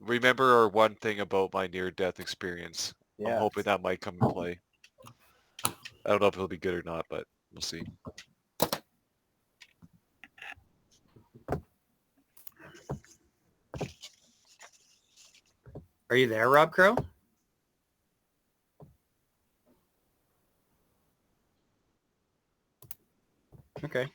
remember our one thing about my near-death experience. I'm Yeah. hoping that might come into play. I don't know if it'll be good or not, but we'll see. Are you there, Rob Crow? Okay.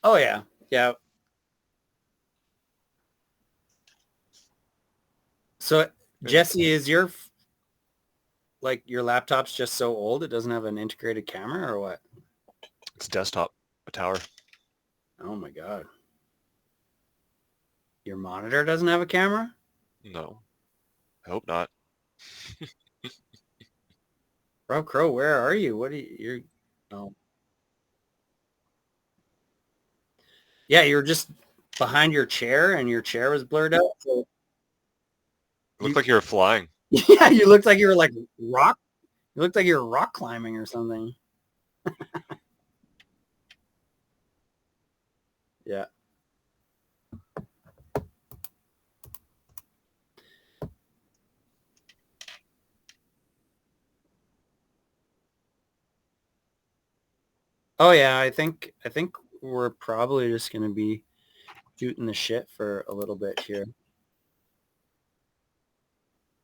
Oh yeah. Yeah. So Jesse, is your laptop's just so old it doesn't have an integrated camera or what? It's desktop, a tower. Oh my god. Your monitor doesn't have a camera? No, I hope not. Rob Crow, where are you? What are you're oh. Yeah, you're just behind your chair and your chair was blurred out. So It looked like you were flying. yeah, you looked like you were like rock. You looked like you were rock climbing or something. Yeah. Oh yeah, I think we're probably just gonna be shooting the shit for a little bit here.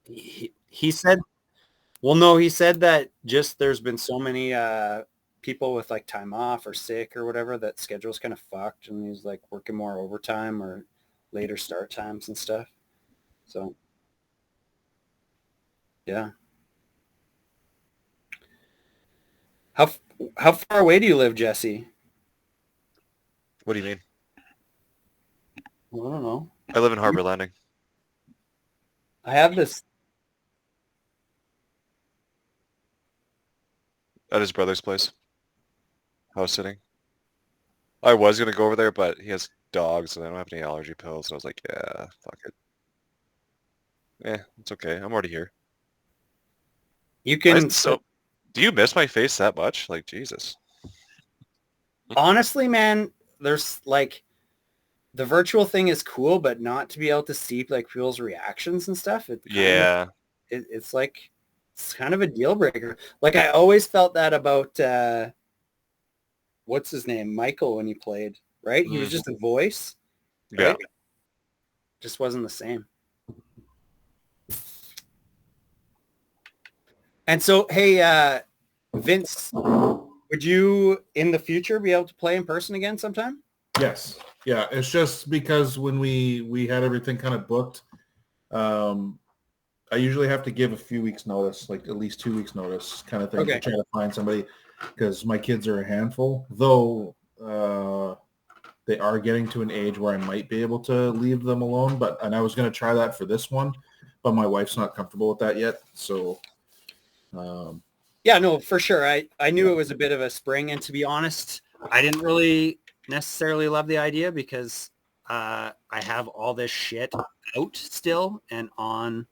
He said, well, no, he said that just there's been so many people with like time off or sick or whatever that schedule's kind of fucked, and he's like working more overtime or later start times and stuff. So yeah. How how far away do you live, Jesse? What do you mean? I don't know. I live in Harbor Landing. I have this. At his brother's place. House sitting. I was gonna go over there, but he has dogs and I don't have any allergy pills. So I was like, yeah, fuck it. It's okay. I'm already here. You can do you miss my face that much? Like, Jesus. honestly, man, there's like the virtual thing is cool, but not to be able to see like people's reactions and stuff. Yeah. It's like it's kind of a deal breaker. Like I always felt that about what's his name, Michael, when he played. Right, he was just a voice. Right, Yeah. just wasn't the same. And so, hey, Vince, would you in the future be able to play in person again sometime? Yes. Yeah. It's just because when we had everything kind of booked, I usually have to give a few weeks notice, like at least 2 weeks notice kind of thing to try to find somebody because my kids are a handful, though they are getting to an age where I might be able to leave them alone. And I was going to try that for this one, but my wife's not comfortable with that yet. So yeah, no, for sure. I knew it was a bit of a spring. And to be honest, I didn't really necessarily love the idea because I have all this shit out still and on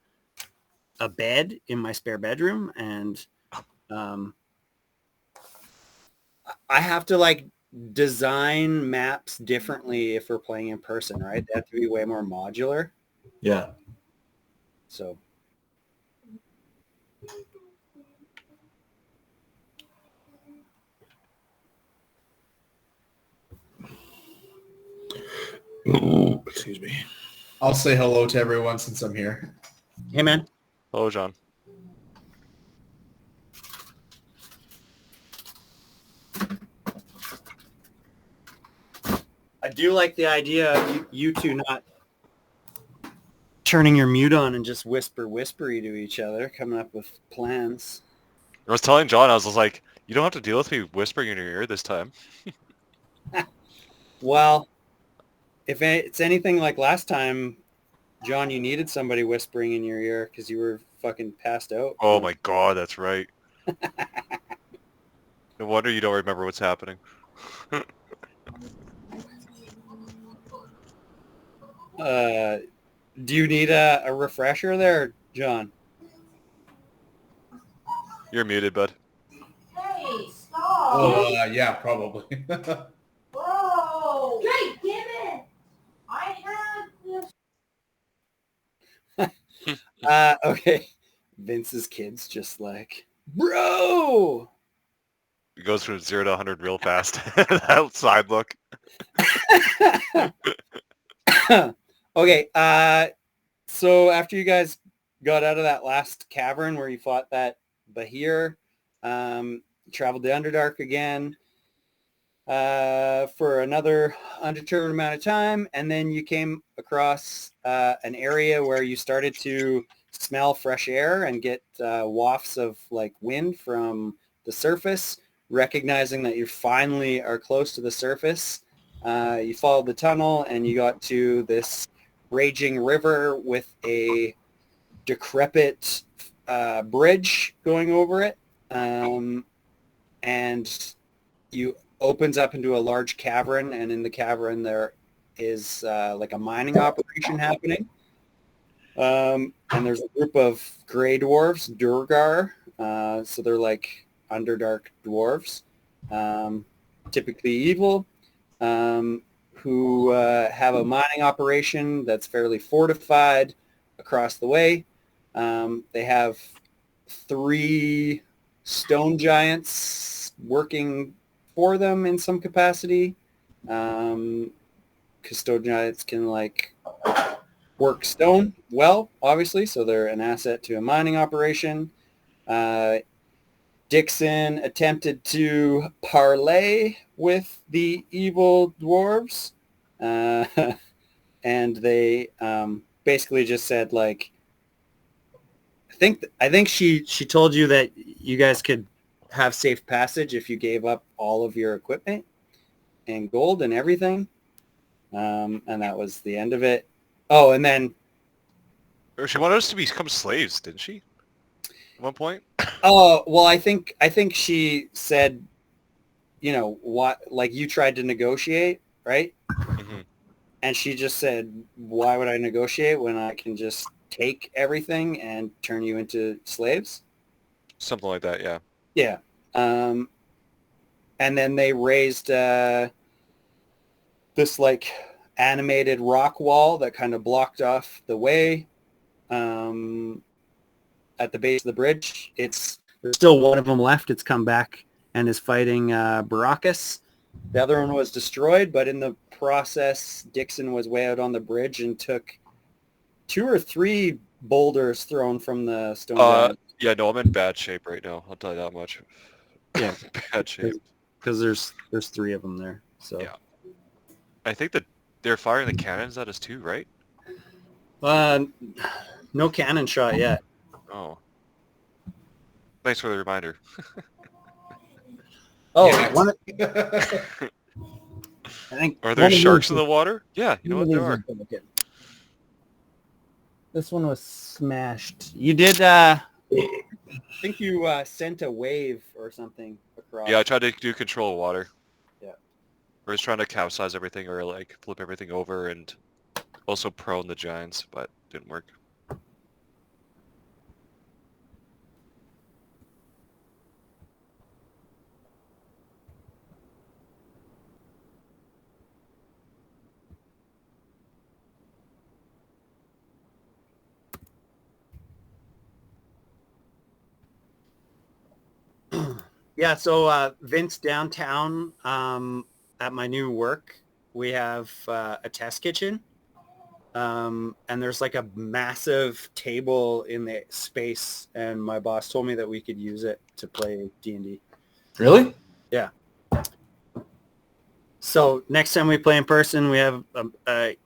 a bed in my spare bedroom. And I have to like design maps differently if we're playing in person, right? They have to be way more modular. Yeah. So excuse me. I'll say hello to everyone since I'm here. Hey, man. Hello, John. I do like the idea of you two not turning your mute on and just whispery to each other, coming up with plans. I was telling John, I was like, you don't have to deal with me whispering in your ear this time. Well, if it's anything like last time, John, you needed somebody whispering in your ear because you were fucking passed out. Oh my God, that's right. No wonder you don't remember what's happening. Do you need a refresher there, John? You're muted, bud. Hey, stop! Oh, yeah, probably. Whoa! Hey, damn it! I had this. Okay. Vince's kid's just like, bro! It goes from 0 to 100 real fast. That side look. Okay, so after you guys got out of that last cavern where you fought that Bahir, you traveled to Underdark again for another undetermined amount of time, and then you came across an area where you started to smell fresh air and get wafts of like wind from the surface, recognizing that you finally are close to the surface. You followed the tunnel and you got to this raging river with a decrepit bridge going over it. And you opens up into a large cavern, and in the cavern there is like a mining operation happening. And there's a group of gray dwarves, Durgar. So they're like Underdark dwarves, typically evil, who have a mining operation that's fairly fortified across the way. They have 3 stone giants working for them in some capacity. Because stone giants can like work stone well, obviously, so they're an asset to a mining operation. Dixon attempted to parlay with the evil dwarves, and they basically just said like, I think she told you that you guys could have safe passage if you gave up all of your equipment and gold and everything, and that was the end of it. Oh, and then Or she wanted us to become slaves, didn't she? At one point? oh well, I think she said, you know what, like you tried to negotiate, right? Mm-hmm. And she just said, why would I negotiate when I can just take everything and turn you into slaves? Something like that, yeah. Yeah. And then they raised this like animated rock wall that kind of blocked off the way at the base of the bridge. There's still one of them left. It's come back and is fighting Baracus. The other one was destroyed, but in the process, Dixon was way out on the bridge and took 2 or 3 boulders thrown from the stone giant. Yeah, no, I'm in bad shape right now. I'll tell you that much. Yeah. Bad shape. Because there's 3 of them there. So Yeah. I think that they're firing the cannons at us too, right? no cannon shot yet. Oh. Thanks for the reminder. Oh, Yeah. I think Are there sharks in the water? Yeah, you know what there are. This one was smashed. You did, I think you sent a wave or something across. Yeah, I tried to do control of water. Yeah. Or just trying to capsize everything or like flip everything over and also prone the giants, but didn't work. Yeah, so Vince, downtown at my new work, we have a test kitchen. And there's like a massive table in the space, and my boss told me that we could use it to play D&D. Really? Yeah. So next time we play in person, we have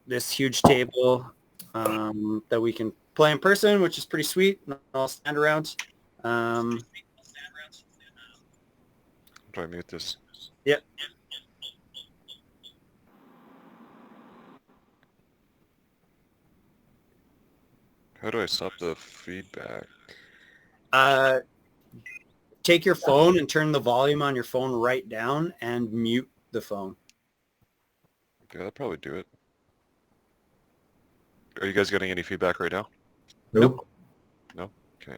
this huge table that we can play in person, which is pretty sweet. And I'll stand around. Do I mute this? Yep. How do I stop the feedback? take your phone and turn the volume on your phone right down and mute the phone. Okay, that'll probably do it. Are you guys getting any feedback right now? Nope. No? Okay.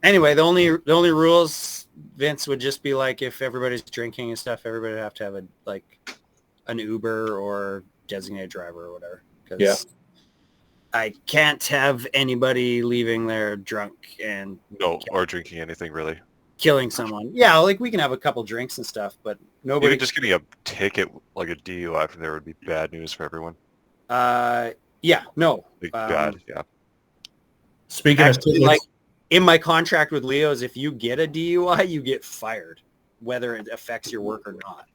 Anyway, the only rules, Vince, would just be like if everybody's drinking and stuff, everybody would have to have an Uber or designated driver or whatever. 'Cause Yeah. I can't have anybody leaving there drunk and No, or drinking anything really. killing someone. Yeah, like we can have a couple drinks and stuff, but nobody. Even just getting a ticket, like a DUI from there would be bad news for everyone. Yeah, no. Like, bad, yeah. Speaking of Actually, tickets, like in my contract with Leo's, if you get a DUI, you get fired, whether it affects your work or not,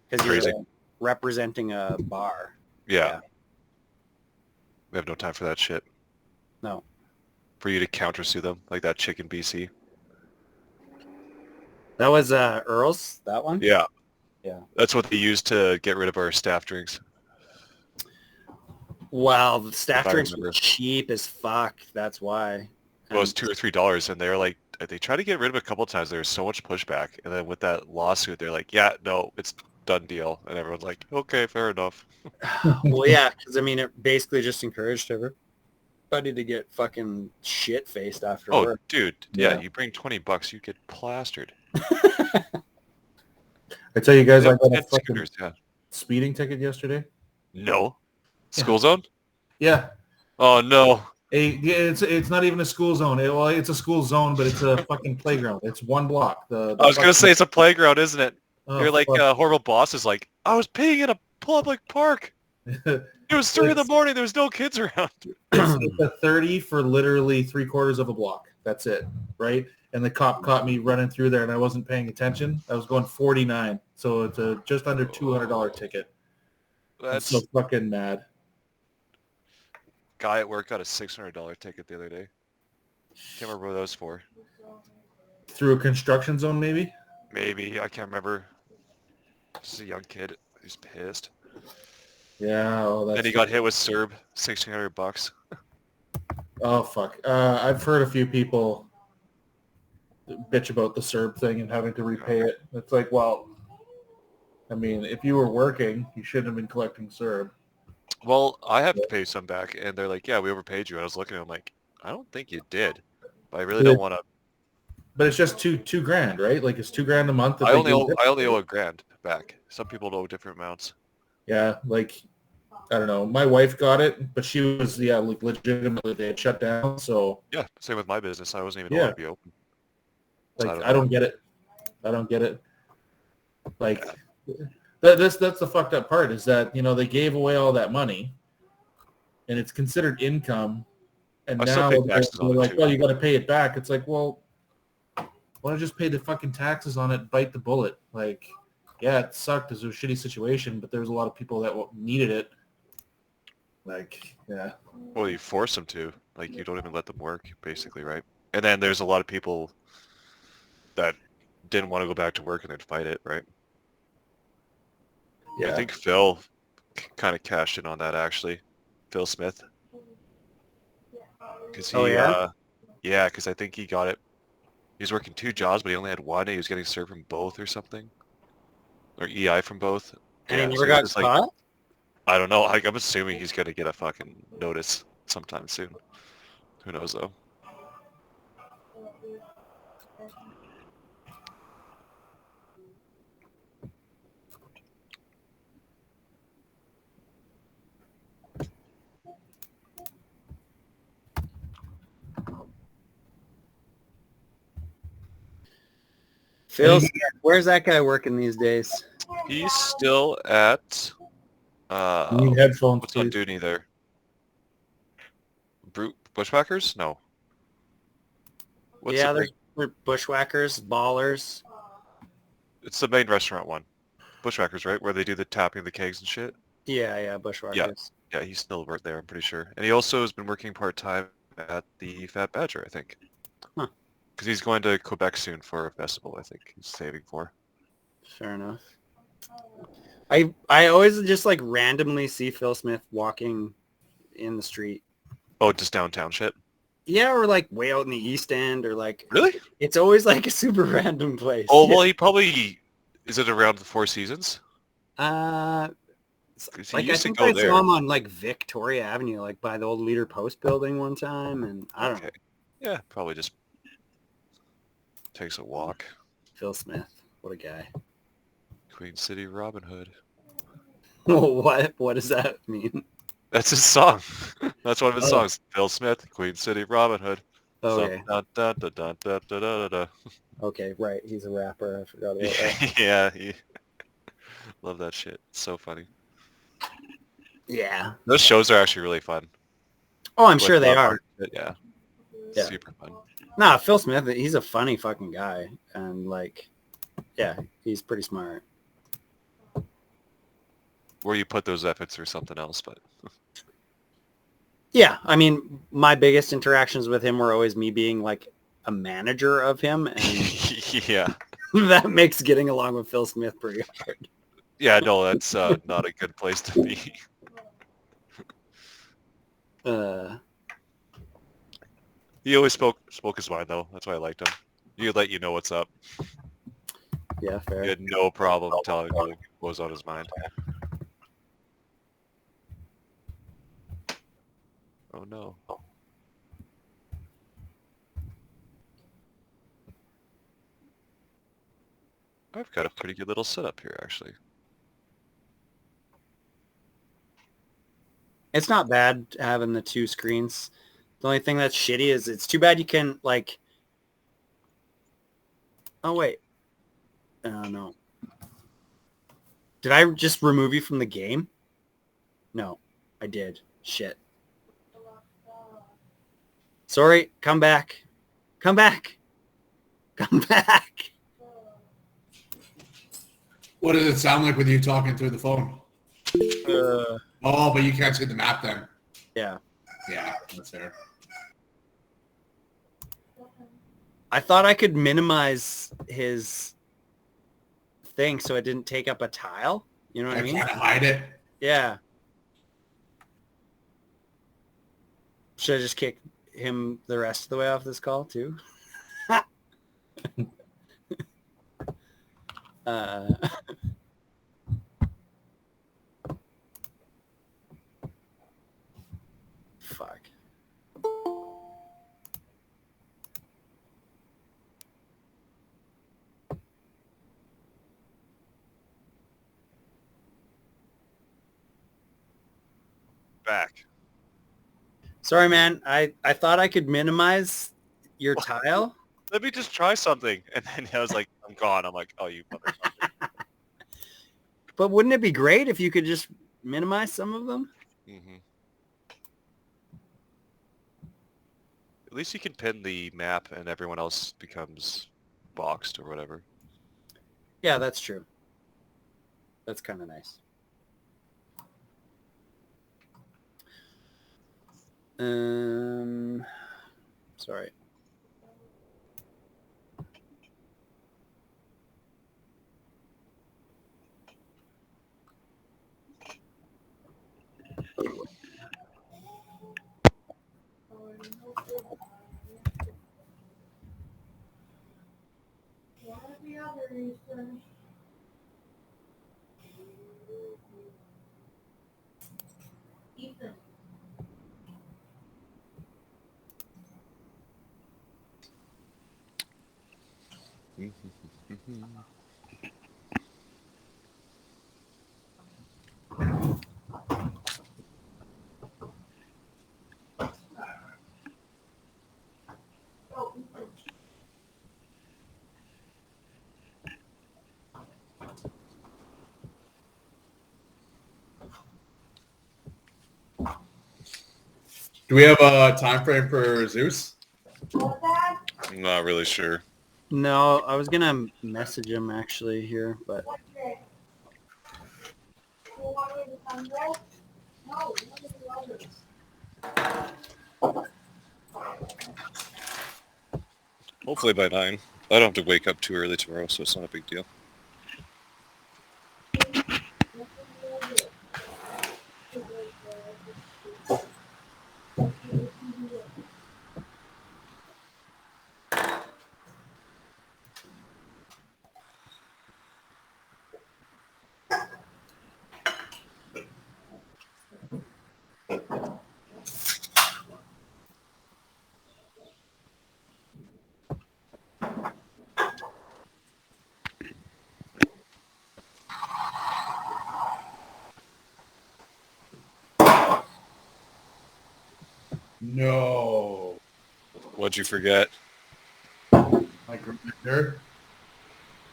because Crazy. you're representing a bar. Yeah. We have no time for that shit. No. For you to countersue them, like that chick in BC. That was Earl's, that one? Yeah. Yeah. That's what they used to get rid of our staff drinks. Well, the staff If I drinks were remember. cheap as fuck. That's why. Well, it was $2 or $3, and they're like, they tried to get rid of it a couple of times. There was so much pushback, and then with that lawsuit, they're like, yeah, no, it's done deal, and everyone's like, okay, fair enough. Well, yeah, because I mean, it basically just encouraged everybody to get fucking shit faced after Oh, work. dude, yeah, Yeah. you bring $20, you get plastered. I tell you guys, I Yeah, got a 10 fucking scooters, yeah. speeding ticket yesterday. No. School zone? Yeah. Oh no. It's not even a school zone. It's a school zone, but it's a fucking playground. It's one block. The I was gonna fucking- say it's a playground, isn't it? oh, You're like fuck. horrible boss is like, I was peeing in a public park. It was 3 in the It's- morning. There was no kids around. it's a 30 for literally 3/4 of a block. That's it, right? And the cop caught me running through there, and I wasn't paying attention. I was going 49, so it's a just under $200 ticket. I'm That's so fucking mad. guy at work got a $600 ticket the other day. Can't remember what that was for. Through a construction zone, maybe? Maybe I can't remember. Just a young kid who's pissed. Yeah. Oh, that's Then he got hit with CERB, $1,600. Oh fuck! I've heard a few people bitch about the CERB thing and having to repay it. It's like, well, I mean, if you were working, you shouldn't have been collecting CERB. Well, I have to pay some back, and they're like, "Yeah, we overpaid you." I was looking at them like, "I don't think you did," but I really don't want to. But it's just two grand, right? Like it's $2,000 a month. that I they only give owe, it. I only owe $1,000 back. Some people owe different amounts. Yeah, like I don't know. My wife got it, but she was like legitimately they had shut down. So Yeah, same with my business. I wasn't even Yeah. allowed to be open. So like I I don't don't get it. I don't get it. Like that's the fucked up part is that they gave away all that money, and it's considered income, and I still now pay they're taxes on it, like, too. well, you got to pay it back. It's like, well, why don't I just pay the fucking taxes on it? Bite the bullet. Like, yeah, it sucked. It was a shitty situation, but there was a lot of people that needed it. Like, yeah. Well, you force them to. Like, you don't even let them work, basically, right? And then there's a lot of people that didn't want to go back to work and they'd fight it, right? I think Phil kind of cashed in on that, actually. Phil Smith. Cause he, Oh, yeah? yeah, because I think he got it. He was working 2 jobs, but he only had one. And he was getting served from both or something. Or EI from both. And Yeah, he so never got it's like, caught? I don't know. I'm assuming he's going to get a fucking notice sometime soon. Who knows, though? Phil, where's that guy working these days? He's still at... You need headphones, what's on please. Dooney there? Bushwhackers? No. What's Yeah, the there's bushwhackers, ballers. It's the main restaurant one. Bushwhackers, right? Where they do the tapping of the kegs and shit. Yeah, bushwhackers. Yeah, he's still worked there, I'm pretty sure. And he also has been working part-time at the Fat Badger, I think. Huh. Because he's going to Quebec soon for a festival, I think he's saving for. Fair enough. I always just like randomly see Phil Smith walking in the street. Oh, just downtown shit? Yeah, or like way out in the East End, or like Really? it's always like a super random place. Oh, well, he probably... Is it around the Four Seasons? Uh, 'Cause he like I used to think go I there. saw him on like Victoria Avenue, like by the old Leader Post building one time, and I don't know. Okay. Yeah, probably just takes a walk. Phil Smith, what a guy. Queen City Robin Hood. What does that mean? That's his song. That's one of his Oh. songs. Phil Smith, Queen City Robin Hood. Okay, Dun, dun, dun, dun, dun, dun, dun, dun, okay, right. He's a rapper. I forgot dun. about that. Yeah, love that shit. It's so funny. Yeah. Those shows are actually really fun. Oh, I'm Like, sure they are. Yeah. Yeah. Super fun. Nah, Phil Smith, he's a funny fucking guy, and like, yeah, he's pretty smart. Where you put those efforts or something else, but Yeah, I mean, my biggest interactions with him were always me being like a manager of him, and yeah. that makes getting along with Phil Smith pretty hard. Yeah, no, that's not a good place to be. He always spoke his mind though. That's why I liked him. He'd let you know what's up. Yeah, fair. He had no problem telling you what was on his mind. Oh no. I've got a pretty good little setup here, actually. It's not bad having the two screens. The only thing that's shitty is it's too bad you can like. Oh wait. Oh no. Did I just remove you from the game? No, I did. Shit. Sorry. Come back. Come back. Come back. What does it sound like with you talking through the phone? Uh, Oh, but you can't see the map then. yeah. Yeah, that's fair. I thought I could minimize his thing so it didn't take up a tile. You know what I mean? Trying to hide it. Yeah. Should I just kick him the rest of the way off this call too? uh, fuck. Back. Sorry, man. I thought I could minimize your tile. Let me just try something. And then I was like, I'm gone. I'm like, oh, you motherfucker. But wouldn't it be great if you could just minimize some of them? Mm-hmm. At least you can pin the map and everyone else becomes boxed or whatever. Yeah, that's true. That's kind of nice. Sorry. Ethan. Oh, Ethan. Do we have a time frame for Zeus? What's that? I'm not really sure. No, I was gonna message him actually here, but What day? You want me to come there? No, look at the others. Hopefully by 9. I don't have to wake up too early tomorrow, so it's not a big deal. No. What'd you forget? My grinder.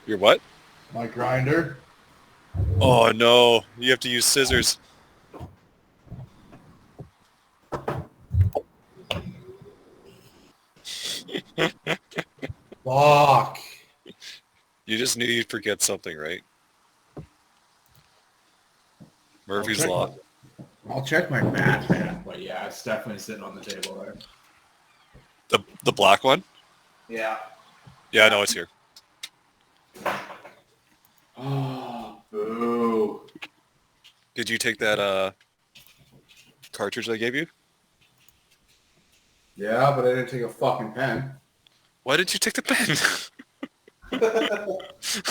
Your what? My grinder. Oh no, you have to use scissors. Fuck. You just knew you'd forget something, right? Murphy's check Law. I'll check my mat, man. But yeah, it's definitely sitting on the table there. The black one? Yeah. Yeah, I know it's here. Oh, boo. Did you take that cartridge I gave you? Yeah, but I didn't take a fucking pen. Why did you take the pen?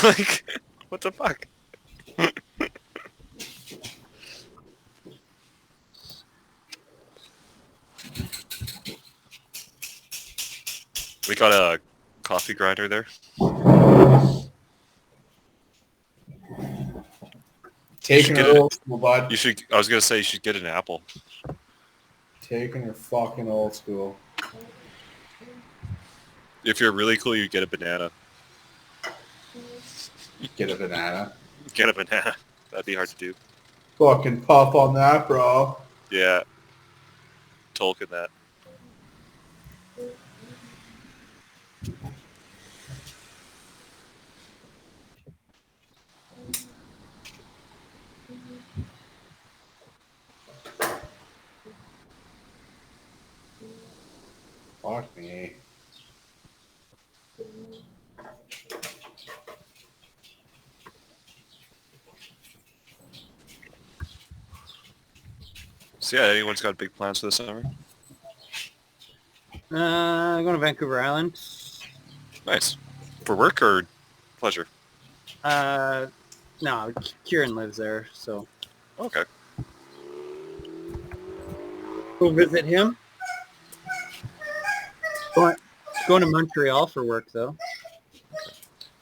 Like, what the fuck? We got a coffee grinder there. Taking get her it. old school, bud. You should. I was gonna say you should get an apple. Taking her fucking old school. If you're really cool, you get a banana. Get a banana. Get a banana. That'd be hard to do. Fucking puff on that, bro. Yeah. Tolkien that. Fuck me. So yeah, anyone's got big plans for the summer? Going to Vancouver Island. Nice. For work or pleasure? No, Kieran lives there, so Okay. go visit him. Going to Montreal for work, though.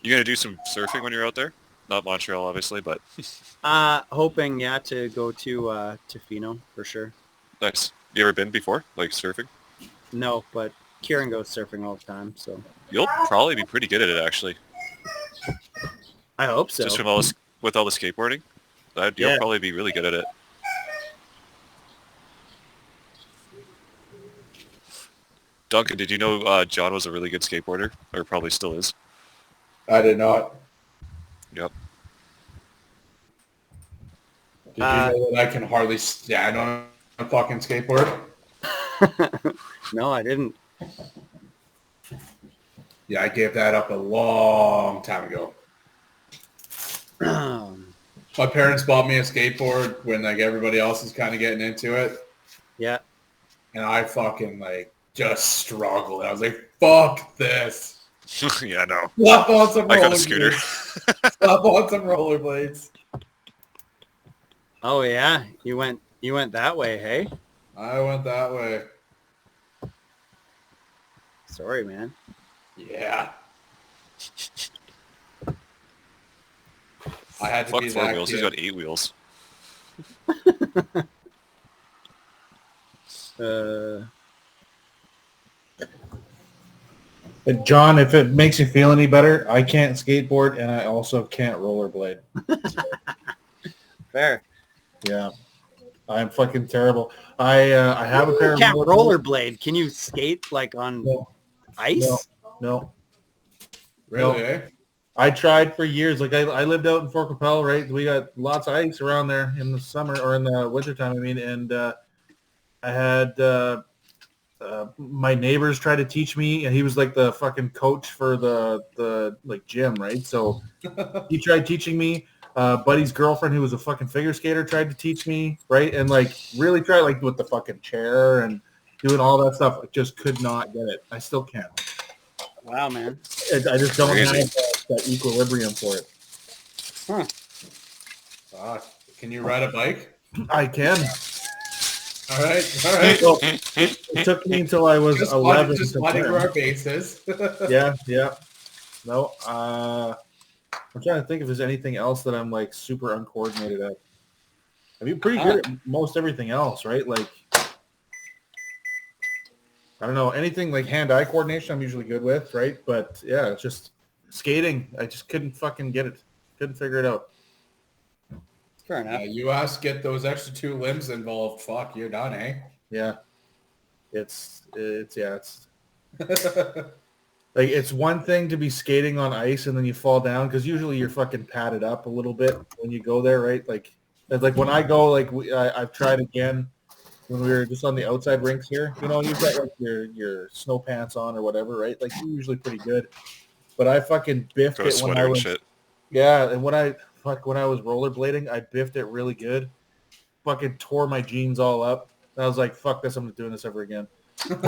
You gonna do some surfing when you're out there? Not Montreal, obviously, but Hoping, yeah, to go to Fino for sure. nice. You ever been before, like surfing? No, but Kieran goes surfing all the time, so You'll probably be pretty good at it, actually. I hope so. Just from all this, with all the skateboarding, you'll Yeah. probably be really good at it. Duncan, did you know John was a really good skateboarder, or probably still is? I did not. Yep. Did you know that I can hardly stand on a fucking skateboard? No, I didn't. Yeah, I gave that up a long time ago. My parents bought me a skateboard when like everybody else is kind of getting into it, Yeah. and I fucking like just struggled. I was like, "Fuck this! Yeah, no. Slap on some I got a scooter. rollerblades. Slap on some rollerblades." Oh yeah, you went that way, hey? I went that way. Sorry, man. Yeah. I had to Fuck be 4 that wheels. kid. He's got 8 wheels. But John, if it makes you feel any better, I can't skateboard and I also can't rollerblade. Fair. Yeah, I'm fucking terrible. I have a pair You can't of rollerblade. Can you skate like on No, ice? no. Really, eh? I tried for years. Like I lived out in Fort Capel, right? We got lots of ice around there in the summer or in the wintertime, I mean, and I had my neighbors try to teach me, and he was like the fucking coach for the like gym, right? So he tried teaching me. Buddy's girlfriend, who was a fucking figure skater, tried to teach me, right? And like really tried, like with the fucking chair and doing all that stuff. I just could not get it. I still can't. Wow, man. I just don't Crazy. have that equilibrium for it. Fuck. Can you ride a bike? I can. All right, all right. So, it took me until I was Just 11 just to wanting learn. for our bases. Yeah. No, I'm trying to think if there's anything else that I'm like super uncoordinated at. I mean, pretty good at most everything else, right? Like, I don't know, anything like hand-eye coordination I'm usually good with, right? But yeah, it's just skating. I just couldn't fucking get it. Couldn't figure it out. Fair enough. You ask, get those extra 2 limbs involved. Fuck, you're done, eh? Yeah. It's like it's one thing to be skating on ice and then you fall down because usually you're fucking padded up a little bit when you go there, right? Like when I go, like I've tried again when we were just on the outside rinks here. You know, you've got like your snow pants on or whatever, right? Like you're usually pretty good. But I fucking biffed Go to it when sweater I and was shit. yeah, and when I was rollerblading, I biffed it really good. Fucking tore my jeans all up. And I was like, fuck this, I'm not doing this ever again. Like,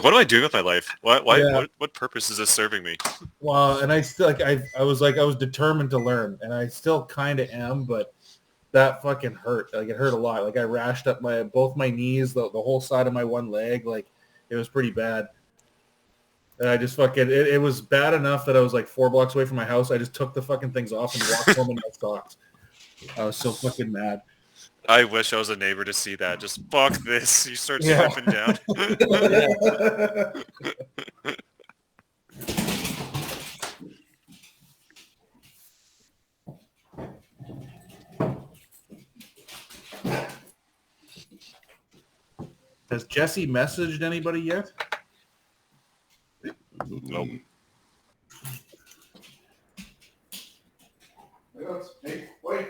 what am I doing with my life? Yeah. What purpose is this serving me? Well, and I still I was determined to learn, and I still kind of am, but that fucking hurt. Like it hurt a lot. Like I rashed up both my knees, the whole side of my one leg. Like it was pretty bad. And I just fucking it was bad enough that I was like 4 blocks away from my house. I just took the fucking things off and walked home in my socks. I was so fucking mad. I wish I was a neighbor to see that. Just fuck this. You start Yeah. stripping down. Has Jesse messaged anybody yet? Nope. Hey, wait.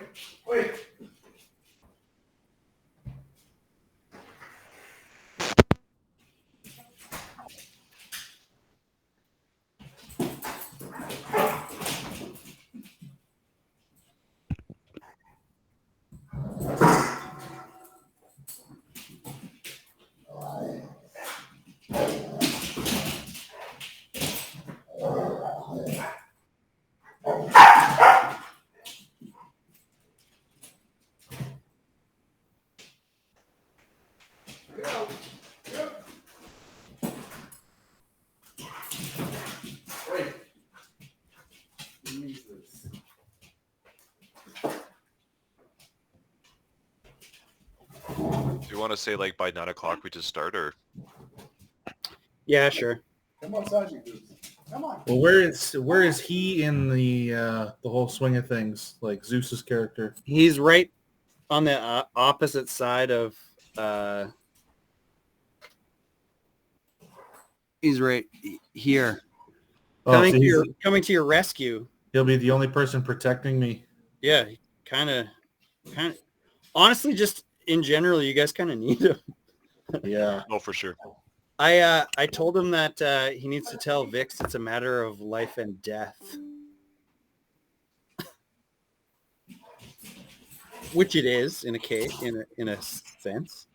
Do you want to say like by 9 o'clock we just start, or Yeah, sure. Come outside, you dudes. Come on. Well, where is he in the whole swing of things? Like Zeus's character. He's right on the opposite side of. He's right here, Oh, coming so coming to your rescue. he'll be the only person protecting me. Yeah, kind of. Honestly, just in general, you guys kind of need him. Yeah. oh, for sure. I told him that he needs to tell Vix it's a matter of life and death, which it is in a case, in a sense.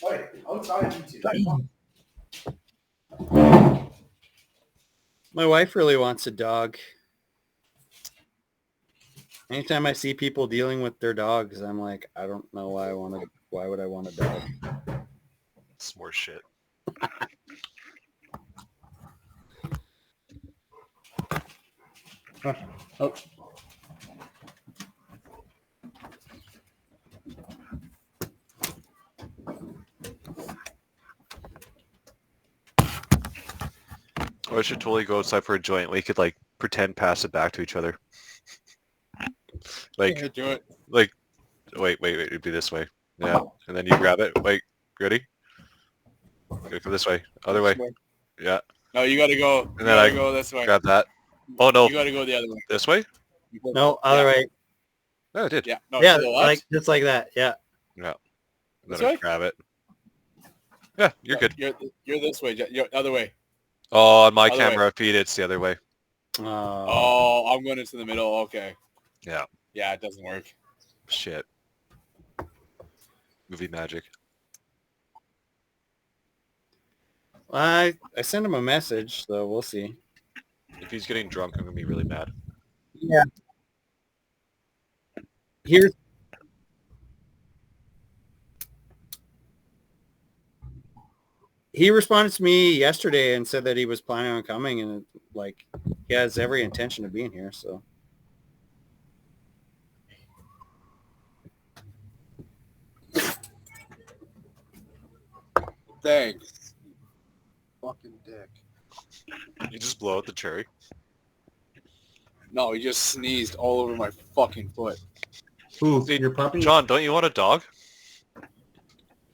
Wait, outside, you two. My wife really wants a dog. Anytime I see people dealing with their dogs, I'm like, I don't know why would I want a dog? It's more shit. Oh. Or I should totally go outside for a joint. We could like pretend pass it back to each other. Like, do it. like, wait, it'd be this way. Yeah, and then you grab it. Wait, ready? Go this way. Other way. Yeah, No, you gotta go. You And then gotta I go this way. grab that. Oh no, You gotta go the other way. this way? No, other way. No, I did. Yeah. No, Yeah, to the left. like just like that. Yeah. Yeah. And This then I way? grab it. Yeah, you're good. You're this way. You're other way. Oh, on my Other way. camera feed, it's the other way. Oh, I'm going into the middle. Okay. Yeah. Yeah, it doesn't work. Shit. Movie magic. I sent him a message, so we'll see. If he's getting drunk, I'm gonna be really mad. Yeah. here's he responded to me yesterday and said that he was planning on coming, and like he has every intention of being here. So Thanks. Fucking dick. You just blow out the cherry. No, he just sneezed all over my fucking foot. Who? See, Your puppy? John, don't you want a dog?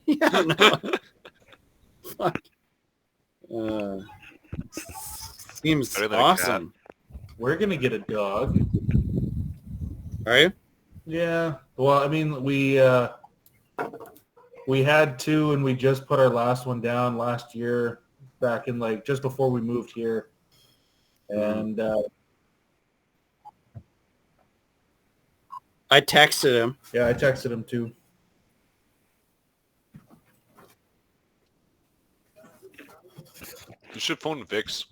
yeah, no. Fuck. Seems Better than a awesome. We're gonna get a dog. Are you? Yeah. Well, I mean, we had two, and we just put our last one down last year, back in like just before we moved here, and I texted him. yeah, I texted him too. You should phone Vix.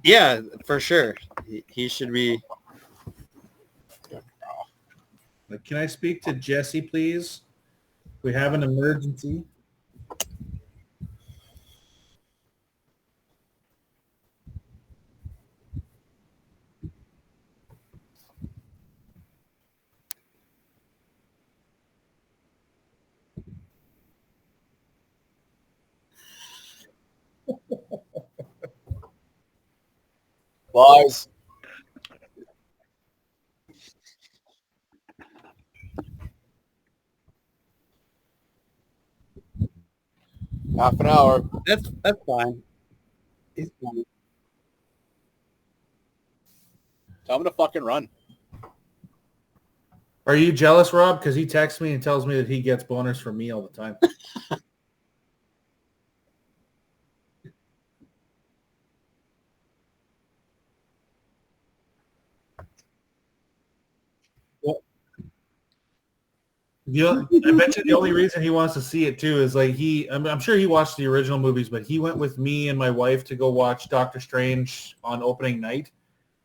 Yeah, for sure. He should be. Like, can I speak to Jesse, please? We have an emergency. Lies. Half an hour. That's fine. He's fine. Tell him to fucking run. Are you jealous, Rob? Because he texts me and tells me that he gets boners from me all the time. I bet you the only reason he wants to see it too is like I'm sure he watched the original movies, but he went with me and my wife to go watch Doctor Strange on opening night,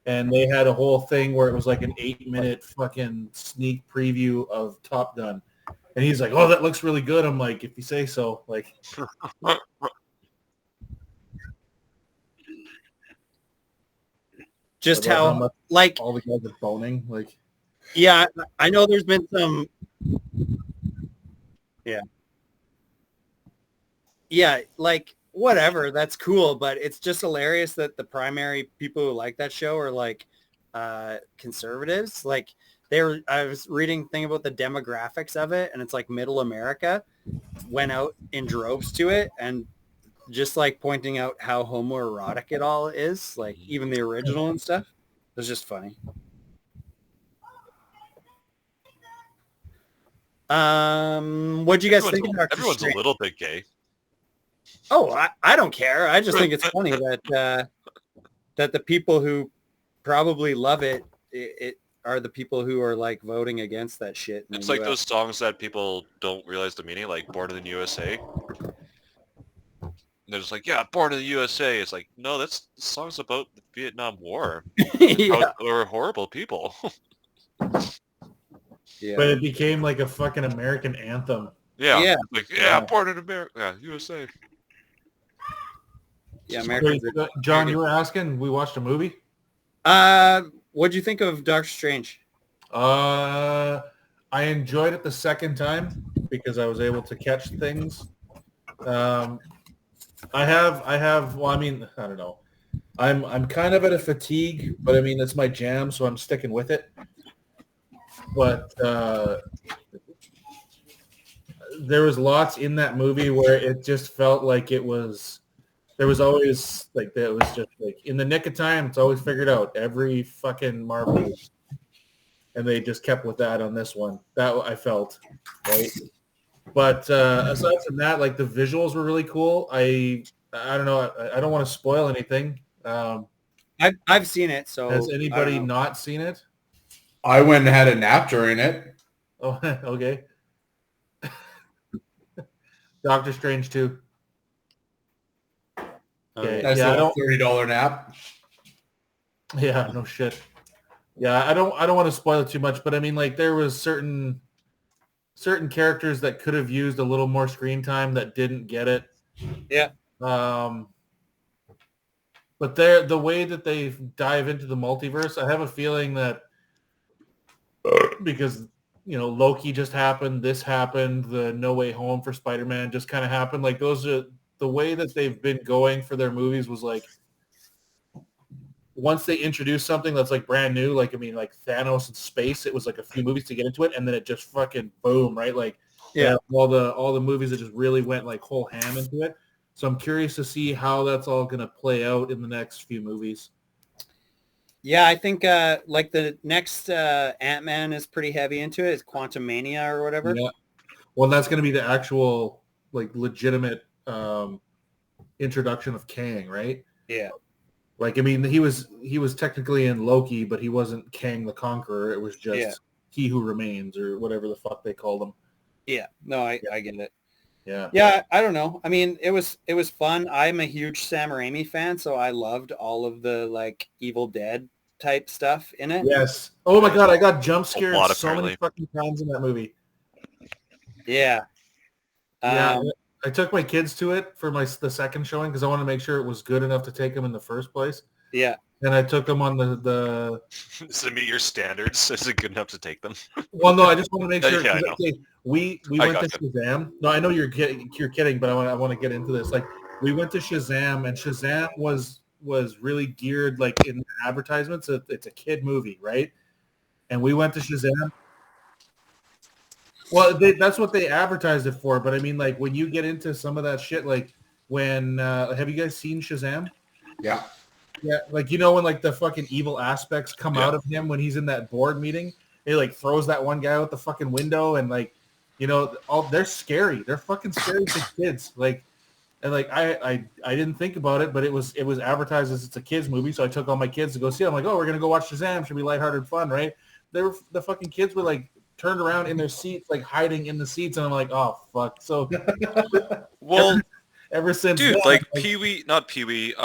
and they had a whole thing where it was like an 8-minute fucking sneak preview of Top Gun, and he's like, "Oh, that looks really good." I'm like, "If you say so." Like, Just about how much like all the guys are boning. Like, yeah, I know there's been some. Yeah, like whatever, that's cool, but it's just hilarious that the primary people who like that show are like conservatives. Like I was reading a thing about the demographics of it, and it's like middle America went out in droves to it, and just like pointing out how homoerotic it all is, like even the original and stuff. It was just funny. What'd you guys think of Doctor Everyone's Strange? a little bit gay. Oh, I don't care. I just think it's funny that that the people who probably love it are the people who are like voting against that shit. It's like those songs that people don't realize the meaning, like Born in the USA. And they're just like, yeah, Born in the USA. It's like, no, the song's about the Vietnam War. yeah. We're horrible people. Yeah. but it became like a fucking American anthem. Yeah. Yeah. Like, Yeah. Born in America. Yeah, USA. Yeah, Americans Wait, John, you were asking. We watched a movie. What'd you think of Doctor Strange? I enjoyed it the second time because I was able to catch things. I have. Well, I mean, I don't know. I'm kind of at a fatigue, but I mean, it's my jam, so I'm sticking with it. But there was lots in that movie where it just felt like it was. There was always like that was just like in the nick of time. It's always figured out every fucking Marvel movie. And they just kept with that on this one. That I felt, right? But aside from that, like the visuals were really cool. I don't know. I don't want to spoil anything. I've seen it, so Has I anybody don't know. not seen it? I went and had a nap during it. Oh, okay. Doctor Strange 2. Okay. Okay. Nice Yeah, I little don't. $30 nap. Yeah, no shit. Yeah, I don't want to spoil it too much, but I mean, like, there was certain characters that could have used a little more screen time that didn't get it. Yeah. But the way that they dive into the multiverse, I have a feeling that because Loki just happened, this happened, the No Way Home for Spider-Man just kind of happened. Like, those are the way that they've been going for their movies was like, once they introduce something that's like brand new, like, I mean, like Thanos in space, it was like a few movies to get into it, and then it just fucking boom, right? Like, Yeah. all the movies that just really went like whole ham into it. So I'm curious to see how that's all going to play out in the next few movies. Yeah, I think like the next Ant-Man is pretty heavy into it. It's Quantum Mania or whatever. Yeah. Well, that's going to be the actual like legitimate introduction of Kang, right? Yeah. Like, I mean, he was technically in Loki, but he wasn't Kang the Conqueror. It was just He Who Remains, or whatever the fuck they called him. Yeah. No, I get it. Yeah. Yeah, I don't know. I mean, it was fun. I'm a huge Sam Raimi fan, so I loved all of the like Evil Dead type stuff in it. Yes. Oh my god, I got jump scared lot, so many apparently. fucking times in that movie. Yeah. Yeah. I took my kids to it for the second showing because I wanted to make sure it was good enough to take them in the first place. Yeah. And I took them on the Does it meet your standards? Is it good enough to take them? Well, no, I just want to make sure. Yeah, I 'cause, know. okay, we I went to got Shazam. No, I know you're kidding, but I want to get into this. Like, we went to Shazam, and Shazam was really geared, like, in the advertisements. It's a kid movie, right? And we went to Shazam. Well, that's what they advertised it for. But I mean, like, when you get into some of that shit, like when have you guys seen Shazam? Yeah. Yeah, like, when like the fucking evil aspects come out of him when he's in that board meeting, he like throws that one guy out the fucking window, and like, they're scary. They're fucking scary to kids. Like, and like I didn't think about it, but it was advertised as it's a kids movie, so I took all my kids to go see it. I'm like, oh, we're gonna go watch Shazam. Should be lighthearted fun, right? The fucking kids were like turned around in their seats, like hiding in the seats, and I'm like, oh fuck. So Well, ever since dude, then, like not Pee-wee,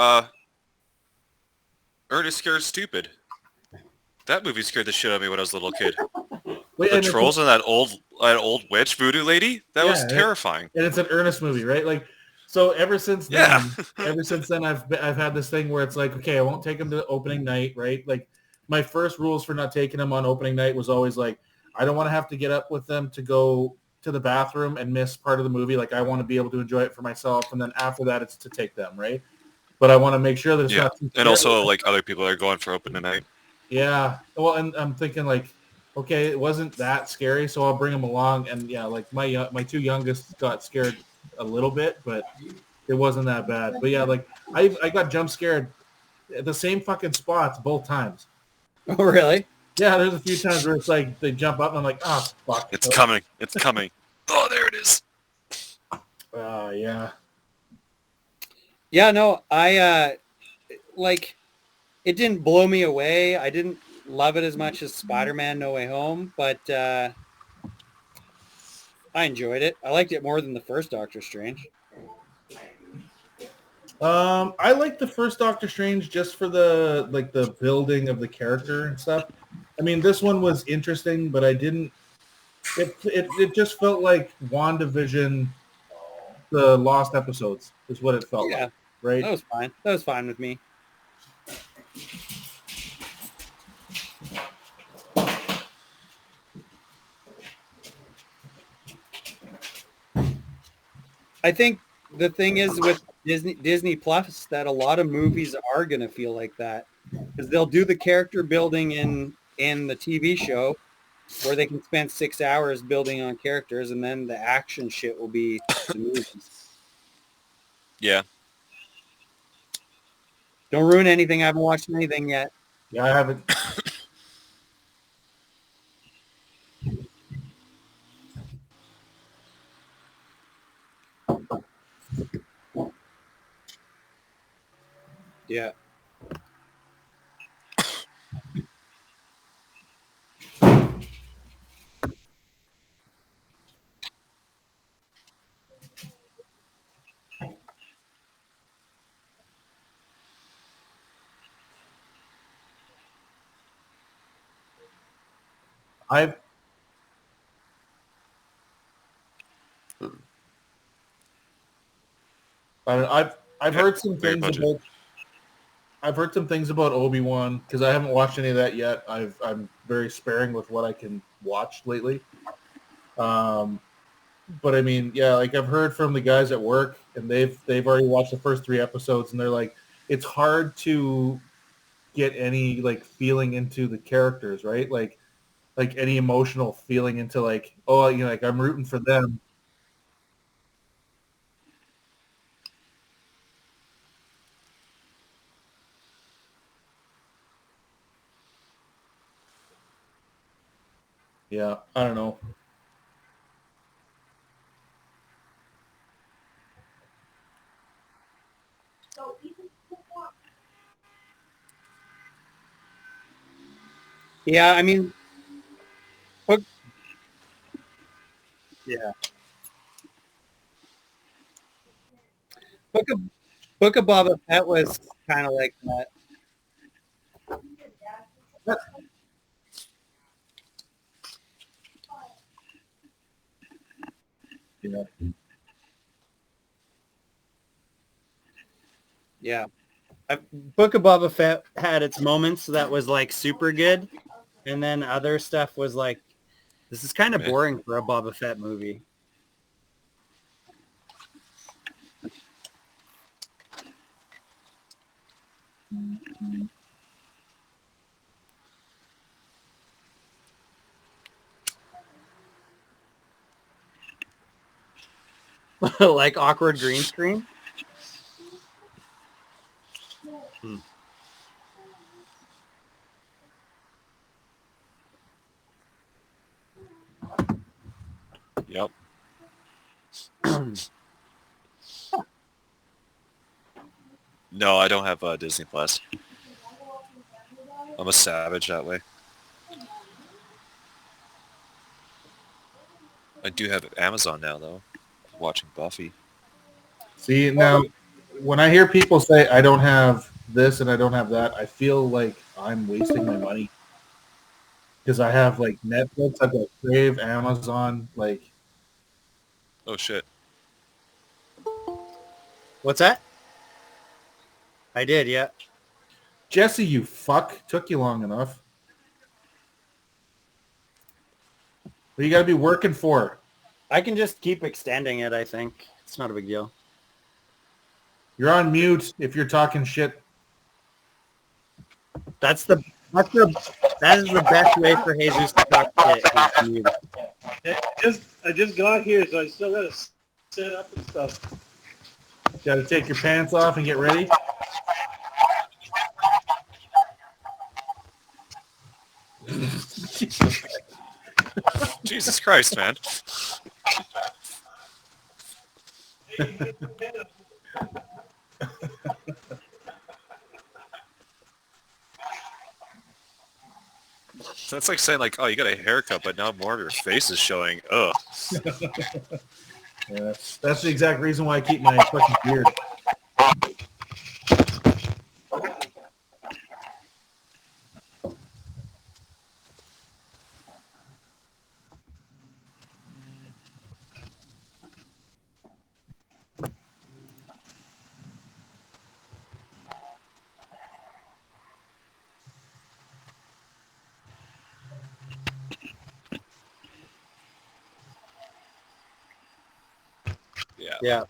Ernest Scared Stupid. That movie scared the shit out of me when I was a little kid. Wait, The and trolls and that old witch voodoo lady, that was terrifying. And it's an Ernest movie, right? Like, so ever since then, I've had this thing where it's like, okay, I won't take him to opening night, right? Like, my first rules for not taking him on opening night was always like, I don't want to have to get up with them to go to the bathroom and miss part of the movie. Like, I want to be able to enjoy it for myself, and then after that, it's to take them, right? But I want to make sure that it's not too and also like other people are going for opening night. Yeah. Well, and I'm thinking like, okay, it wasn't that scary, so I'll bring them along. And yeah, like my two youngest got scared a little bit, but it wasn't that bad. But yeah, like I got jump scared at the same fucking spots both times. Oh, really? Yeah, there's a few times where it's like they jump up and I'm like, oh fuck. It's coming. It's coming. Oh, there it is. Yeah. Yeah, no, I like it didn't blow me away. I didn't love it as much as Spider-Man No Way Home, but I enjoyed it. I liked it more than the first Doctor Strange. I like the first Doctor Strange just for the building of the character and stuff. I mean, this one was interesting, but I didn't. It just felt like WandaVision, the lost episodes, is what it felt like. Right? That was fine. That was fine with me. I think the thing is with Disney Plus that a lot of movies are going to feel like that because they'll do the character building in the TV show where they can spend 6 hours building on characters, and then the action shit will be the movies. Yeah. Don't ruin anything. I haven't watched anything yet. Yeah, I haven't. Yeah. I've I've heard some Great things budget. about Obi-Wan because I haven't watched any of that yet. I'm very sparing with what I can watch lately. But I mean, yeah, like I've heard from the guys at work, and they've already watched the first 3 episodes, and they're like, it's hard to get any like feeling into the characters, right? Like any emotional feeling into like, oh, you know, like I'm rooting for them. Yeah, I don't know. So even Yeah, I mean, Book, yeah, Book of Book of Boba Fett was kind of like that. Yeah. Yeah, Book of Boba Fett had its moments that was like super good, and then other stuff was like, this is kind of Meh. boring for a Boba Fett movie. Like awkward green screen. Yep. No, I don't have Disney Plus. I'm a savage that way. I do have Amazon now, though. Watching Buffy. See, now when I hear people say I don't have this and I don't have that, I feel like I'm wasting my money because I have like Netflix, I've got Crave, Amazon, like Oh shit! What's that? I did, yeah. Jesse, you fuck, took you long enough. What you got to be working for? I can just keep extending it, I think. It's not a big deal. You're on mute if you're talking shit. That is the best way for Jesus to talk shit. I just got here, so I still gotta set up and stuff. Got to take your pants off and get ready. Jesus Christ, man! That's like saying like, oh, you got a haircut, but now more of your face is showing. Ugh. Yeah, that's the exact reason why I keep my fucking beard. Yeah. Yeah.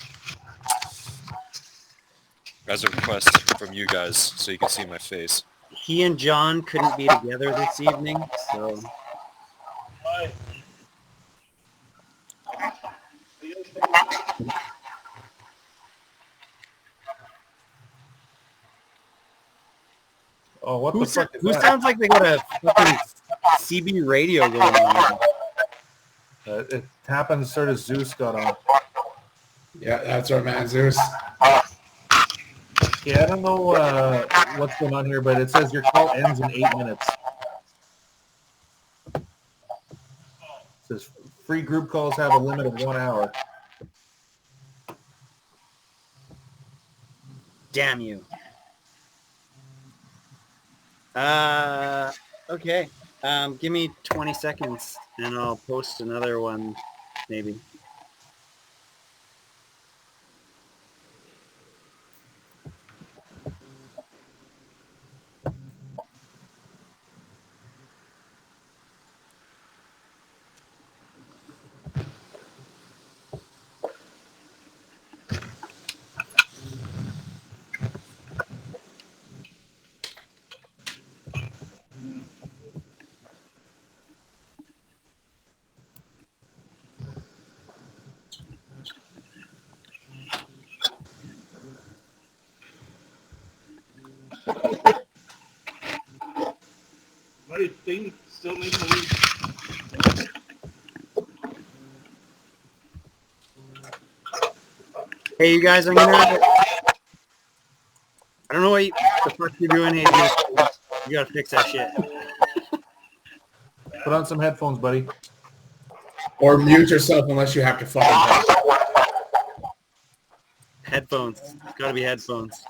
As a request from you guys, so you can see my face. He and John couldn't be together this evening, so Why? Oh, what who, the fuck is who that? sounds like they got a fucking CB radio going on? It happens sort of Zeus got on. Yeah, that's our man Zeus. Yeah, I don't know what's going on here, but it says your call ends in 8 minutes. It says free group calls have a limit of 1 hour. Damn you. Okay. Give me 20 seconds and I'll post another one, maybe. My thing still makes me. Hey, you guys, I'm gonna. I don't know what the fuck you're doing, hey, dude. You gotta fix that shit. Put on some headphones, buddy. Or mute yourself unless you have to fucking talk. Headphones. It's gotta be headphones.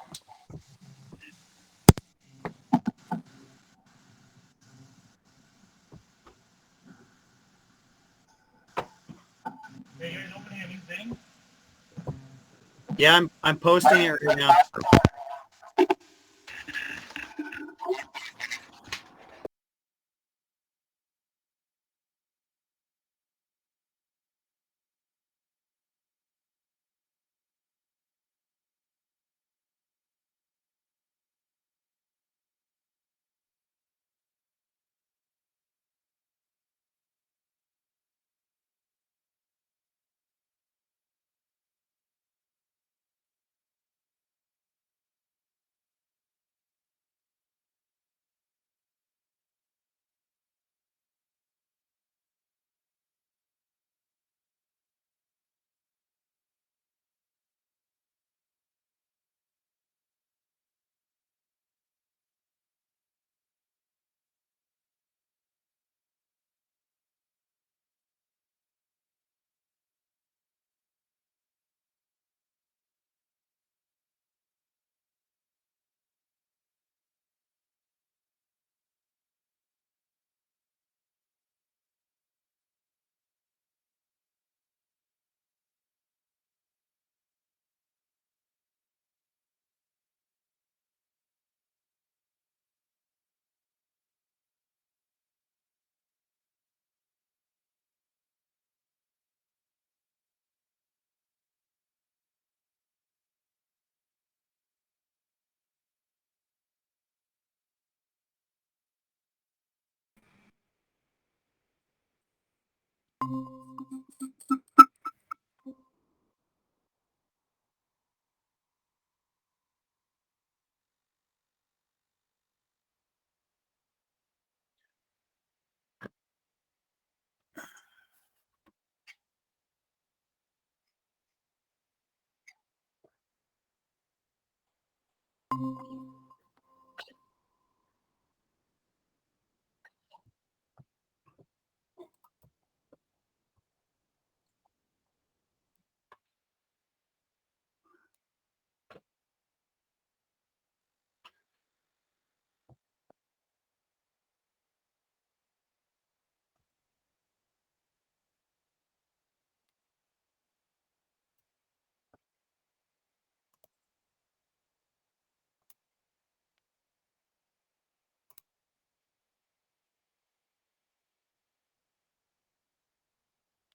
Hey, you guys opening a new thing? Yeah, I'm posting it right now.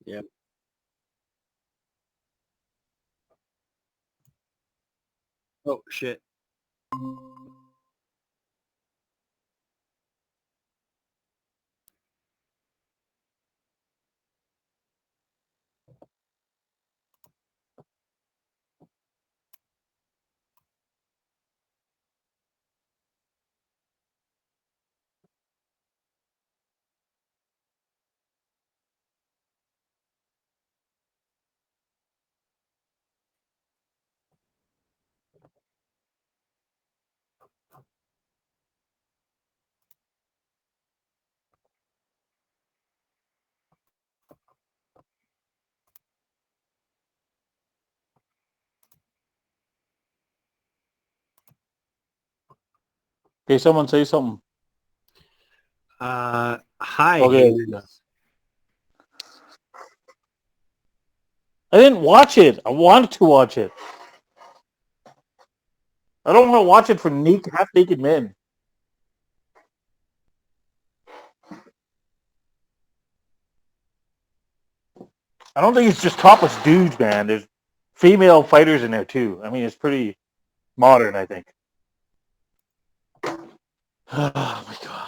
Yep. Oh shit. Okay, someone say something. Hi. Okay. Jesus. I didn't watch it. I wanted to watch it. I don't want to watch it for half-naked men. I don't think it's just topless dudes, man. There's female fighters in there too. I mean, it's pretty modern, I think. Oh my god.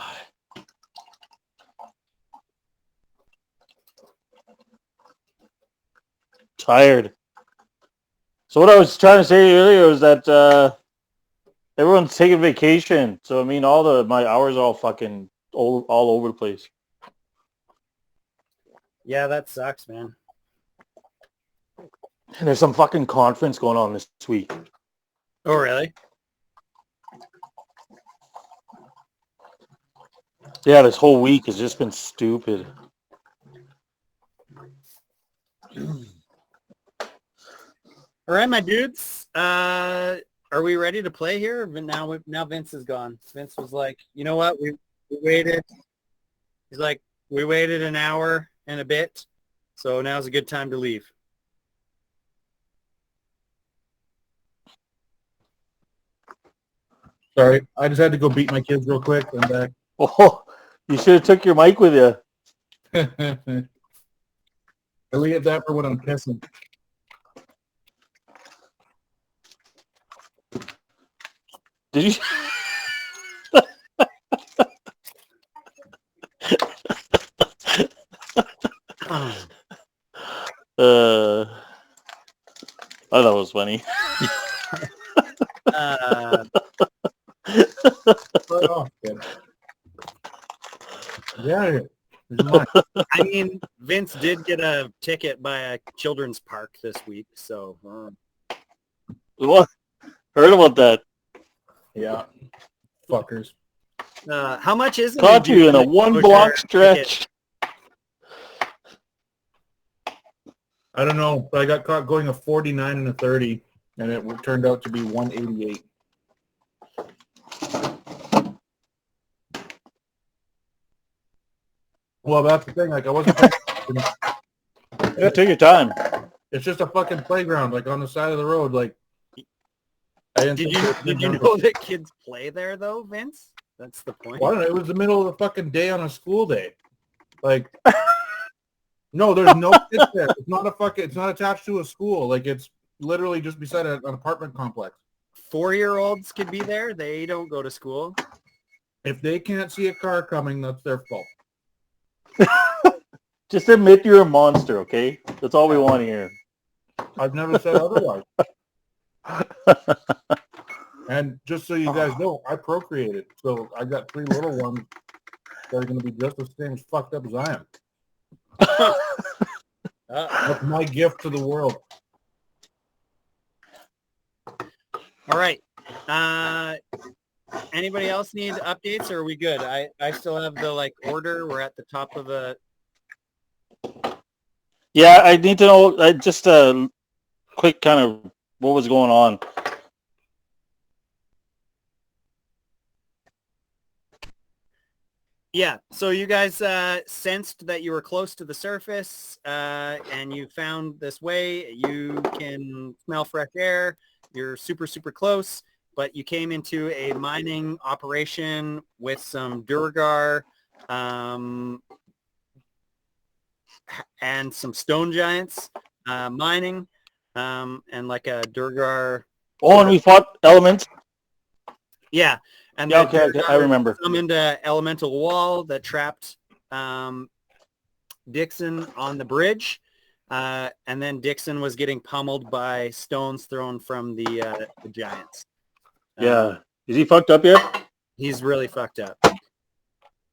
Tired. So what I was trying to say earlier was that everyone's taking vacation. So I mean, my hours are all fucking all over the place. Yeah, that sucks, man. And there's some fucking conference going on this week. Oh, really? Yeah, this whole week has just been stupid. All right, my dudes. Are we ready to play here? But now Vince is gone. Vince was like, you know what? We waited. He's like, we waited an hour and a bit, so now's a good time to leave. Sorry, I just had to go beat my kids real quick. I'm back. Oh, you should have took your mic with you. I leave that for when I'm pissing. Did you? I thought it was funny. Right off, kid. Yeah. I mean, Vince did get a ticket by a children's park this week, so. What? Heard about that? Yeah. Fuckers. How much is it? Caught you in a one-block stretch. I don't know, but I got caught going a 49 and a 30, and it turned out to be 188. Well, that's the thing. Like, I wasn't. Yeah, take your time. It's just a fucking playground, like on the side of the road. Like, Did you know that kids play there though, Vince? That's the point. Well, I don't know. It was the middle of the fucking day on a school day. Like, no, there's no kids there. It's not a fucking. It's not attached to a school. Like, it's literally just beside an apartment complex. 4-year-olds could be there. They don't go to school. If they can't see a car coming, that's their fault. Just admit you're a monster, okay? That's all we want to hear. I've never said otherwise. And just so you guys know, I procreated. So I got 3 little ones that are going to be just the same as fucked up as I am. That's my gift to the world. All right. Anybody else need updates, or are we good? I still have the order. We're at the top of the. Yeah, I need to know just a quick kind of what was going on. Yeah, so you guys sensed that you were close to the surface, and you found this way. You can smell fresh air. You're super, super close, but you came into a mining operation with some Durgar and some stone giants mining, and like a Durgar. Oh, and we fought elements. Yeah. And yeah, okay, I remember. Summoned an elemental wall that trapped Dixon on the bridge, and then Dixon was getting pummeled by stones thrown from the giants. Yeah. Is he fucked up yet? He's really fucked up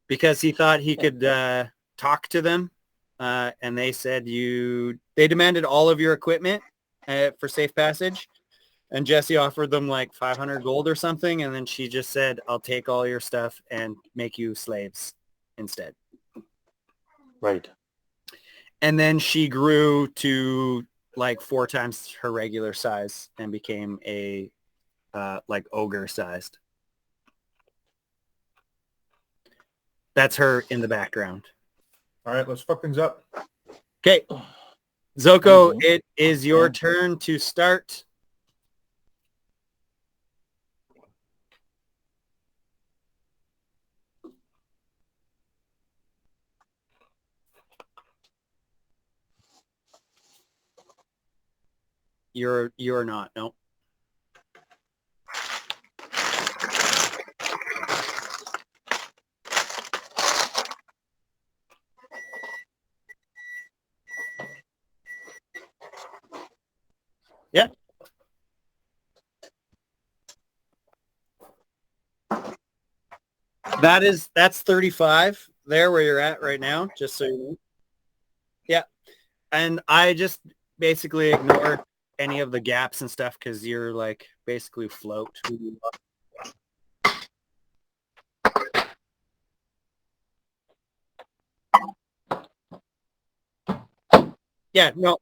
because he thought he could talk to them, and they said they demanded all of your equipment for safe passage. And Jesse offered them like 500 gold or something. And then she just said, I'll take all your stuff and make you slaves instead. Right. And then she grew to like 4 times her regular size and became a ogre sized. That's her in the background. All right, let's fuck things up. Okay. Zoko, Mhm. it is your turn to start. You're not, no. Yeah. That's 35 there where you're at right now, just so you know. Yeah. And I just basically ignored any of the gaps and stuff because you're like basically float. Yeah, no.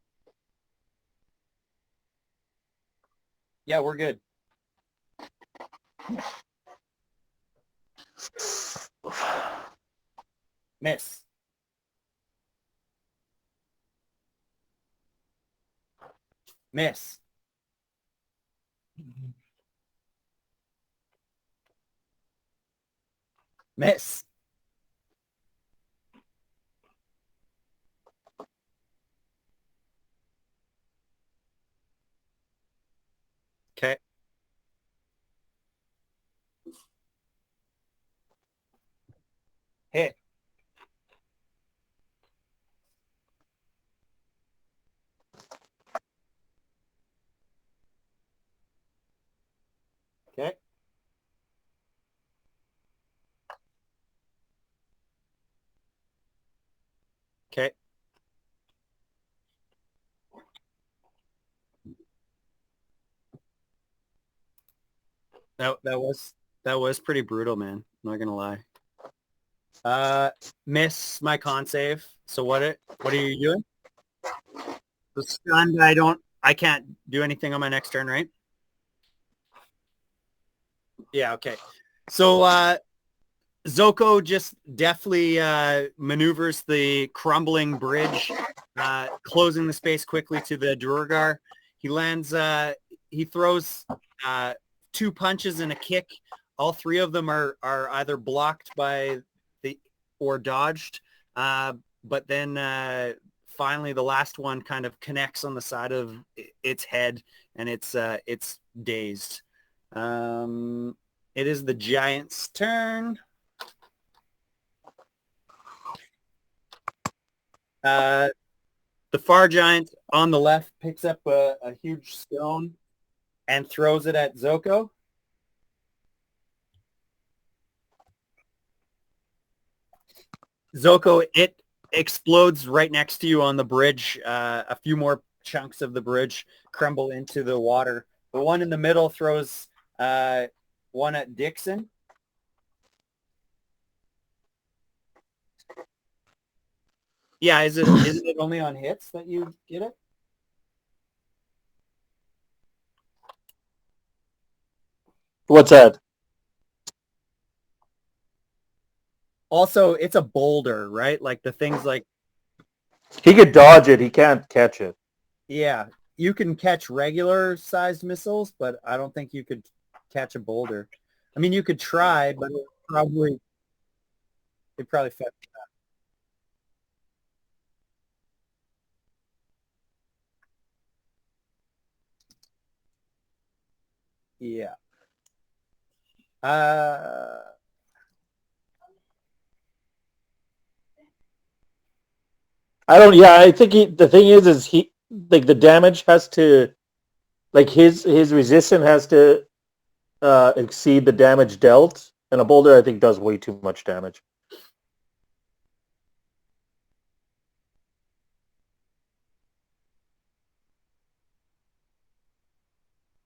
Yeah, we're good. Miss. Miss. Miss. Okay. Hit. Okay. Okay. That was pretty brutal, man. I'm not gonna lie. Miss my con save. So what are you doing? The stunned, I can't do anything on my next turn, right? Yeah, okay. So Zoko just deftly maneuvers the crumbling bridge, closing the space quickly to the Duergar. He lands, he throws 2 punches and a kick. All 3 of them are either blocked by or dodged. But then finally the last one kind of connects on the side of its head and it's dazed. It is the giant's turn. The far giant on the left picks up a huge stone and throws it at Zoko. Zoko, it explodes right next to you on the bridge. A few more chunks of the bridge crumble into the water. The one in the middle throws one at Dixon. Yeah, isn't it only on hits that you get it? What's that? Also, it's a boulder, right? Like the things like... He could dodge it. He can't catch it. Yeah, you can catch regular sized missiles, but I don't think you could catch a boulder. I mean, you could try, but it probably fuck. Yeah. I don't. Yeah, I think the thing is he like the damage has to, like his resistance has to exceed the damage dealt, and a boulder I think does way too much damage.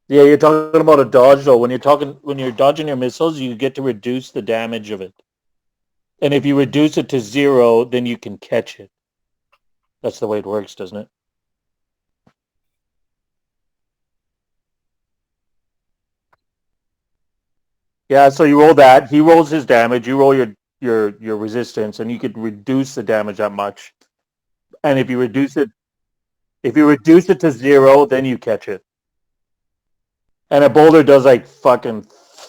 Yeah, you're talking about a dodge though. When you're dodging your missiles, you get to reduce the damage of it. And if you reduce it to 0, then you can catch it. That's the way it works, doesn't it? Yeah, so you roll that. He rolls his damage. You roll your your resistance, and you could reduce the damage that much. And if you reduce it to 0, then you catch it. And a boulder does like fucking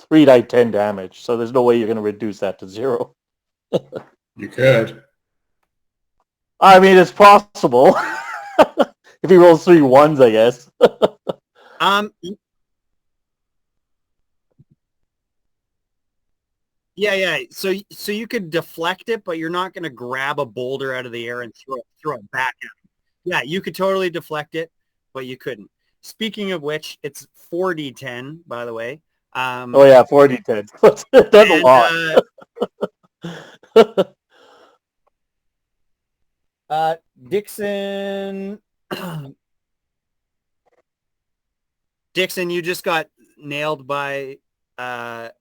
3 die 10 damage, so there's no way you're gonna reduce that to 0. You could. I mean, it's possible. If he rolls 3 ones, I guess. Yeah. So you could deflect it, but you're not going to grab a boulder out of the air and throw it back at him. Yeah, you could totally deflect it, but you couldn't. Speaking of which, it's 4d10, by the way. Oh yeah, 4d10. That's a lot. Dixon, Dixon, you just got nailed by the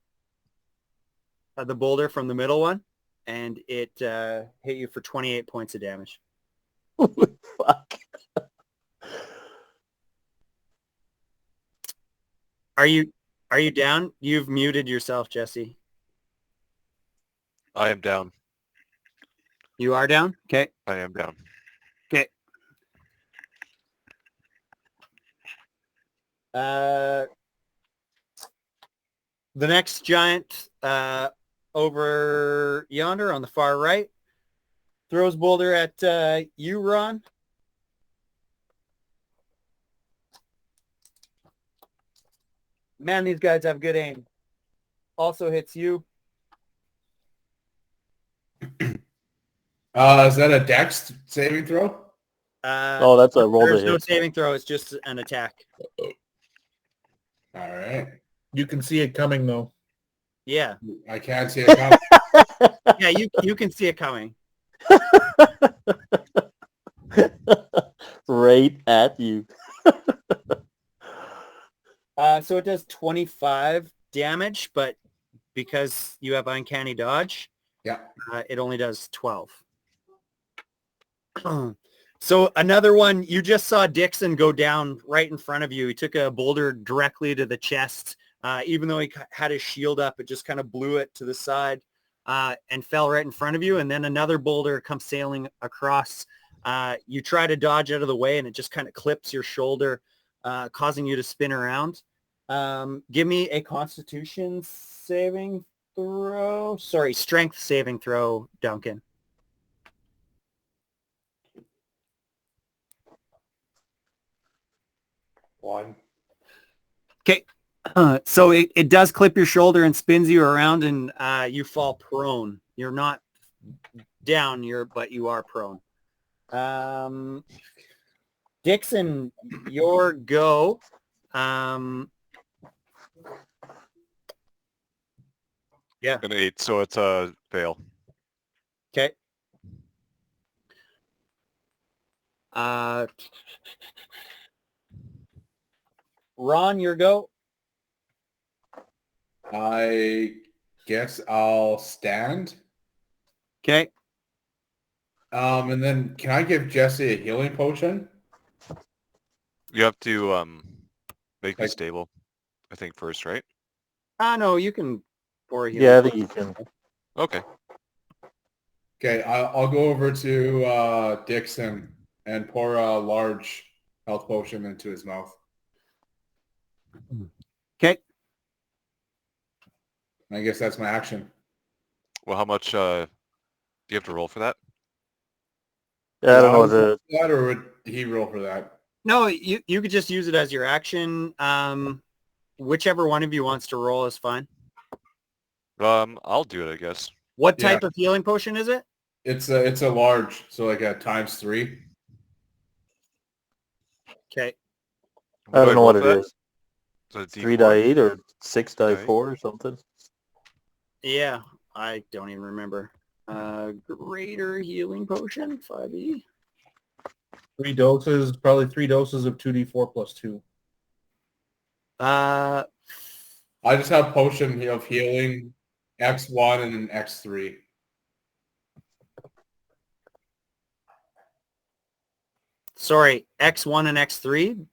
boulder from the middle one, and it hit you for 28 points of damage. Fuck. Are you down? You've muted yourself, Jesse. I am down. You are down? Okay. I am down. Okay. The next giant over yonder on the far right throws boulder at you, Ron. Man, these guys have good aim. Also hits you. Is that a dex saving throw? Oh, that's a roll to There's no hit. saving throw. It's just an attack. All right. You can see it coming though. Yeah. I can't see it coming. Yeah, you can see it coming. Right at you. So it does 25 damage, but because you have uncanny dodge, Yeah. it only does 12. So another one, you just saw Dixon go down right in front of you. He took a boulder directly to the chest. Even though he had his shield up, it just kind of blew it to the side and fell right in front of you. And then another boulder comes sailing across. You try to dodge out of the way, and it just kind of clips your shoulder, causing you to spin around. Give me a Constitution saving throw. Sorry, Strength saving throw, Duncan. One. Okay. So it does clip your shoulder and spins you around, and you fall prone. You're not down, but you are prone. Dixon, your go. Yeah. An 8, so it's a fail. Okay. Ron, your go. I guess I'll stand. Okay. And then can I give Jesse a healing potion? You have to make me Like- stable, I think, first, right? No, you can pour a healing. Yeah, I think you can. Okay. Okay, I'll go over to Dixon and pour a large health potion into his mouth. Okay. I guess that's my action. Well, how much do you have to roll for that? Yeah, I don't know Would the. that, or would he roll for that? No, you could just use it as your action. Whichever one of you wants to roll is fine. I'll do it, I guess. What Yeah. type of healing potion is it? It's a large, so like a ×3. Okay. I don't know what it roll for is. that? Is it 3 D4? die 8 or 6 die Okay. 4 or something. Yeah, I don't even remember. Greater healing potion, 5e. 3 doses, probably 3 doses of 2d4 plus 2. I just have potion of healing, X1 and an X3. Sorry, X1 and X3?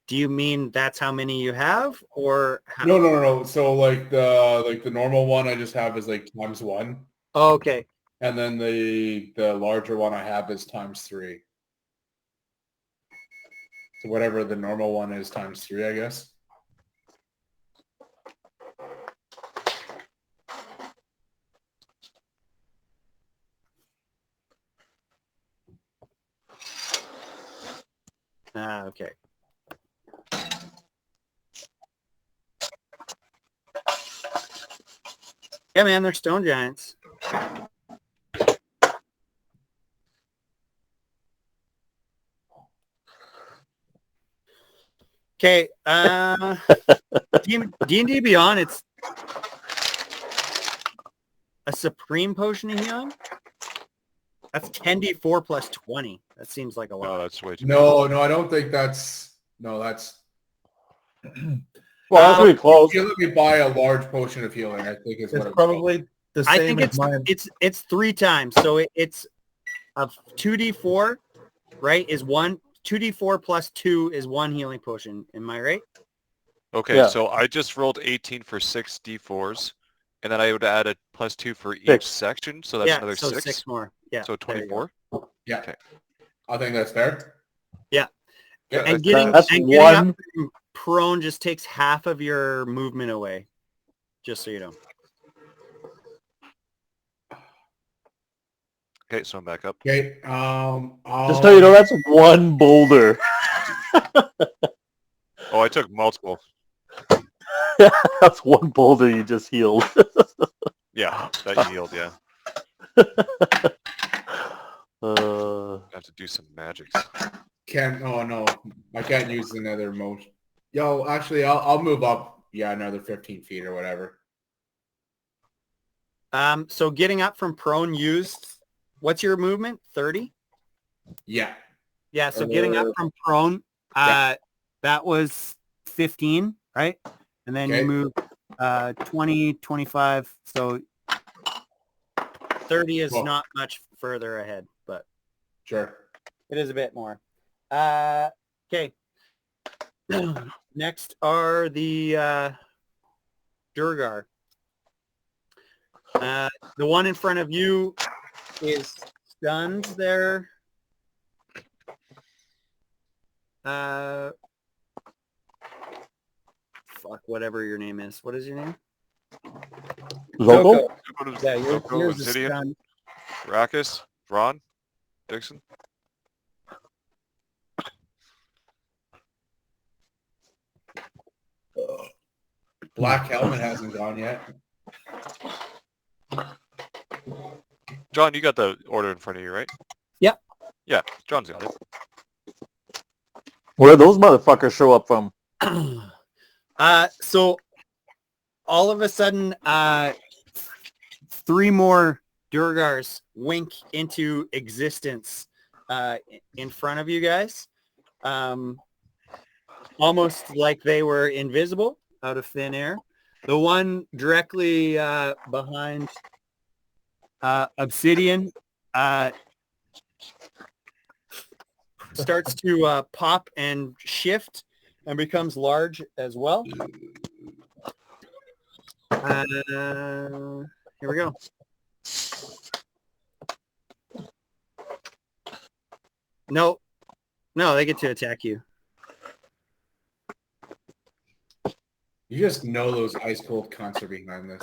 Do you mean that's how many you have, or how? No. So like the normal one I just have is like ×1, Oh, okay. And then the larger one I have is ×3. So whatever the normal one is ×3, I guess. Okay. Yeah, man, they're stone giants. Okay, D&D Beyond, it's a supreme potion of healing. That's 10d4 plus 20. That seems like a lot. Oh, that's way too. No, I don't think that's. No, that's. Well, that's pretty close. You let me buy a large potion of healing. I think is what It's it's probably the I same think as mine. it's 3 times. So it's a 2d4, right? Is 2d4 plus 2 is 1 healing potion. Am I right? Okay, Yeah. so I just rolled 18 for 6 d4s, and then I would add a +2 for each 6. section, so that's yeah, another so 6. 6 more. Yeah. So there you go. 24. Yeah. Okay. I think that's fair. Yeah. Yeah, And getting that's getting up one. from prone just takes half of your movement away. Just so you know. Okay, so I'm back up. Okay. Just so you know, that's one boulder. Oh, I took multiple. That's one boulder you just healed. Yeah, that healed, yeah. I have to do some magics. No, I can't use another motion. Yo, actually, I'll move up. Yeah, another 15 feet or whatever. So getting up from prone used. What's your movement? 30? Yeah. Yeah, so getting up from prone, that was 15, right? And then Okay. you move 20, 25. So 30 is Well, not much further ahead, but sure. it is a bit more. Okay. Next are the Durgar. The one in front of you is stunned there. Fuck, whatever your name is. What is your name? Local? Yeah, Zoko, yours is Obsidian, stunned. Rackus, Ron, Dixon. Black Helmet hasn't gone yet. John, you got the order in front of you, right? Yep. Yeah, John's got it. Where those motherfuckers show up from? So all of a sudden, 3 more Durgars wink into existence in front of you guys. Almost like they were invisible out of thin air. The one directly behind Obsidian starts to pop and shift and becomes large as well. Here we go. No, they get to attack you. You just know those ice cold cunts are behind this.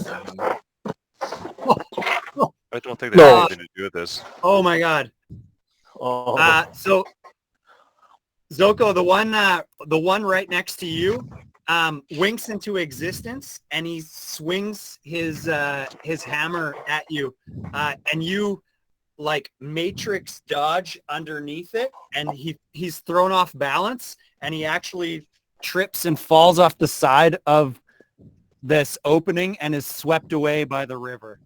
I don't think they No. have anything to do with this. Oh my god. Oh, So Zoko, the one right next to you, winks into existence, and he swings his hammer at you, and you like matrix dodge underneath it, and he's thrown off balance, and he actually trips and falls off the side of this opening and is swept away by the river.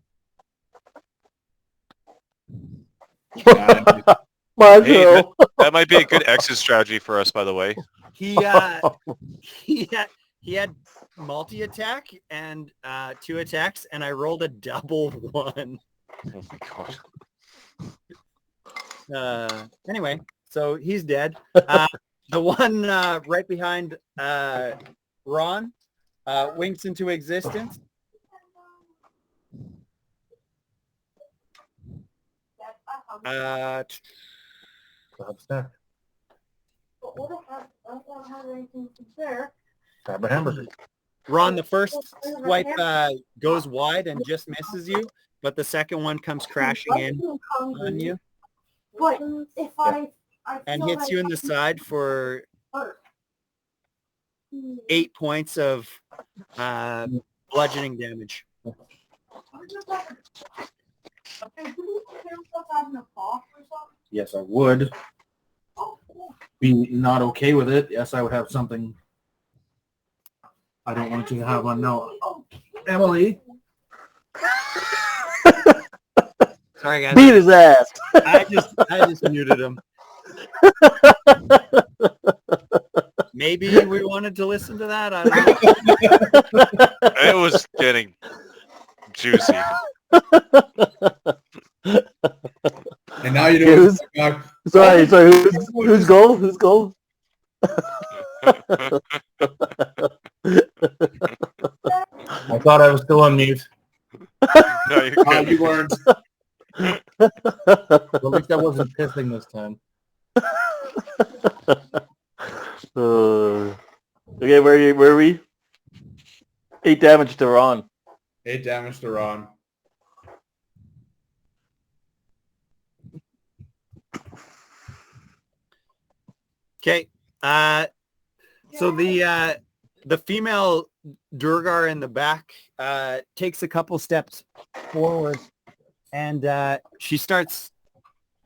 Macho. That might be a good exit strategy for us, by the way. He had multi-attack and 2 attacks, and I rolled a double 1. Oh my god. Anyway, so he's dead. The one right behind Ron winks into existence. Snack. But what if I don't have anything to there? Grab a hamburger. Ron, the first swipe goes wide and just misses you, but the second one comes crashing in on you But if I and feel hits you in the side for hurt. 8 points of bludgeoning damage. Hey, do you consider yourself having a cough or something? Yes, I would. Oh, cool. Be not okay with it. Yes, I would have something I don't want you to have on now. Emily. Sorry, guys. Beat his ass. I just muted him. Maybe we wanted to listen to that. I don't know. It was getting juicy. And now you know. Sorry. Who's goal? Who's goal? I thought I was still on mute. No, you're good. You weren't. At least I wasn't pissing this time. Okay, where are we? 8 damage to Ron. 8 damage to Ron. Okay. So the female Durgar in the back takes a couple steps forward and she starts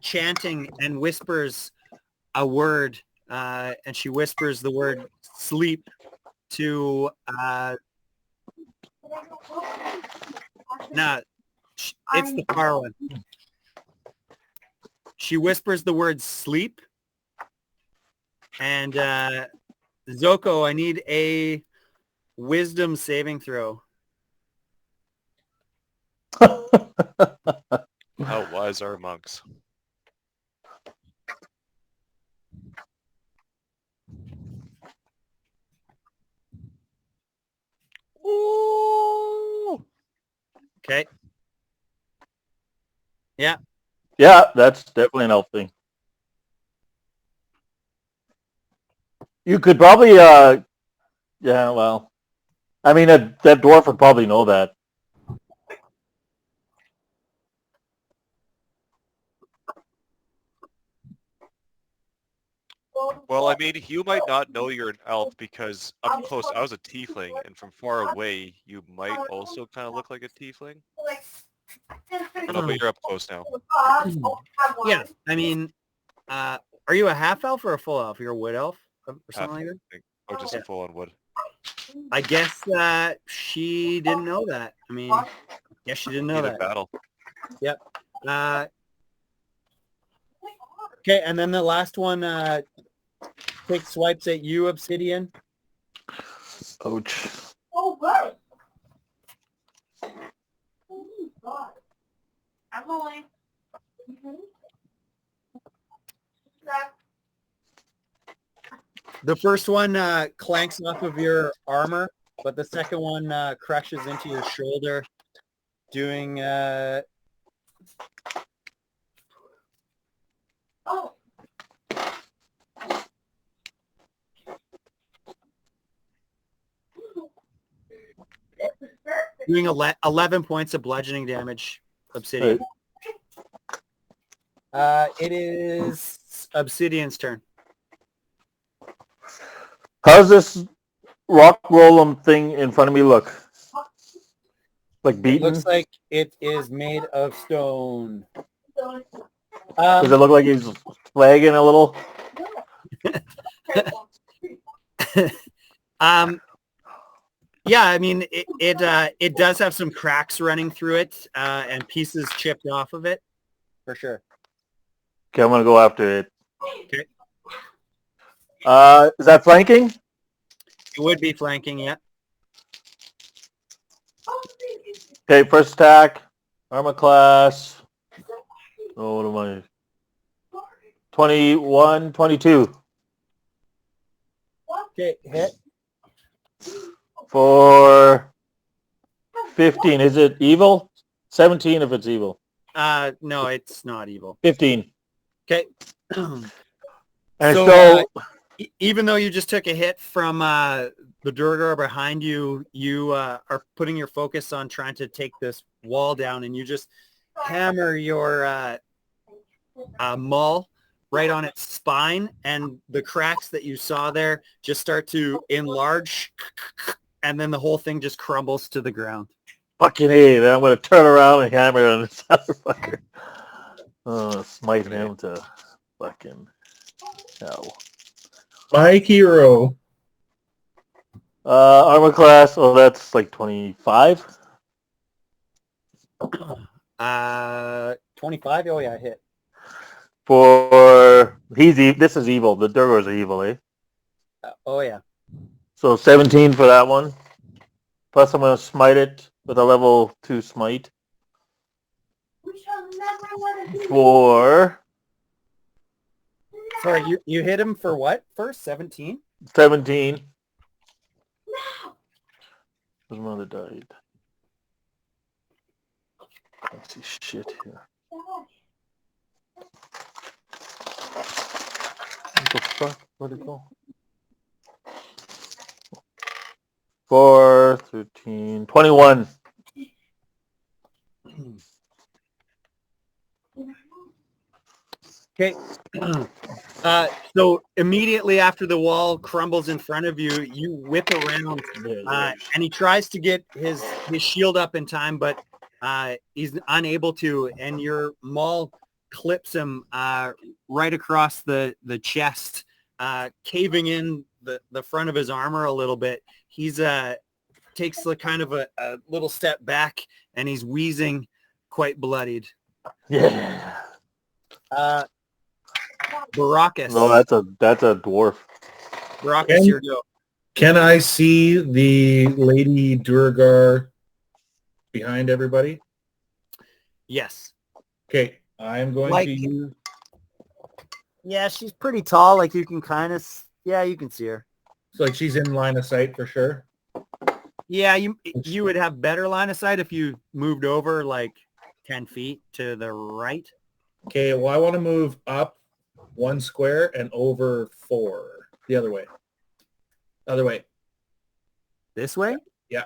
chanting and whispers a word and she whispers the word sleep to it's the far one. She whispers the word sleep. And Zoko, I need a wisdom saving throw. How wise are monks? Ooh. Okay. Yeah. Yeah, that's definitely an elf thing. You could probably, yeah, well, I mean, that dwarf would probably know that. Well, I mean, you might not know you're an elf because up close I was a tiefling, and from far away you might also kind of look like a tiefling. I don't know, but you're up close now. Yeah, I mean, are you a half elf or a full elf? You're a wood elf or something like that? I think. Or just a full-on wood. I guess she didn't know that. I mean, yes, she didn't know Need a that. battle. Yep. Okay, and then the last one takes swipes at you, Obsidian. Ouch. Oh, good. Oh, God. Emily. The first one clanks off of your armor, but the second one crushes into your shoulder, doing Oh. doing 11 points of bludgeoning damage. Obsidian. It is Obsidian's turn. How's this rock golem thing in front of me look? Like It beaten? looks like it is made of stone. Does it look like he's flagging a little? Yeah, I mean it does have some cracks running through it and pieces chipped off of it, for sure. Okay, I'm gonna go after it. Okay. Is that flanking? It would be flanking, yeah. Okay, first attack, armor class. Oh, what am I? 21, 22. Okay, hit. For 15. Is it evil? 17 if it's evil. No, it's not evil. 15. Okay. And So, so even though you just took a hit from the Durgar behind you, you are putting your focus on trying to take this wall down, and you just hammer your maul right on its spine, and the cracks that you saw there just start to enlarge, and then the whole thing just crumbles to the ground. fucking A, then I'm going to turn around and hammer it on this other fucker. Smite him to fucking hell. My hero. Armor class, oh, that's like 25. 25. Oh yeah, hit. For this is evil. The Durgars are evil, eh? Oh yeah. So 17 for that one. Plus I'm going to smite it with a level 2 smite. We shall never let it be. For Sorry, you hit him for what first? 17? 17. His mother died. Let's see shit here. What the fuck? Where'd it go? 4, 13, 21. Okay. So immediately after the wall crumbles in front of you, you whip around, and he tries to get his shield up in time, but he's unable to, and your maul clips him right across the chest, caving in the front of his armor a little bit. He's takes the kind of a little step back, and he's wheezing, quite bloodied. Yeah. Baracus. No, that's a dwarf. Baracus, your go. Can I see the Lady Durgar behind everybody? Yes. Okay, I'm going Like- to use... Yeah, she's pretty tall. Like you can kind of, you can see her. So like she's in line of sight for sure. Yeah, you would have better line of sight if you moved over like 10 feet to the right. Okay, well I want to move up 1 square and over 4. The other way. Other way. This way? Yeah.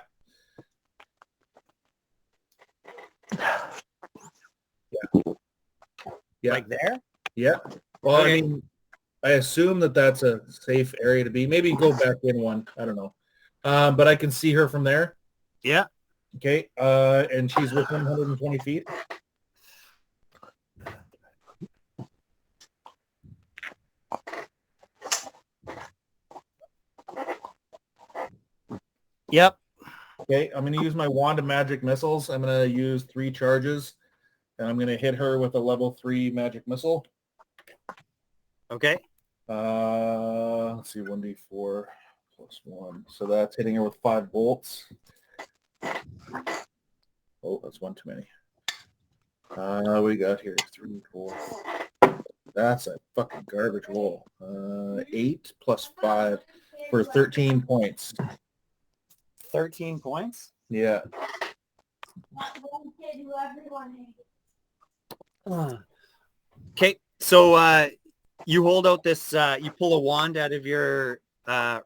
Yeah. Like there? Yeah. Well, Okay. I mean, I assume that that's a safe area to be. Maybe go back in 1. I don't know. But I can see her from there. Yeah. Okay. And she's within 120 feet. Yep. Okay. I'm going to use my wand of magic missiles. I'm going to use 3 charges. And I'm going to hit her with a level 3 magic missile. Okay. Let's see, 1d4 plus 1. So that's hitting her with 5 bolts. Oh, that's 1 too many. We got here 3, 4. That's a fucking garbage roll. 8 plus 5 for 13 points. 13 points? Yeah. One kid who everyone hates. Okay. So you hold out this, you pull a wand out of your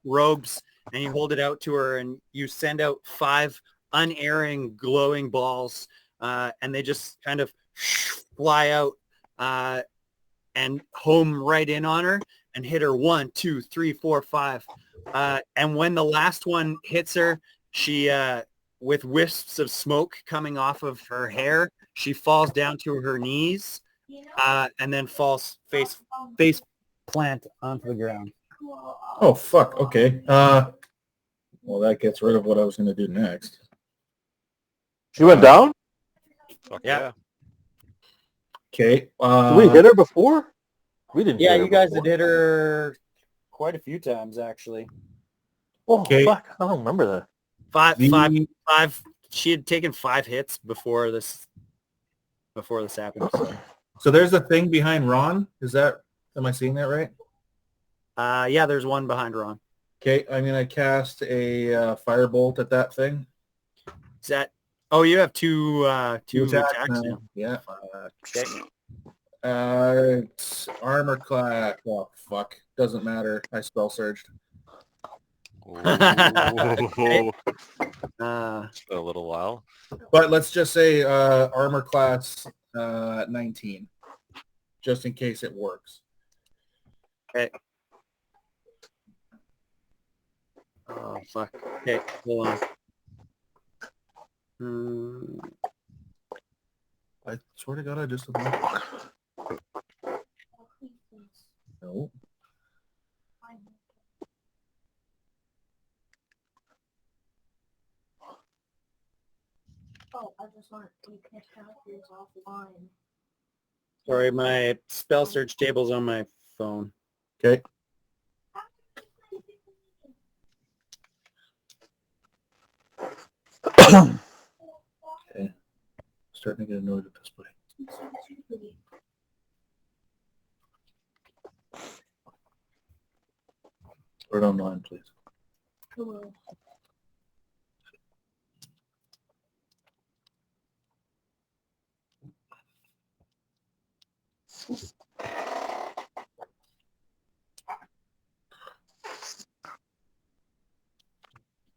robes and you hold it out to her and you send out 5 unerring glowing balls and they just kind of fly out and home right in on her and hit her 1, 2, 3, 4, 5. And when the last one hits her, she, with wisps of smoke coming off of her hair, she falls down to her knees and then falls face plant onto the ground. Oh, fuck. Okay. Well, that gets rid of what I was going to do next. She went down? Fuck Yeah. yeah. Okay. Did we hit her before? We didn't Yeah, hit her you guys before. had hit her quite a few times, actually. Oh, Okay. fuck. I don't remember that. Five. She had taken 5 hits before this happened. So there's a thing behind Ron. Am I seeing that right? Yeah, there's one behind Ron. Okay, I'm going to cast a firebolt at that thing. Is that Oh, you have two attacks now. now. Yeah. Okay. It's armor class. Oh fuck. Doesn't matter. I spell surged. Ooh. Uh, It's been a little while. But let's just say armor class 19. Just in case it works. oh fuck. Okay, hold on. I swear to God, I just no. Oh, I just want you can characters offline. Sorry, my spell search table's on my phone. Okay. Okay. Starting to get annoyed at this point. Put it online, please. Cool.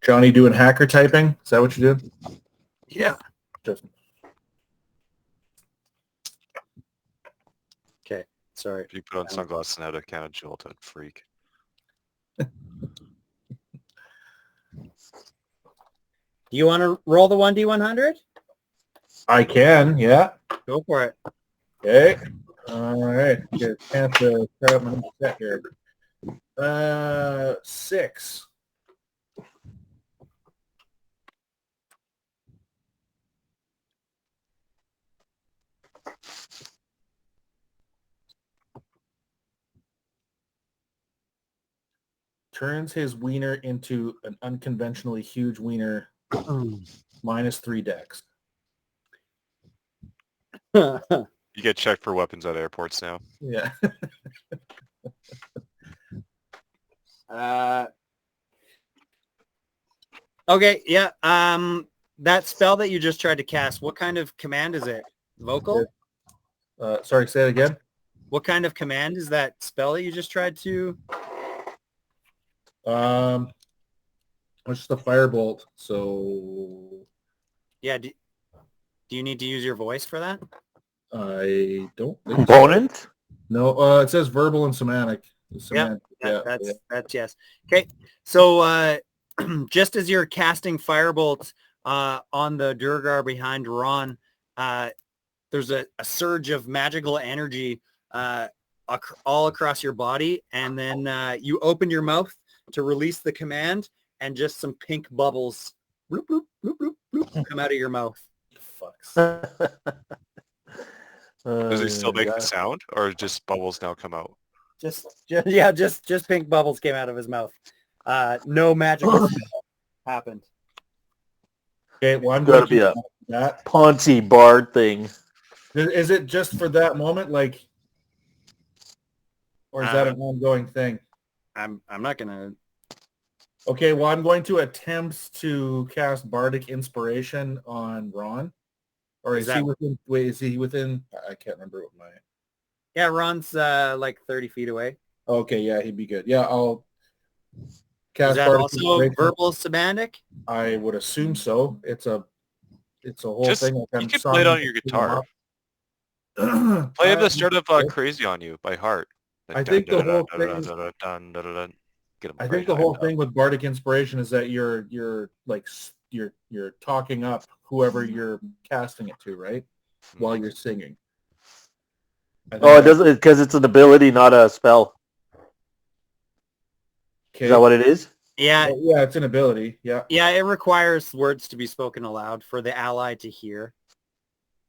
Johnny doing hacker typing? Is that what you did? Yeah. Justin. Okay. Sorry. If you put on sunglasses and had a can of Jolt, I'd freak. Do you want to roll the 1d100? I can, yeah. Go for it. Okay. All right. Get a chance to grab my set here. 6. Turns his wiener into an unconventionally huge wiener. -3 dex. You get checked for weapons at airports now. Yeah. Okay, yeah. That spell that you just tried to cast, what kind of command is it? Vocal? Sorry, say it again. What kind of command is that spell that you just tried to? It's just a firebolt. So Yeah. Do you need to use your voice for that? I don't think Component? No, it says verbal and semantic. Semantic. That's yes. Okay. So just as you're casting firebolt on the Durgar behind Ron, there's a surge of magical energy all across your body, and then you open your mouth to release the command, and just some pink bubbles bloop, bloop, bloop, bloop, bloop, come out of your mouth. Fucks. Does he still make the sound, or just bubbles now come out? Just pink bubbles came out of his mouth. No magical spell happened. Okay, well, I'm Gotta going be to a that. Ponzi Bard thing. Is it just for that moment, like, or is that an ongoing thing? I'm not gonna. Okay, well, I'm going to attempt to cast Bardic Inspiration on Ron. Or is he within? Wait, is he within? I can't remember what my. Yeah, Ron's like 30 feet away. Okay, yeah, he'd be good. Yeah, I'll cast Is that Bardic also Inspiration. verbal semantic? I would assume so. It's a whole Just, thing. Like you can play it on your guitar. Play the start of Crazy on You by heart. I think the whole thing. I think the whole thing with Bardic Inspiration is that you're talking up whoever you're casting it to, right? While you're singing. Oh, it doesn't, because it's an ability, not a spell. Okay. Is that what it is? Yeah. Yeah, it's an ability. Yeah. Yeah, it requires words to be spoken aloud for the ally to hear.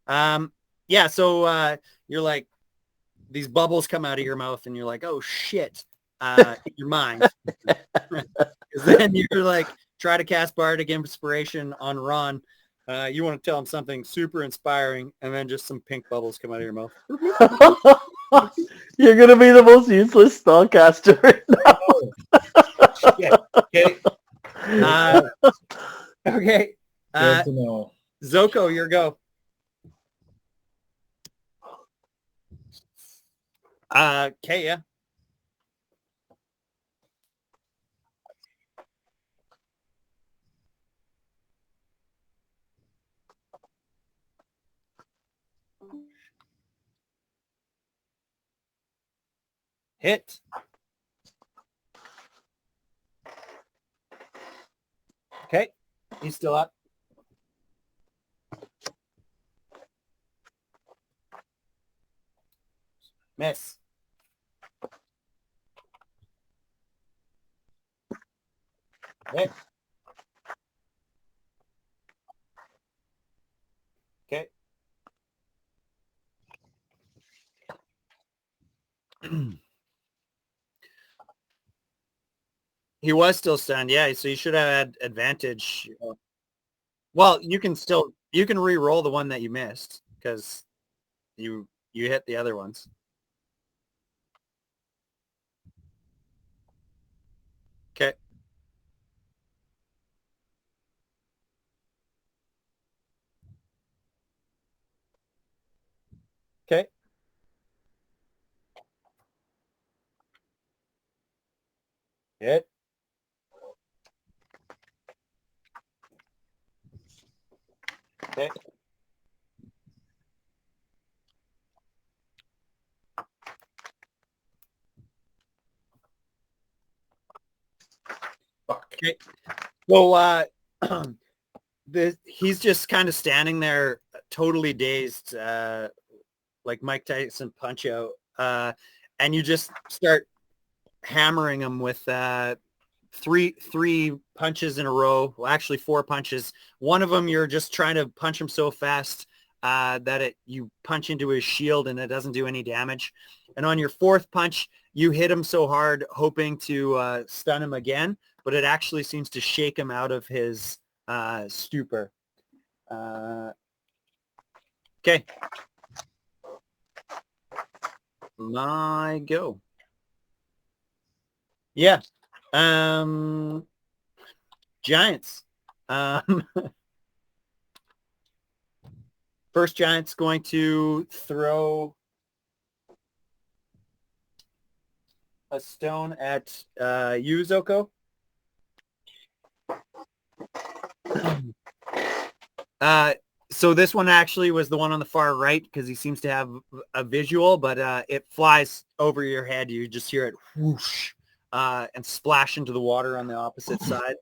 Yeah, so you're like, these bubbles come out of your mouth and you're like, oh shit, in your mind. Then you're like, try to cast Bardic Inspiration on Ron. You want to tell him something super inspiring, and then just some pink bubbles come out of your mouth. You're going to be the most useless spellcaster right now. Yeah. Okay. Okay. Good to know. Zoko, your go. Okay, yeah. Hit. Okay, he's still up. Miss. Hit. Okay. He was still stunned, yeah. So you should have had advantage. Well, you can re-roll the one that you missed because you hit the other ones. Okay. Okay. Hit. Okay. Okay. So he's just kind of standing there totally dazed, like Mike Tyson punch out. And you just start hammering him with three punches in a row. Well, actually 4 punches. One of them you're just trying to punch him so fast that you punch into his shield and it doesn't do any damage. And on your 4th punch, you hit him so hard hoping to stun him again, but it actually seems to shake him out of his stupor. Okay. My go. Yeah. Giants. First Giant's going to throw a stone at you, Zoko. So this one actually was the one on the far right because he seems to have a visual, but it flies over your head. You just hear it whoosh and splash into the water on the opposite side.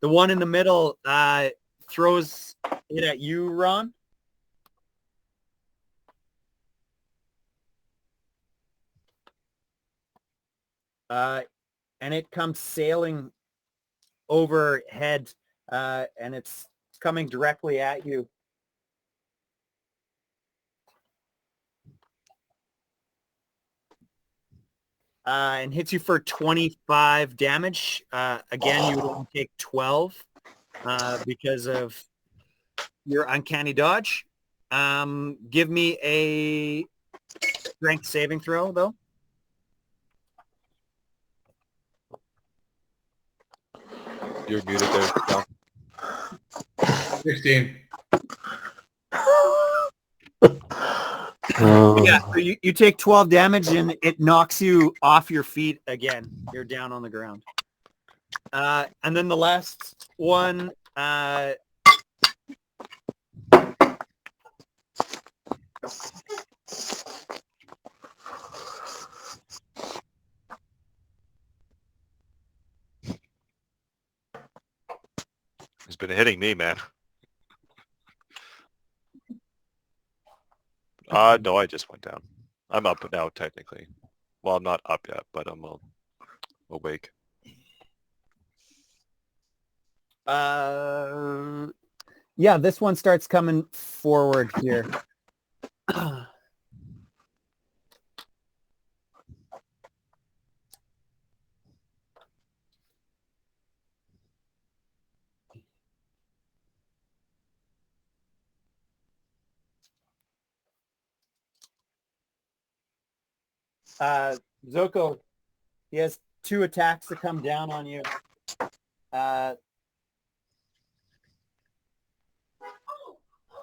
The one in the middle throws it at you, Ron. And it comes sailing overhead, and it's coming directly at you. And hits you for 25 damage. Again, you would only take 12 because of your uncanny dodge. Give me a strength saving throw, though. You're muted there. No. 16. Yeah, so you take 12 damage and it knocks you off your feet again. You're down on the ground. And then the last one, He's been hitting me, man. No, I just went down. I'm up now, technically. Well, I'm not up yet, but I'm awake. yeah, this one starts coming forward here. Zoko, he has 2 attacks to come down on you.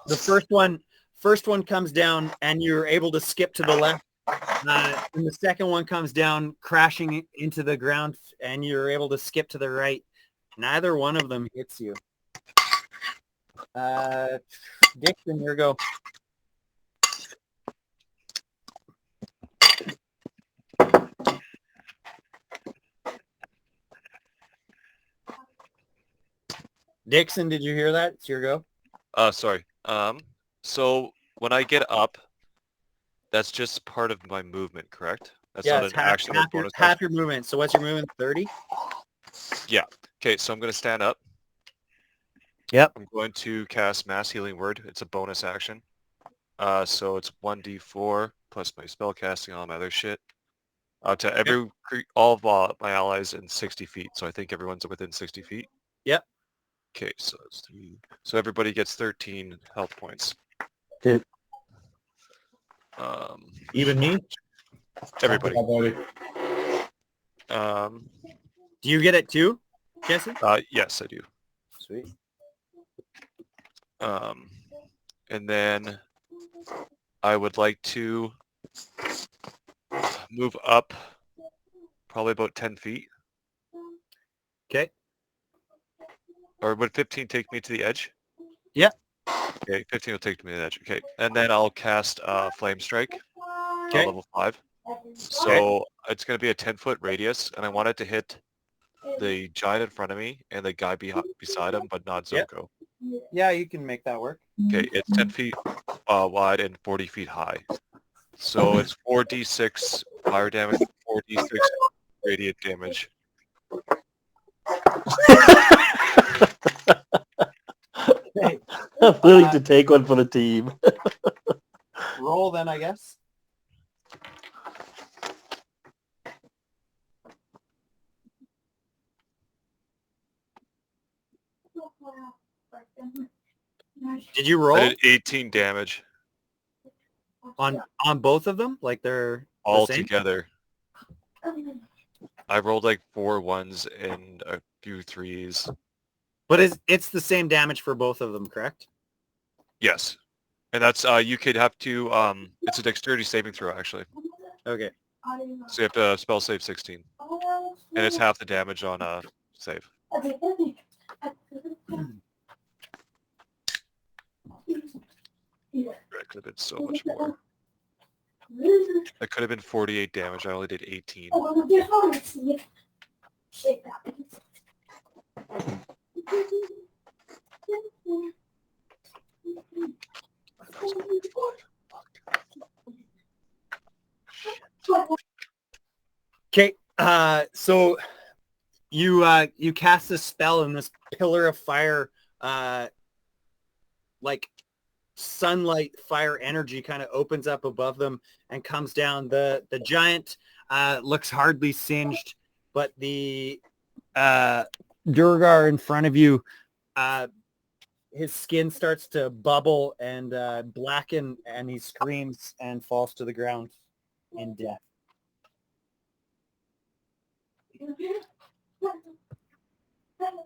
the first one comes down and you're able to skip to the left. And the second one comes down crashing into the ground and you're able to skip to the right. Neither one of them hits you. Dixon, here go. Dixon, did you hear that? It's your go. Sorry. So when I get up, that's just part of my movement, correct? That's Yeah, not it's an action or bonus action? half your movement. So what's your movement? 30? Yeah. Okay, so I'm going to stand up. Yep. I'm going to cast Mass Healing Word. It's a bonus action. So it's 1d4 plus my spell casting, all my other shit. To all of my allies in 60 feet. So I think everyone's within 60 feet. Yep. Okay, so it's 3. So everybody gets 13 health points. Dude. Even me? Everybody. Buddy. Do you get it too, Jesse? Yes, I do. Sweet. And then I would like to move up probably about 10 feet. Okay. Or would 15 take me to the edge? Yeah. Okay, 15 will take me to the edge. Okay. And then I'll cast Flame Strike Okay. level 5. So it's going to be a 10-foot radius, and I want it to hit the giant in front of me and the guy beside him, but not Yep. Zoko. Yeah, you can make that work. Okay, it's 10 feet wide and 40 feet high. So it's 4d6 fire damage, 4d6 radiant damage. I'm willing to take one for the team. Roll then, I guess. Did you roll I did 18 damage on both of them? Like they're all the same? together. I rolled like 4 1s and a few 3s. But it's the same damage for both of them, correct? Yes. And that's, you could have to, it's a dexterity saving throw, actually. Okay. So you have to spell save 16. And it's half the damage on a save. That could have been so much more. That could have been 48 damage. I only did 18. Okay. So you cast a spell and this pillar of fire, like sunlight fire energy kind of opens up above them and comes down. The giant looks hardly singed, but the Durgar in front of you, his skin starts to bubble and blacken, and he screams and falls to the ground in death.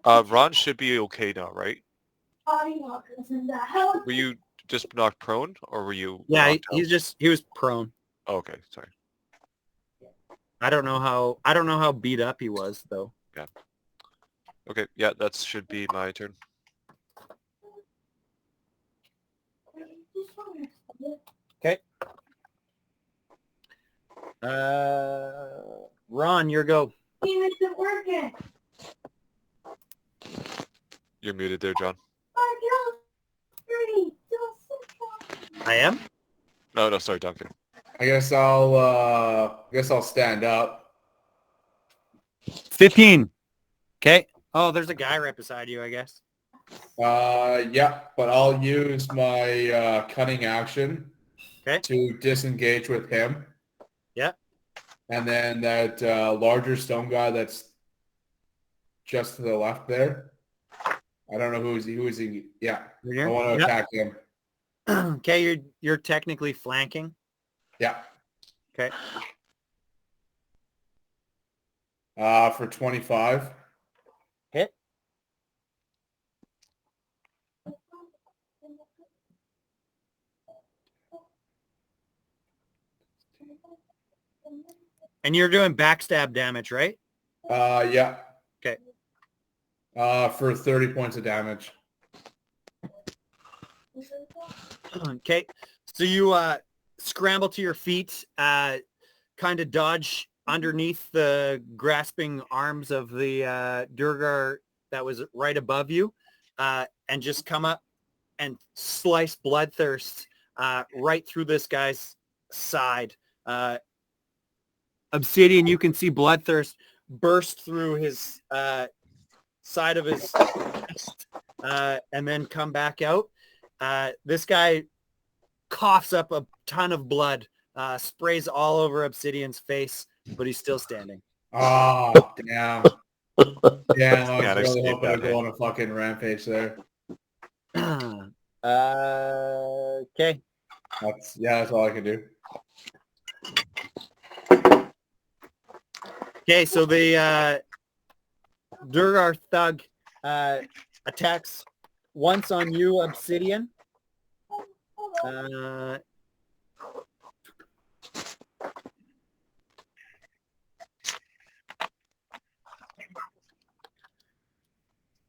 Ron should be okay now, right? Were you just knocked prone, or were you? Yeah, knocked out? he was prone. Oh, okay, sorry. I don't know how beat up he was though. Yeah. Okay, yeah, that should be my turn. Okay. Ron, your go. You're muted there, John. I am? No, sorry, Duncan. I guess I'll stand up. 15. Okay. Oh, there's a guy right beside you, I guess. Yeah, but I'll use my cunning action to disengage with him. Yeah. And then that larger stone guy that's just to the left there. I don't know who is he? Yeah. I want to attack him. Okay, you're technically flanking. Yeah. Okay. For 25. Hit. And you're doing backstab damage, right? Yeah. Okay. For 30 points of damage. Okay. So you scramble to your feet, kind of dodge underneath the grasping arms of the Durgar that was right above you, and just come up and slice Bloodthirst right through this guy's side. Obsidian, you can see Bloodthirst burst through his side of his chest, and then come back out. This guy coughs up a ton of blood, sprays all over Obsidian's face, but he's still standing. Oh, damn. Damn, I Yeah, was really escaped hoping to that go on a fucking rampage there. Okay. That's all I can do. Okay, so the Durgar thug attacks once on you, Obsidian.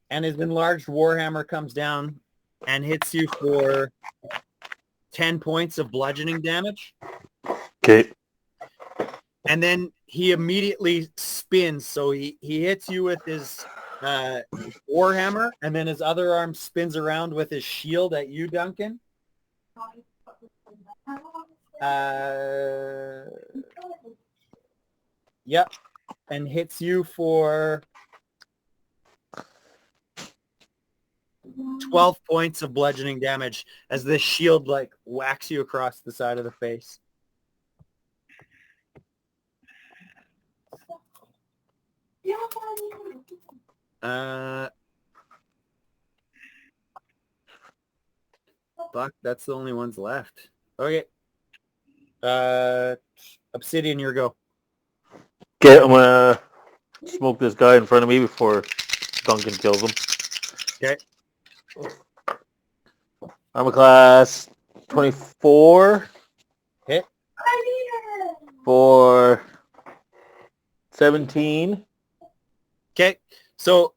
And his enlarged warhammer comes down and hits you for 10 points of bludgeoning damage. Okay. And then he immediately spins. So he hits you with his warhammer, and then his other arm spins around with his shield at you, Duncan. Yep. And hits you for 12 points of bludgeoning damage as this shield like whacks you across the side of the face. Fuck, that's the only ones left. Okay. Obsidian, your go. Okay, I'm gonna smoke this guy in front of me before Duncan kills him. Okay. I'm a class 24. Hit. For 17. Okay. So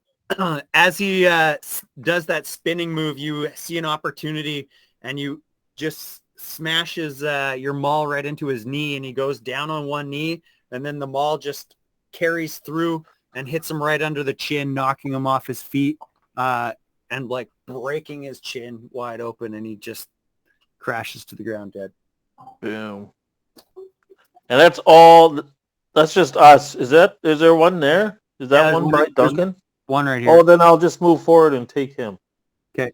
as he does that spinning move, you see an opportunity and you just smashes your maul right into his knee, and he goes down on one knee, and then the maul just carries through and hits him right under the chin, knocking him off his feet and like breaking his chin wide open, and he just crashes to the ground dead. Boom. And that's all. That's just us. Is there one there? Is that one by Duncan? One right here. Oh, then I'll just move forward and take him. Okay.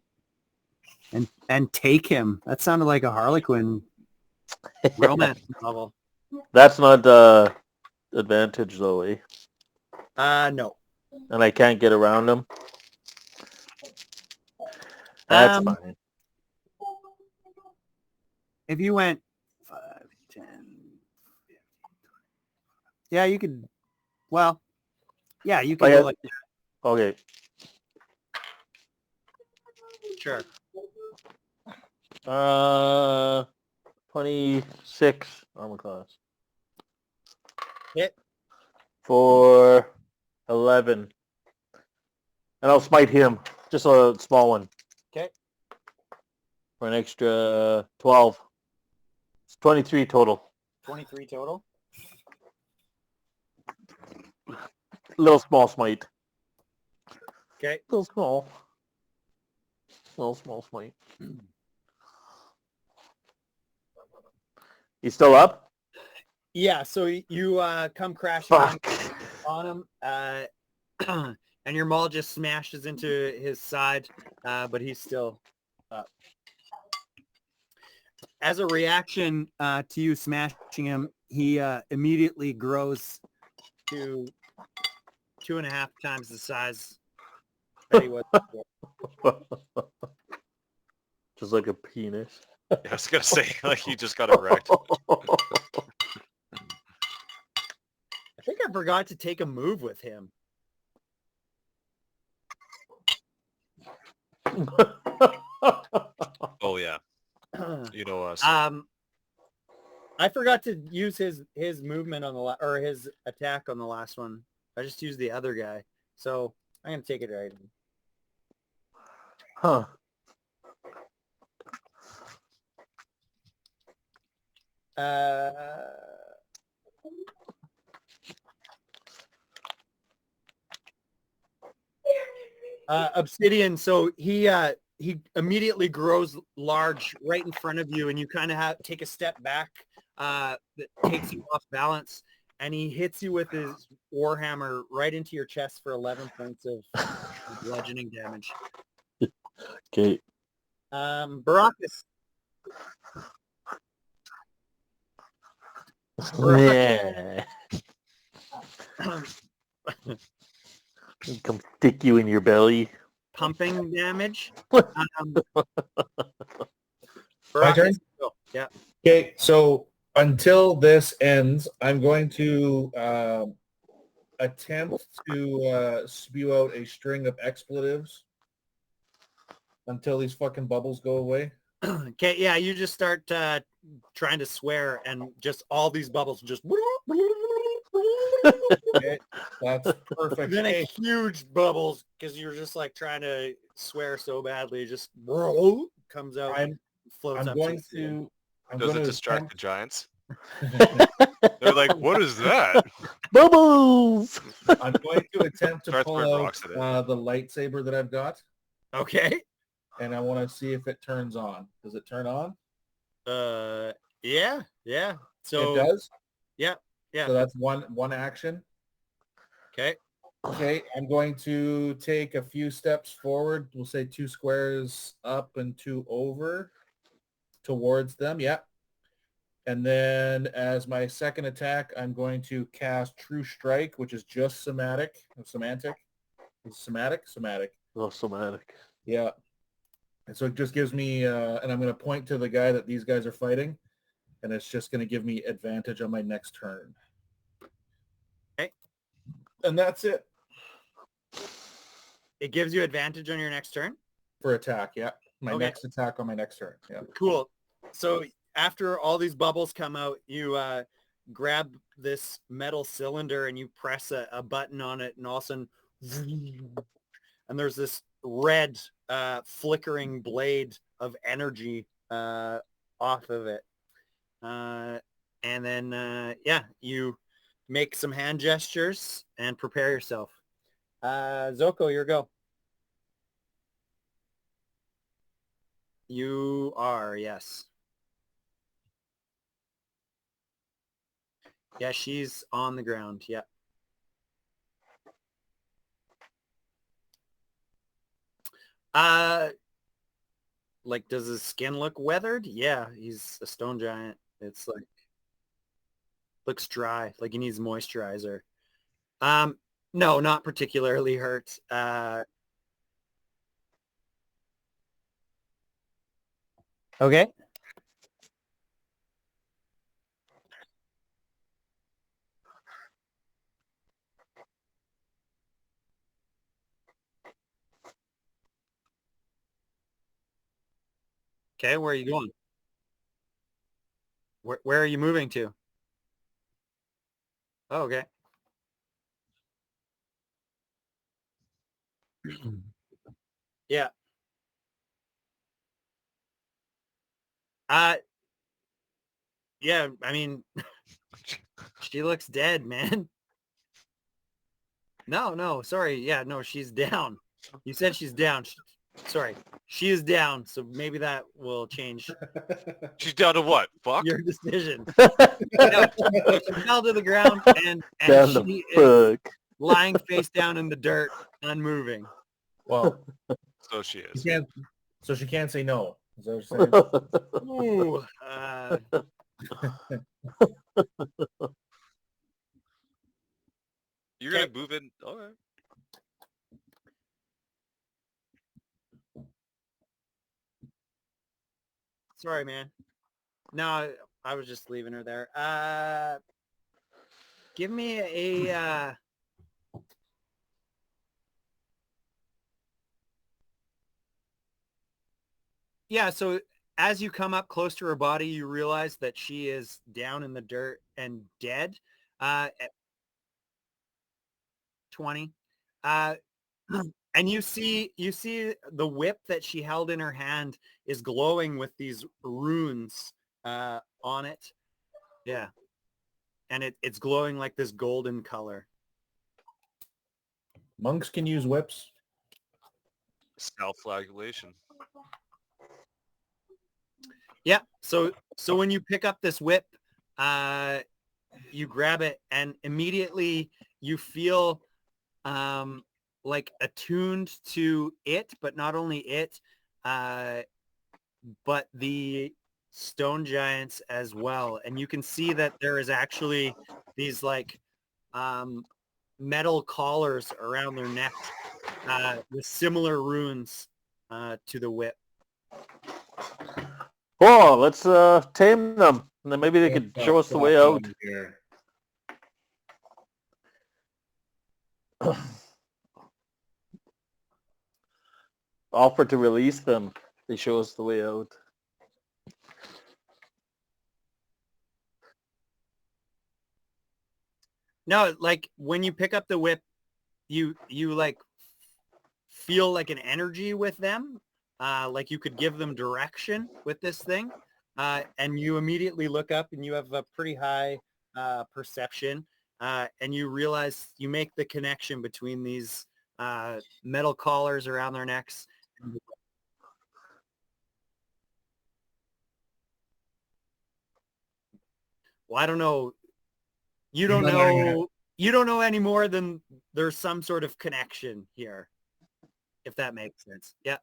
And take him. That sounded like a Harlequin romance novel. That's not advantage though, eh? No. And I can't get around him. That's fine. If you went 5, 10, 15, yeah, you could. Well, yeah, you can go like that. Okay. Sure. 26 armor class. Hit. For 11. And I'll smite him. Just a small one. Okay. For an extra 12. It's 23 total. 23 total. Little small smite. Okay. Little small. Little small smite. He's still up? Yeah, so you come crashing on him, and your maul just smashes into his side, but he's still up. As a reaction to you smashing him, he immediately grows to 2.5 times the size that he was before. Just like a penis. Yeah, I was gonna say, like, you just got it wrecked. I think I forgot to take a move with him. Oh yeah, you know us. I forgot to use his movement on the or his attack on the last one. I just used the other guy, so I'm gonna take it right. Huh. Obsidian. So he immediately grows large right in front of you, and you kind of have take a step back. That takes you off balance, and he hits you with his warhammer right into your chest for 11 points of bludgeoning damage. Okay. Baracus. Yeah. Come stick you in your belly. Pumping damage. My turn? Yeah. Okay, so until this ends, I'm going to attempt to spew out a string of expletives until these fucking bubbles go away. Okay, yeah, you just start trying to swear, and just all these bubbles just... Okay, that's perfect. Then Hey, a huge bubbles, because you're just like trying to swear so badly, just comes out, floats I'm up. going the ceiling. to... I'm Does going it to distract the attempt... giants? They're like, what is that? Bubbles! I'm going to attempt to Starts pull throwing out rocks at it. the lightsaber that I've got, Okay. and I want to see if it turns on. Does it turn on? Yeah. So It does? Yeah. So that's one action. Okay. Okay, I'm going to take a few steps forward. We'll say 2 squares up and 2 over towards them. Yep. And then as my second attack, I'm going to cast True Strike, which is just semantic. Semantic. Oh, somatic. Yeah. And so it just gives me, and I'm going to point to the guy that these guys are fighting, and it's just going to give me advantage on my next turn. Okay. And that's it. It gives you advantage on your next turn? For attack, yeah. My Okay. next attack on my next turn, yeah. Cool. So after all these bubbles come out, you grab this metal cylinder and you press a button on it, and all of a sudden, and there's this red flickering blade of energy off of it. And then, you make some hand gestures and prepare yourself. Zoko, your go. You are, yes. Yeah, she's on the ground. Yeah. Like, does his skin look weathered? Yeah, he's a stone giant. It's like, looks dry, like he needs moisturizer. No, not particularly hurt. Okay. Okay, where are you going? Where are you moving to? Oh, okay. Yeah. Yeah, I mean, she looks dead, man. No, sorry. Yeah, no, she's down. You said she's down. Sorry, she is down, so maybe that will change She's down to what? Fuck? your decision. No, she fell to the ground, and Down she the is fuck. lying face down in the dirt, unmoving. Well, So she is. she can't say no. Is that what you're saying? Ooh. You're going to move in? All right. Sorry, man. No, I was just leaving her there. Give me a... Yeah, so as you come up close to her body, you realize that she is down in the dirt and dead. At 20. And you see the whip that she held in her hand is glowing with these runes on it. Yeah. And it's glowing like this golden color. Monks can use whips. Self-flagellation. Yeah. So when you pick up this whip, you grab it and immediately you feel like attuned to it, but not only it, but the stone giants as well. And you can see that there is actually these like metal collars around their neck with similar runes to the whip. Oh, let's tame them. And then maybe they could show us the way out. Here. Offer to release them. They show us the way out. No, like when you pick up the whip, you like feel like an energy with them. Like you could give them direction with this thing. And you immediately look up and you have a pretty high perception. And you realize you make the connection between these metal collars around their necks. Well, I don't know. You don't know. You don't know any more than there's some sort of connection here, if that makes sense. Yeah.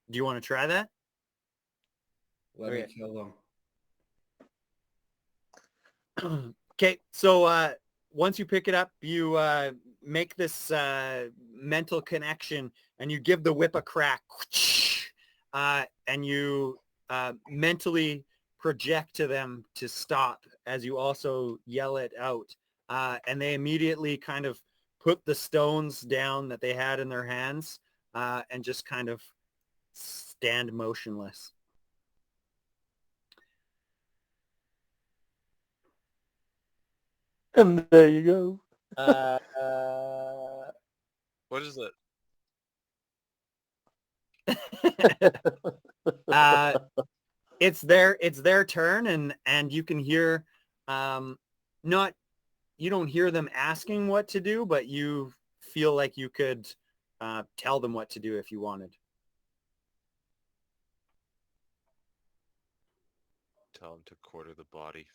Do you want to try that? Let me kill them. Okay. So once you pick it up, you make this mental connection and you give the whip a crack. And you mentally project to them to stop as you also yell it out. And they immediately kind of put the stones down that they had in their hands and just kind of stand motionless. And there you go. What is it? It's their turn, and you can hear you don't hear them asking what to do, but you feel like you could tell them what to do if you wanted. Tell him to quarter the body.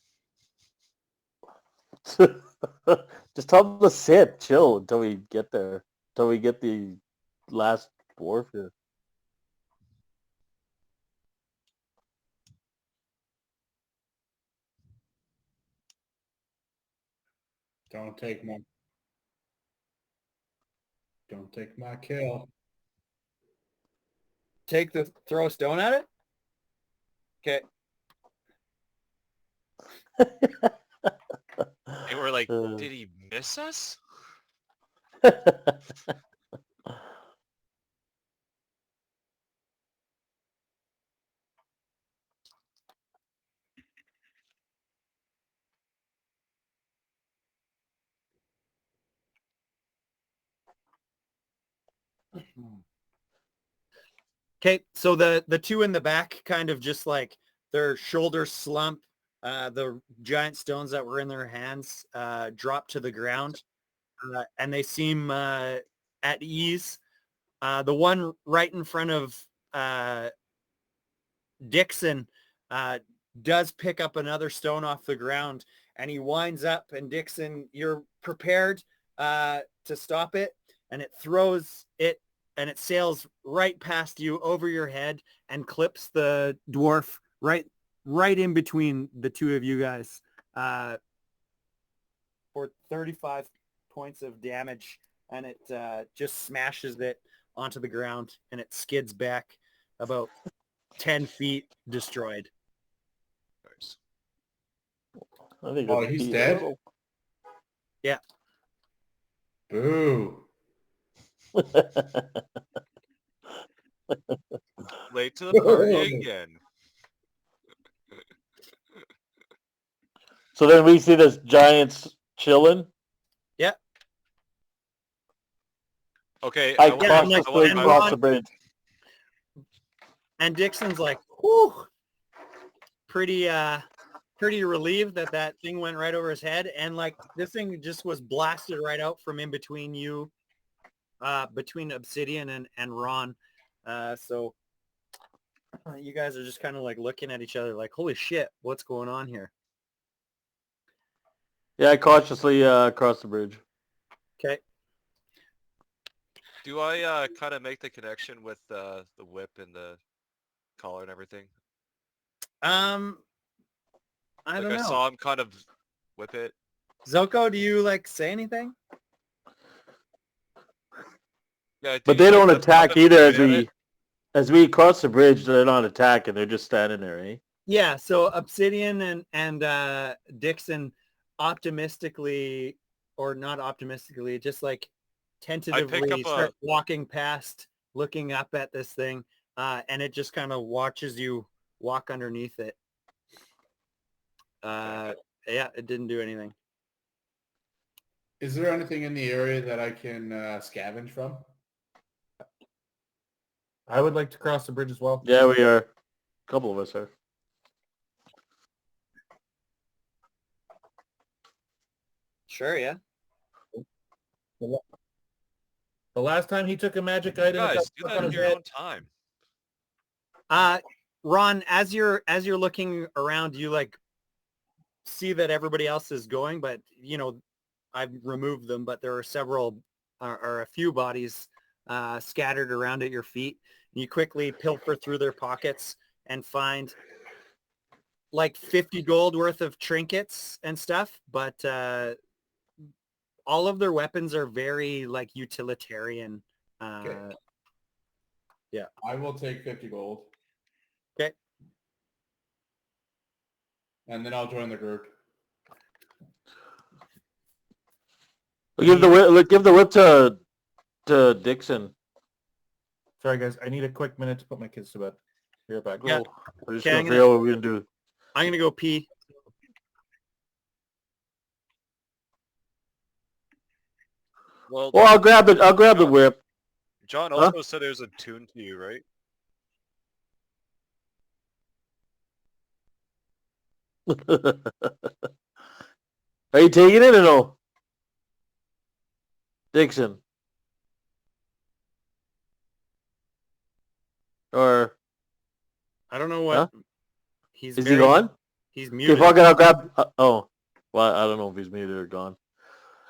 Just tell them to sit, chill until we get there. Until we get the last dwarf here. Don't take my kill. Throw a stone at it? Okay. And we're like, did he miss us? Okay, so the two in the back kind of just like their shoulders slump. The giant stones that were in their hands drop to the ground, and they seem at ease. The one right in front of Dixon does pick up another stone off the ground, and he winds up, and Dixon, you're prepared to stop it, and it throws it, and it sails right past you over your head and clips the dwarf right in between the two of you guys for 35 points of damage, and it just smashes it onto the ground, and it skids back about 10 feet destroyed. Nice. I think Oh, he's dead? Yeah. Boo. Late to the party again. So then we see this giants chilling. Yeah. Okay, I want- cautiously and cross Ron- the bridge. And Dixon's like, whew, pretty relieved that that thing went right over his head. And like this thing just was blasted right out from in between you, between Obsidian and Ron. So you guys are just kind of like looking at each other like, holy shit, what's going on here? Yeah, I cautiously cross the bridge. Okay. do I kind of make the connection with the whip and the collar and everything? I Like don't I know. saw him kind of whip it. Zoko, do you like say anything? Yeah, But they don't attack either as we cross the bridge. They're not attacking. They're just standing there, eh? Yeah, so Obsidian and Dixon optimistically, or not optimistically, just like tentatively start walking past, looking up at this thing, and it just kind of watches you walk underneath it. Yeah, it didn't do anything. Is there anything in the area that I can scavenge from? I would like to cross the bridge as well. Yeah, we are. A couple of us are. Sure, yeah. The last time he took a magic item, Guys, do that in your own time. Ron, as you're looking around, you like see that everybody else is going, but you know, I've removed them, but there are several or a few bodies scattered around at your feet. You quickly pilfer through their pockets and find like 50 gold worth of trinkets and stuff, but all of their weapons are very like utilitarian. Okay. Yeah. I will take 50 gold. Okay. And then I'll join the group. Give the whip to Dixon. Sorry, guys. I need a quick minute to put my kids to bed. Be right back. Yeah. We're just Okay, gonna figure out what we're gonna do. I'm gonna go pee. Well, I'll grab it. I'll grab the whip. John also said there's a tune to you, right? Are you taking it or no? Dixon. Or I don't know what is he gone? He's Okay, muted. fuck it, I'll grab. Well, I don't know if he's muted or gone.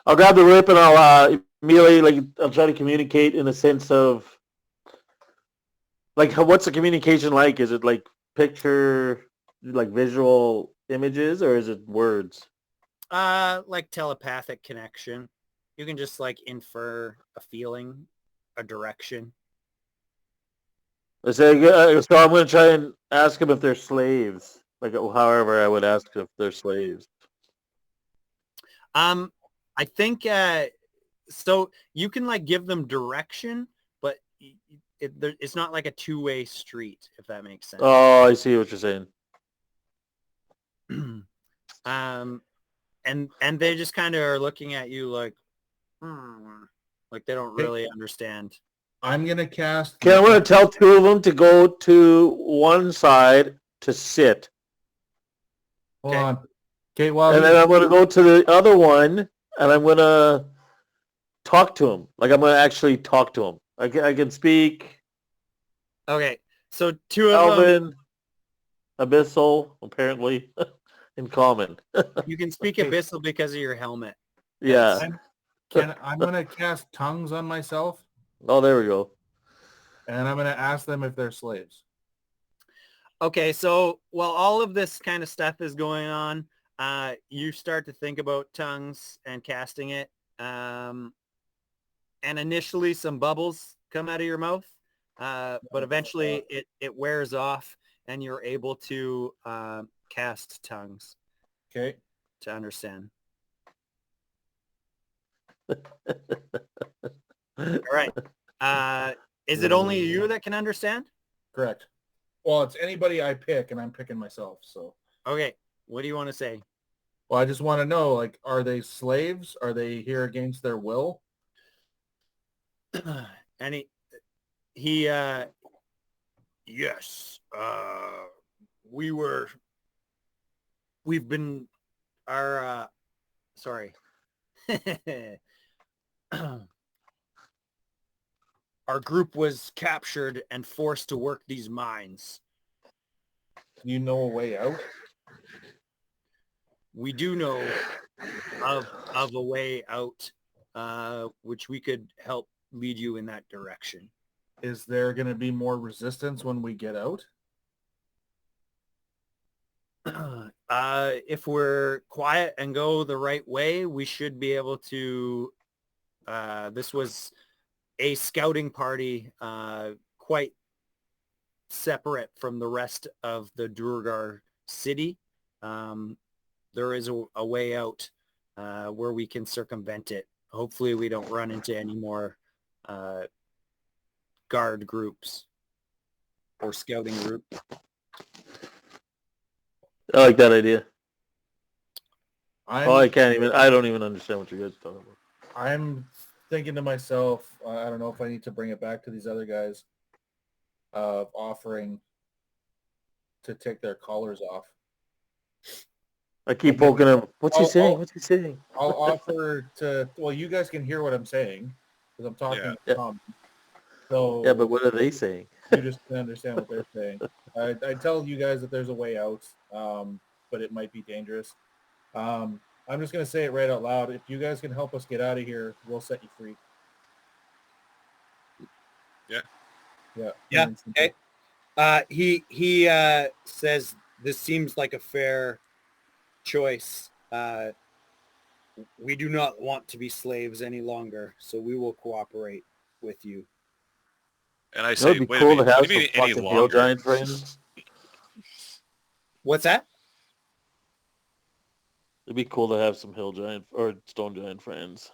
I'll grab the whip and I'll immediately I'll try to communicate in the sense of what's the communication like? Is it like picture, like visual images, or is it words? Like telepathic connection. You can just like infer a feeling, a direction. So I'm going to try and ask them if they're slaves. Like, however, I would ask if they're slaves. I think so. You can like give them direction, but it's not like a two-way street, if that makes sense. Oh, I see what you're saying. And they just kind of are looking at you like they don't really understand. I'm gonna cast. Okay, I'm going to tell two of them to go to one side to sit. Hold on. Okay, well, and then I'm going to go to the other one, and I'm going to talk to him. Like, I'm going to actually talk to him. I can speak. Okay, so two of them. Abyssal, apparently, in common. You can speak Abyssal because of your helmet. Yeah. I'm going to cast tongues on myself. Oh, there we go. And I'm going to ask them if they're slaves. Okay, so while all of this kind of stuff is going on, you start to think about tongues and casting it. And initially some bubbles come out of your mouth, but eventually it wears off and you're able to cast tongues. Okay. To understand. All right. Is it only you that can understand? Correct. Well, it's anybody I pick, and I'm picking myself. So, Okay. What do you want to say? well, I just want to know, like, are they slaves? Are they here against their will? And he yes, we've been, sorry. Our group was captured and forced to work these mines. You know a way out? We do know of a way out, which we could help lead you in that direction. Is there going to be more resistance when we get out? If we're quiet and go the right way, we should be able to. This was a scouting party, quite separate from the rest of the Duergar city. There is a way out where we can circumvent it. Hopefully we don't run into any more guard groups or scouting group. I like that idea. I'm, I don't even understand what you guys are talking about. I'm thinking to myself, I don't know if I need to bring it back to these other guys, of offering to take their collars off. I keep poking him. What's he saying? What's he saying? I'll offer to, well, you guys can hear what I'm saying because I'm talking to Tom. So yeah, but what are they saying? You just can understand what they're saying. I tell you guys that there's a way out, but it might be dangerous. I'm just going to say it right out loud. If you guys can help us get out of here, we'll set you free. Yeah. Okay. He says this seems like a fair choice. We do not want to be slaves any longer, so we will cooperate with you. And I It say, would be wait cool a to minute, have what do you some mean any fucking hill longer? giant friends. What's that? It'd be cool to have some hill giant or stone giant friends.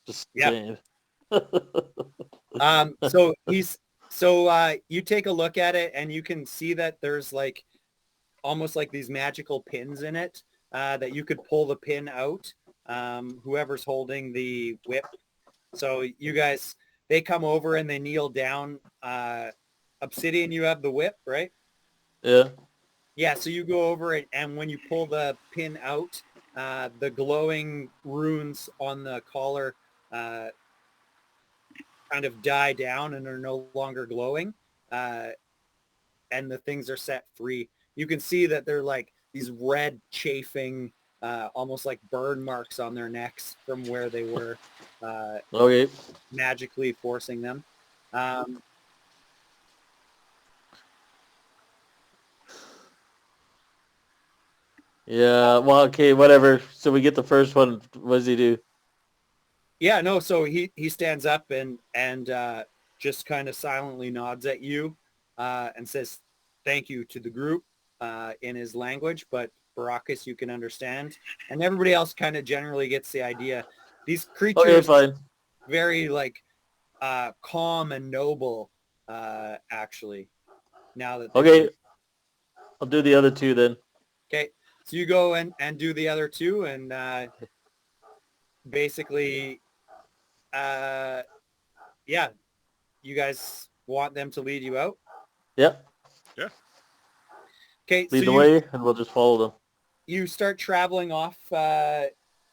Just saying. So you take a look at it and you can see that there's like almost like these magical pins in it that you could pull the pin out, whoever's holding the whip. So you guys, they come over and they kneel down. Obsidian, you have the whip, right? Yeah. Yeah, so you go over it, and when you pull the pin out, the glowing runes on the collar kind of die down and are no longer glowing, and the things are set free. You can see that they're like these red chafing, almost like burn marks on their necks from where they were magically forcing them. Yeah, well, okay, whatever. So we get the first one. What does he do? Yeah, no, so he stands up and just kind of silently nods at you and says thank you to the group in his language, but Baracus you can understand. And everybody else kind of generally gets the idea. These creatures very like calm and noble actually. Now that I'll do the other two then. Okay. So you go and do the other two and basically you guys want them to lead you out? Yep. Yeah. Okay. Lead the way and we'll just follow them. You start traveling off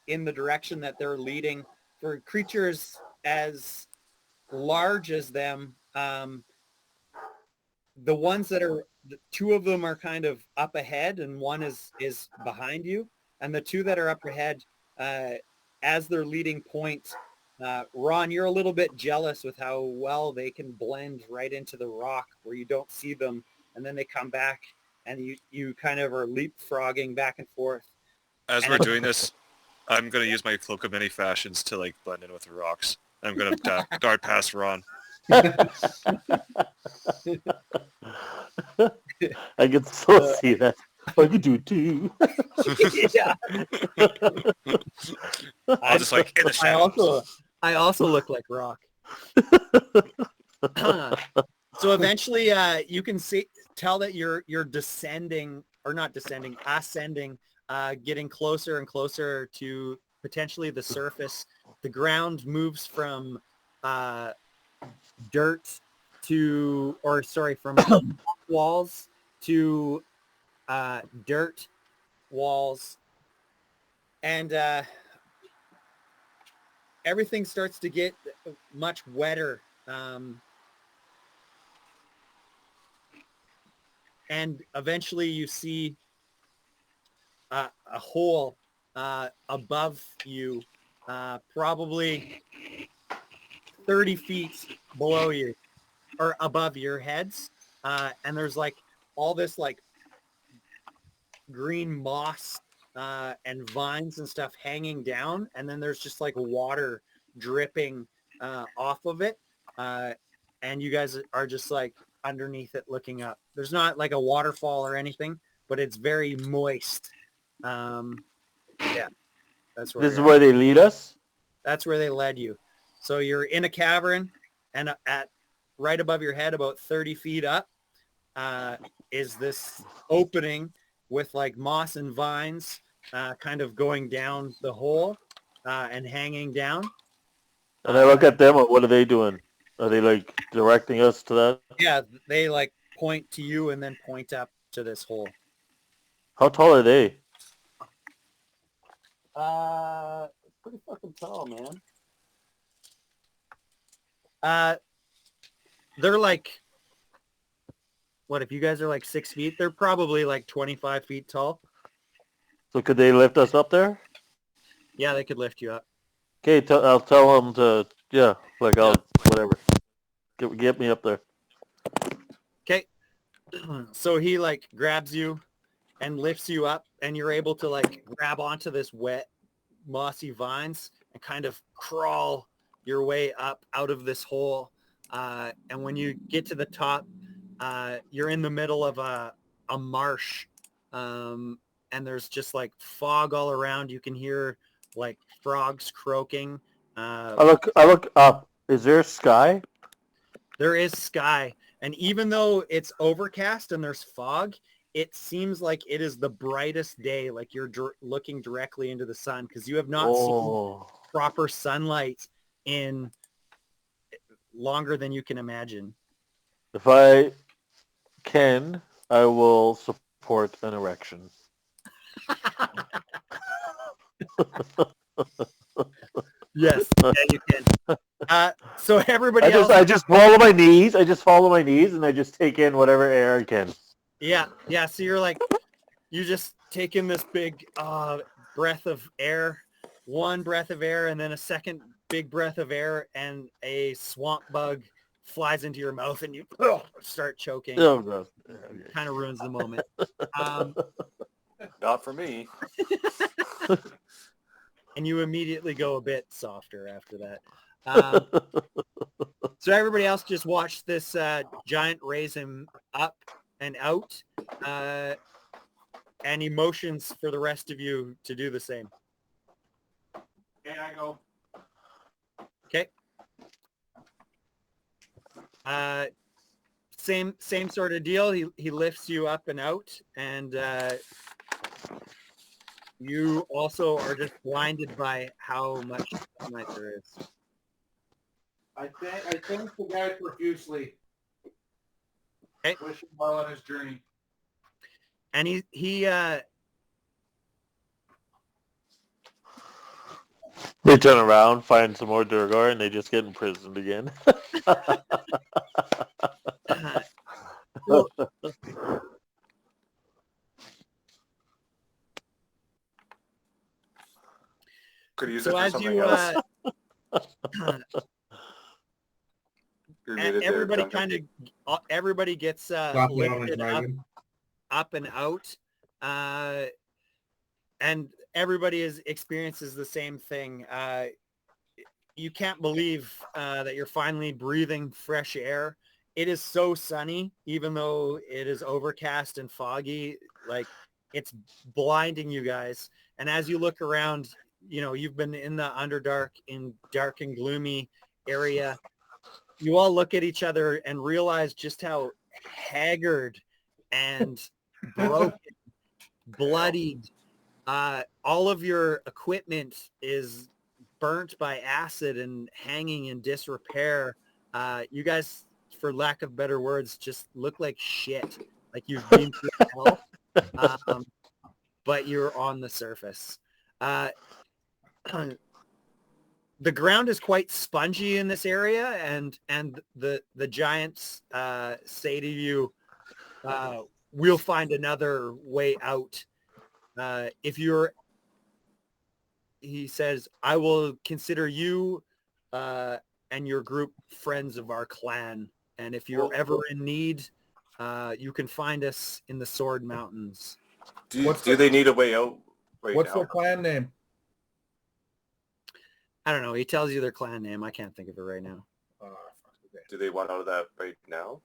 in the direction that they're leading. For creatures as large as them, the ones that are, two of them are kind of up ahead and one is behind you. And the two that are up ahead, as their leading point, Ron, you're a little bit jealous with how well they can blend right into the rock where you don't see them. And then they come back and you kind of are leapfrogging back and forth. As we're doing this, I'm going to use my Cloak of Many Fashions to like blend in with the rocks. I'm going to dart past Ron. I can so see that. I can do it too. Yeah. I'll just like in the shadows. I also look like Rock. So eventually, you can tell that you're descending, or not descending, ascending, getting closer and closer to potentially the surface. The ground moves from dirt to, or sorry, from walls to dirt walls, and everything starts to get much wetter. And eventually you see a hole above you, probably 30 feet below you or above your heads. And there's like all this like green moss and vines and stuff hanging down. And then there's just like water dripping off of it. And you guys are just like underneath it looking up. There's not like a waterfall or anything, but it's very moist. Yeah, that's where This is where they lead us? That's where they led you. So you're in a cavern, and at right above your head, about 30 feet up, is this opening with like moss and vines kind of going down the hole and hanging down. And I look at them, what are they doing? Are they like directing us to that? Yeah, they like point to you and then point up to this hole. How tall are they? Pretty fucking tall, man. They're like, what, if you guys are like 6 feet, they're probably like 25 feet tall. So could they lift us up there? Yeah, they could lift you up. Okay, I'll tell them to, yeah, like I'll, whatever. Get me up there. Okay. So he like grabs you and lifts you up, and you're able to like grab onto this wet, mossy vines and kind of crawl your way up out of this hole. And when you get to the top, you're in the middle of a marsh, and there's just like fog all around. You can hear like frogs croaking. I look up. Is there sky? There is sky, and even though it's overcast and there's fog, it seems like it is the brightest day, like you're looking directly into the sun, because you have not seen proper sunlight in longer than you can imagine. If I can, I will support an erection. Yes, yeah, you can. So everybody else, I just follow my knees. I just follow my knees, and I just take in whatever air I can. Yeah. So you're like, you just take in this big breath of air, one breath of air, and then a second big breath of air, and a swamp bug flies into your mouth, and you start choking. Oh, no. Kind of ruins the moment. Not for me. And you immediately go a bit softer after that. So everybody else just watch this giant raise him up and out, and emotions for the rest of you to do the same. Okay, I go. Okay. Same sort of deal. He lifts you up and out, and you also are just blinded by how much sunlight there is. I thank the guy profusely. Okay. Wish him well on his journey. And he They turn around, find some more Durgar, and they just get imprisoned again. Could use so it for as something you else. and everybody everybody gets lifted up and out, and everybody experiences the same thing. You can't believe that you're finally breathing fresh air. It is so sunny, even though it is overcast and foggy. Like, it's blinding you guys. And as you look around, you know, you've been in the Underdark, in dark and gloomy area you all look at each other and realize just how haggard and broken, bloodied, all of your equipment is burnt by acid and hanging in disrepair. You guys, for lack of better words, just look like shit. Like you've been through hell, but you're on the surface. The ground is quite spongy in this area, and the giants say to you, we'll find another way out. He says, I will consider you and your group friends of our clan. And if you're ever in need, you can find us in the Sword Mountains. Do they need a way out What's now? their clan name? I don't know. He tells you their clan name. I can't think of it right now. Do they want out of that right now?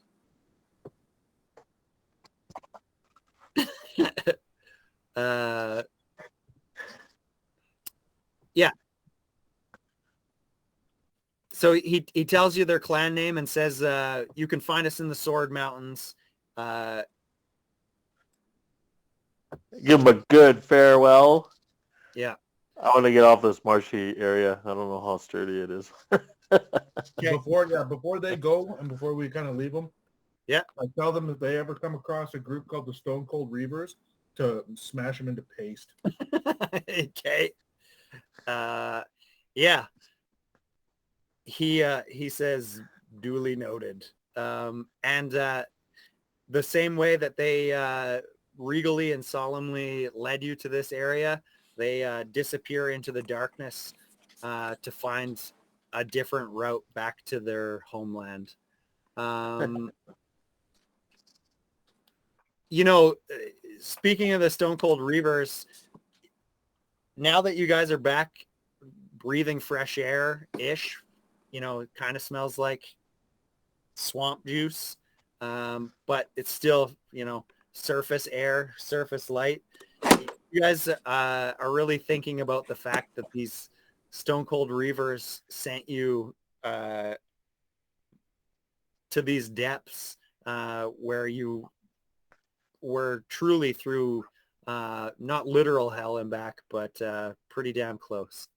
Yeah. So he tells you their clan name and says, you can find us in the Sword Mountains. Give them a good farewell. Yeah. I want to get off this marshy area. I don't know how sturdy it is. Before they go and before we kind of leave them, yeah, I tell them if they ever come across a group called the Stone Cold Reavers to smash them into paste. Okay. Yeah. He says, duly noted. And the same way that they regally and solemnly led you to this area, they disappear into the darkness to find a different route back to their homeland. You know, speaking of the Stone Cold Reavers, now that you guys are back breathing fresh air-ish, you know, it kind of smells like swamp juice, but it's still, you know, surface air, surface light. You guys are really thinking about the fact that these Stone Cold Reavers sent you to these depths where you were truly through not literal hell and back, but pretty damn close.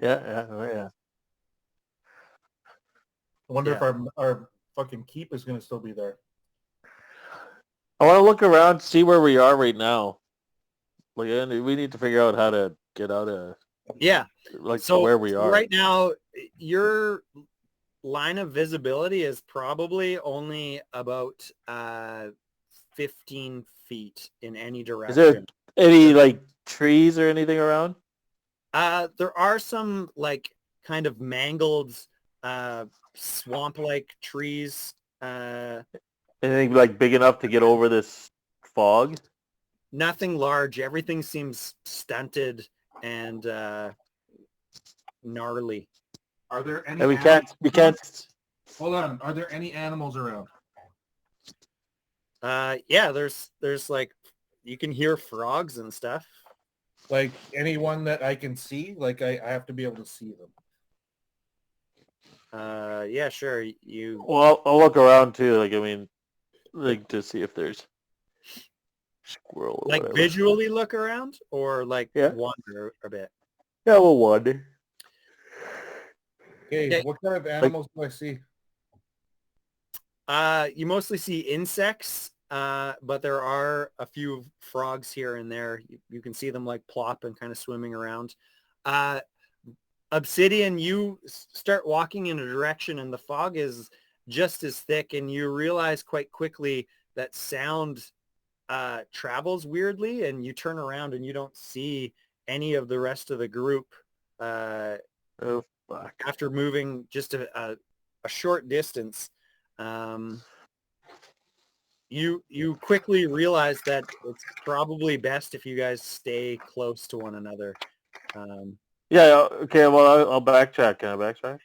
Yeah. I wonder if our fucking keep is going to still be there. I want to look around, see where we are right now. Like, we need to figure out how to get out of where we are right now. Your line of visibility is probably only about 15 feet in any direction. Is there any like trees or anything around? There are some like kind of mangled swamp-like trees. Anything like big enough to get over this fog? Nothing large. Everything seems stunted and gnarly. Are there any? And we can't. Hold on. Are there any animals around? Yeah, there's like you can hear frogs and stuff. Like anyone that I can see? Like I have to be able to see them. Yeah, sure. Well, I'll look around too. Like, I mean, like to see if there's squirrel. Or like whatever. visually look around or like wander a bit. Yeah, we'll wander. Okay, what kind of animals do I see? You mostly see insects, but there are a few frogs here and there. You can see them like plop and kind of swimming around. Obsidian, you start walking in a direction and the fog is just as thick, and you realize quite quickly that sound travels weirdly, and you turn around and you don't see any of the rest of the group Oh, fuck. after moving just a short distance. You quickly realize that it's probably best if you guys stay close to one another. Yeah, okay, well, I'll backtrack. Can I backtrack?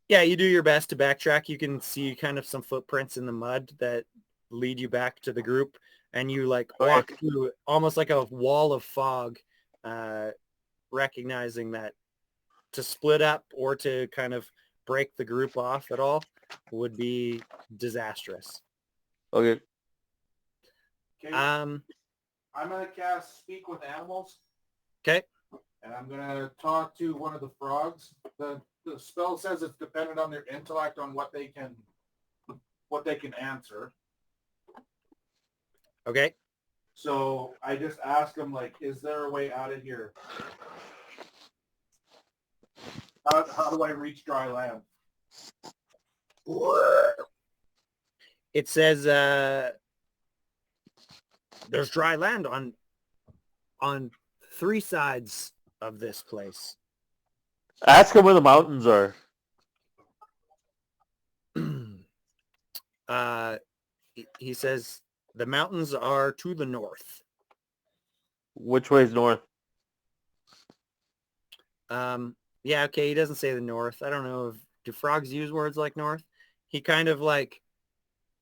Yeah, you do your best to backtrack. You can see kind of some footprints in the mud that lead you back to the group, and you like walk through almost like a wall of fog, recognizing that to split up or to kind of break the group off at all would be disastrous. Okay. Okay. Um, I'm gonna cast Speak with Animals, okay. and I'm gonna talk to one of the frogs. The spell says it's dependent on their intellect on what they can answer. Okay. So I just ask them, like, is there a way out of here? How do I reach dry land? It says there's dry land on 3 sides of this place. Ask him where the mountains are. He says the mountains are to the north. Which way's north? Yeah, okay, he doesn't say the north. I don't know if do frogs use words like north? He kind of like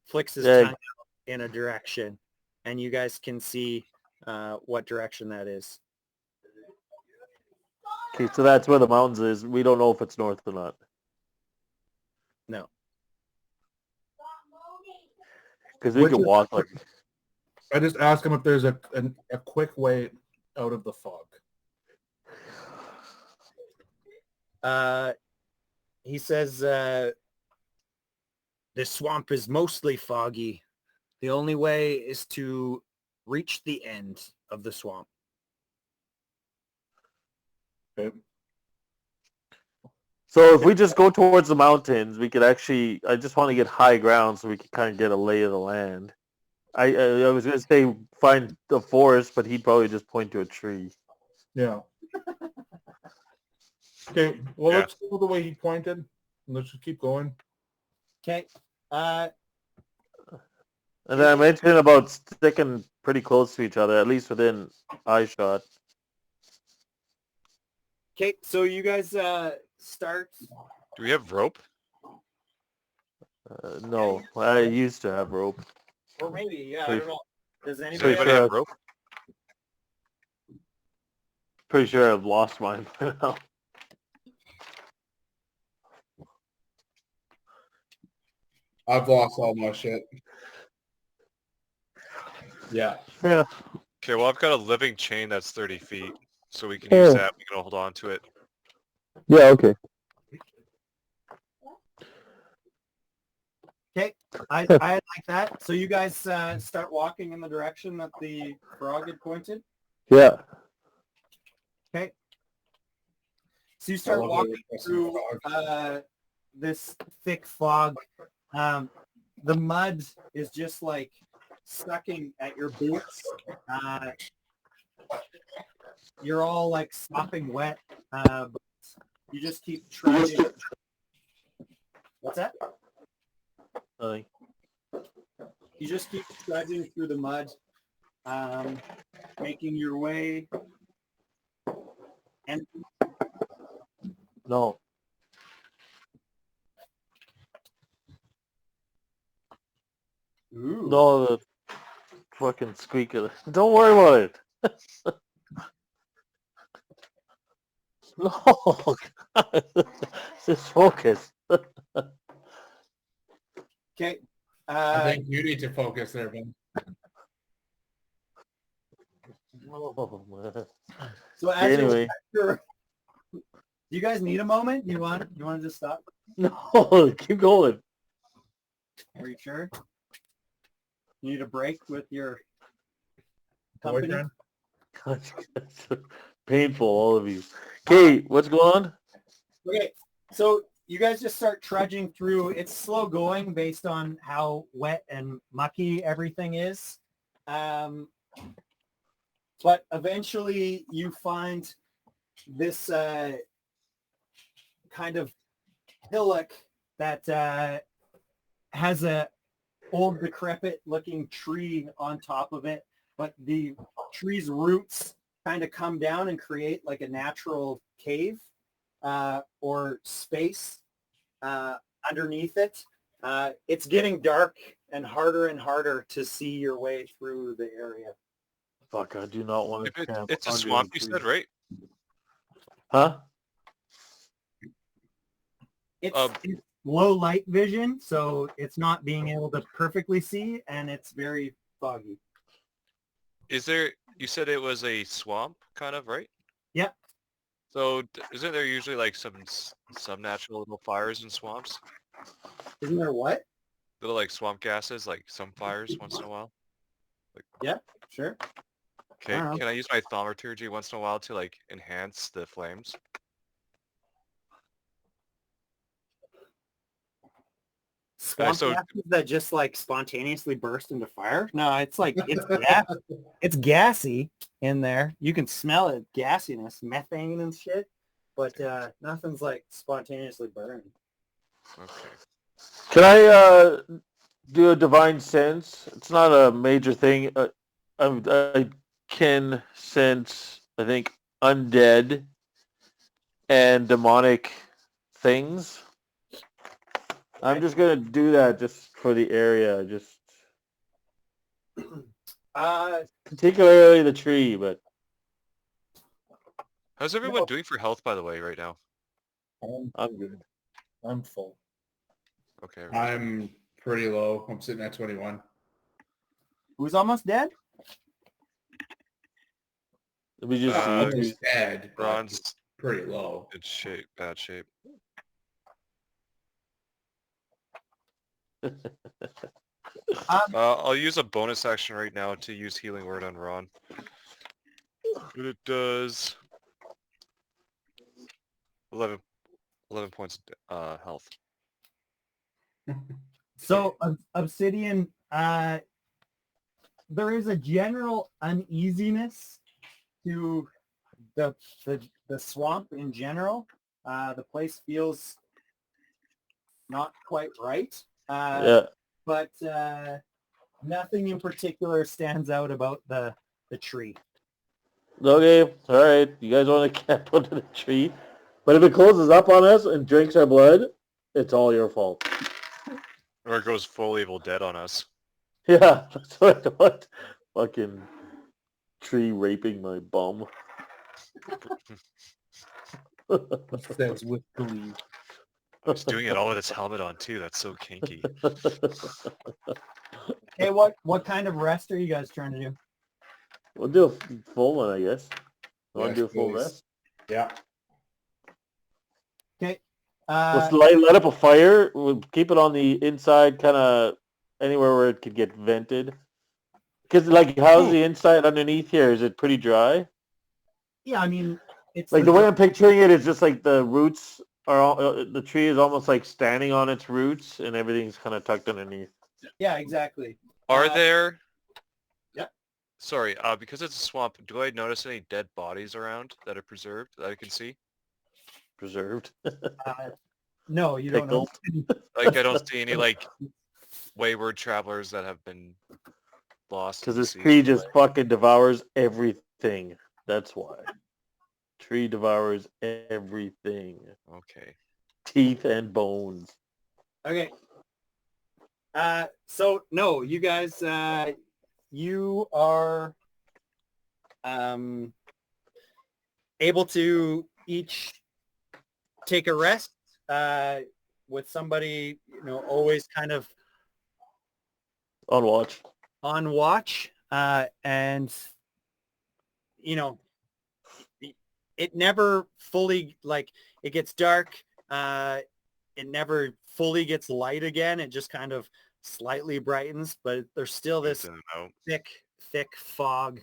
flicks his tongue out in a direction, and you guys can see what direction that is. Okay, so that's where the mountains is. We don't know if it's north or not. No. Because we can walk like... I just ask him if there's a quick way out of the fog. He says the swamp is mostly foggy. The only way is to reach the end of the swamp. Okay. So if we just go towards the mountains, we could actually... I just want to get high ground so we can kind of get a lay of the land. I was going to say find the forest, but he'd probably just point to a tree. Yeah. Okay, well, Yeah. let's go the way he pointed. And let's just keep going. Okay. And then I mentioned about sticking pretty close to each other, at least within eye shot. Okay, so you guys start. Do we have rope? No, I used to have rope. Or maybe, yeah, I don't know. Does Does anybody anybody sure. have rope? Pretty sure I've lost mine by now. I've lost all my shit. Yeah. Yeah. Okay, well, I've got a living chain that's 30 feet, so we can use that. We can hold on to it. Yeah, okay. Okay, I like that. So you guys start walking in the direction that the frog had pointed. Yeah. Okay. So you start love walking that through this thick fog. The mud is just like sucking at your boots. You're all like sopping wet. But you just keep trudging. What's that? Nothing. You just keep trudging through the mud, making your way. And No. ooh. No, the fucking squeak of it. Don't worry about it. No. Just focus. Okay. I think you need to focus there, Ben. Oh, man. So as Anyway. do you guys need a moment? You want to just stop? No, keep going. Are you sure? You need a break with your company? Boyfriend? God, painful, all of you. Okay, what's going on? Okay, so you guys just start trudging through. It's slow going based on how wet and mucky everything is. But eventually you find this kind of hillock that has a old decrepit looking tree on top of it, but the tree's roots kind of come down and create like a natural cave or space underneath it. It's getting dark and harder to see your way through the area. Fuck, I do not want to camp. It's a under swamp, the you tree. said, right? Huh? It's low light vision, so it's not being able to perfectly see, and it's very foggy. Is there? You said it was a swamp, kind of, right? Yep. So isn't there usually like some natural little fires in swamps? Isn't there what? Little like swamp gases, like some fires once in a while. Yeah, sure. Okay, I don't know. can I use my thaumaturgy once in a while to like enhance the flames? Swamp so- gases that just like spontaneously burst into fire? No, it's like it's gassy in there. You can smell it, gassiness, methane and shit. But nothing's like spontaneously burned. Okay. Can I do a divine sense? It's not a major thing. I can sense, I think, undead and demonic things. I'm just gonna do that just for the area, just particularly the tree, but How's everyone doing for health, by the way, right now? I'm good. I'm full. Okay. I'm pretty low. I'm sitting at 21. Who's almost dead? We just Almost dead, but Ron's pretty low. good shape, bad shape. I'll use a bonus action right now to use Healing Word on Ron. And it does 11 points health. So Obsidian, there is a general uneasiness to the swamp in general. The place feels not quite right. yeah. But nothing in particular stands out about the tree. Okay, all right. You guys want to camp under the tree, but if it closes up on us and drinks our blood, it's all your fault. Or it goes full Evil Dead on us. Yeah, that's what I want. Fucking tree raping my bum. Says with glee. He's doing it all with his helmet on too. That's so kinky. Hey, what kind of rest are you guys trying to do? We'll do a full one, I guess. You want Yes, to do a full please. rest? Yeah. Okay. Let's light up a fire. We'll keep it on the inside, kind of anywhere where it could get vented. Because, like, how's the inside underneath here? Is it pretty dry? Yeah, I mean, it's Like, the way I'm picturing it is just like the roots are all, the tree is almost like standing on its roots and everything's kind of tucked underneath. Yeah, exactly. Are there? Yeah. Sorry, because it's a swamp, do I notice any dead bodies around that are preserved that I can see? Preserved. No, you don't know. Like, I don't see any, like, wayward travelers that have been lost. Because in the this sea. tree just fucking devours everything. That's why. Tree devours everything. Okay. Teeth and bones. Okay. So no, you guys, you are able to each take a rest with somebody, always kind of On watch. on watch, and it never fully, like, it gets dark, it never fully gets light again. It just kind of slightly brightens, but there's still this thick fog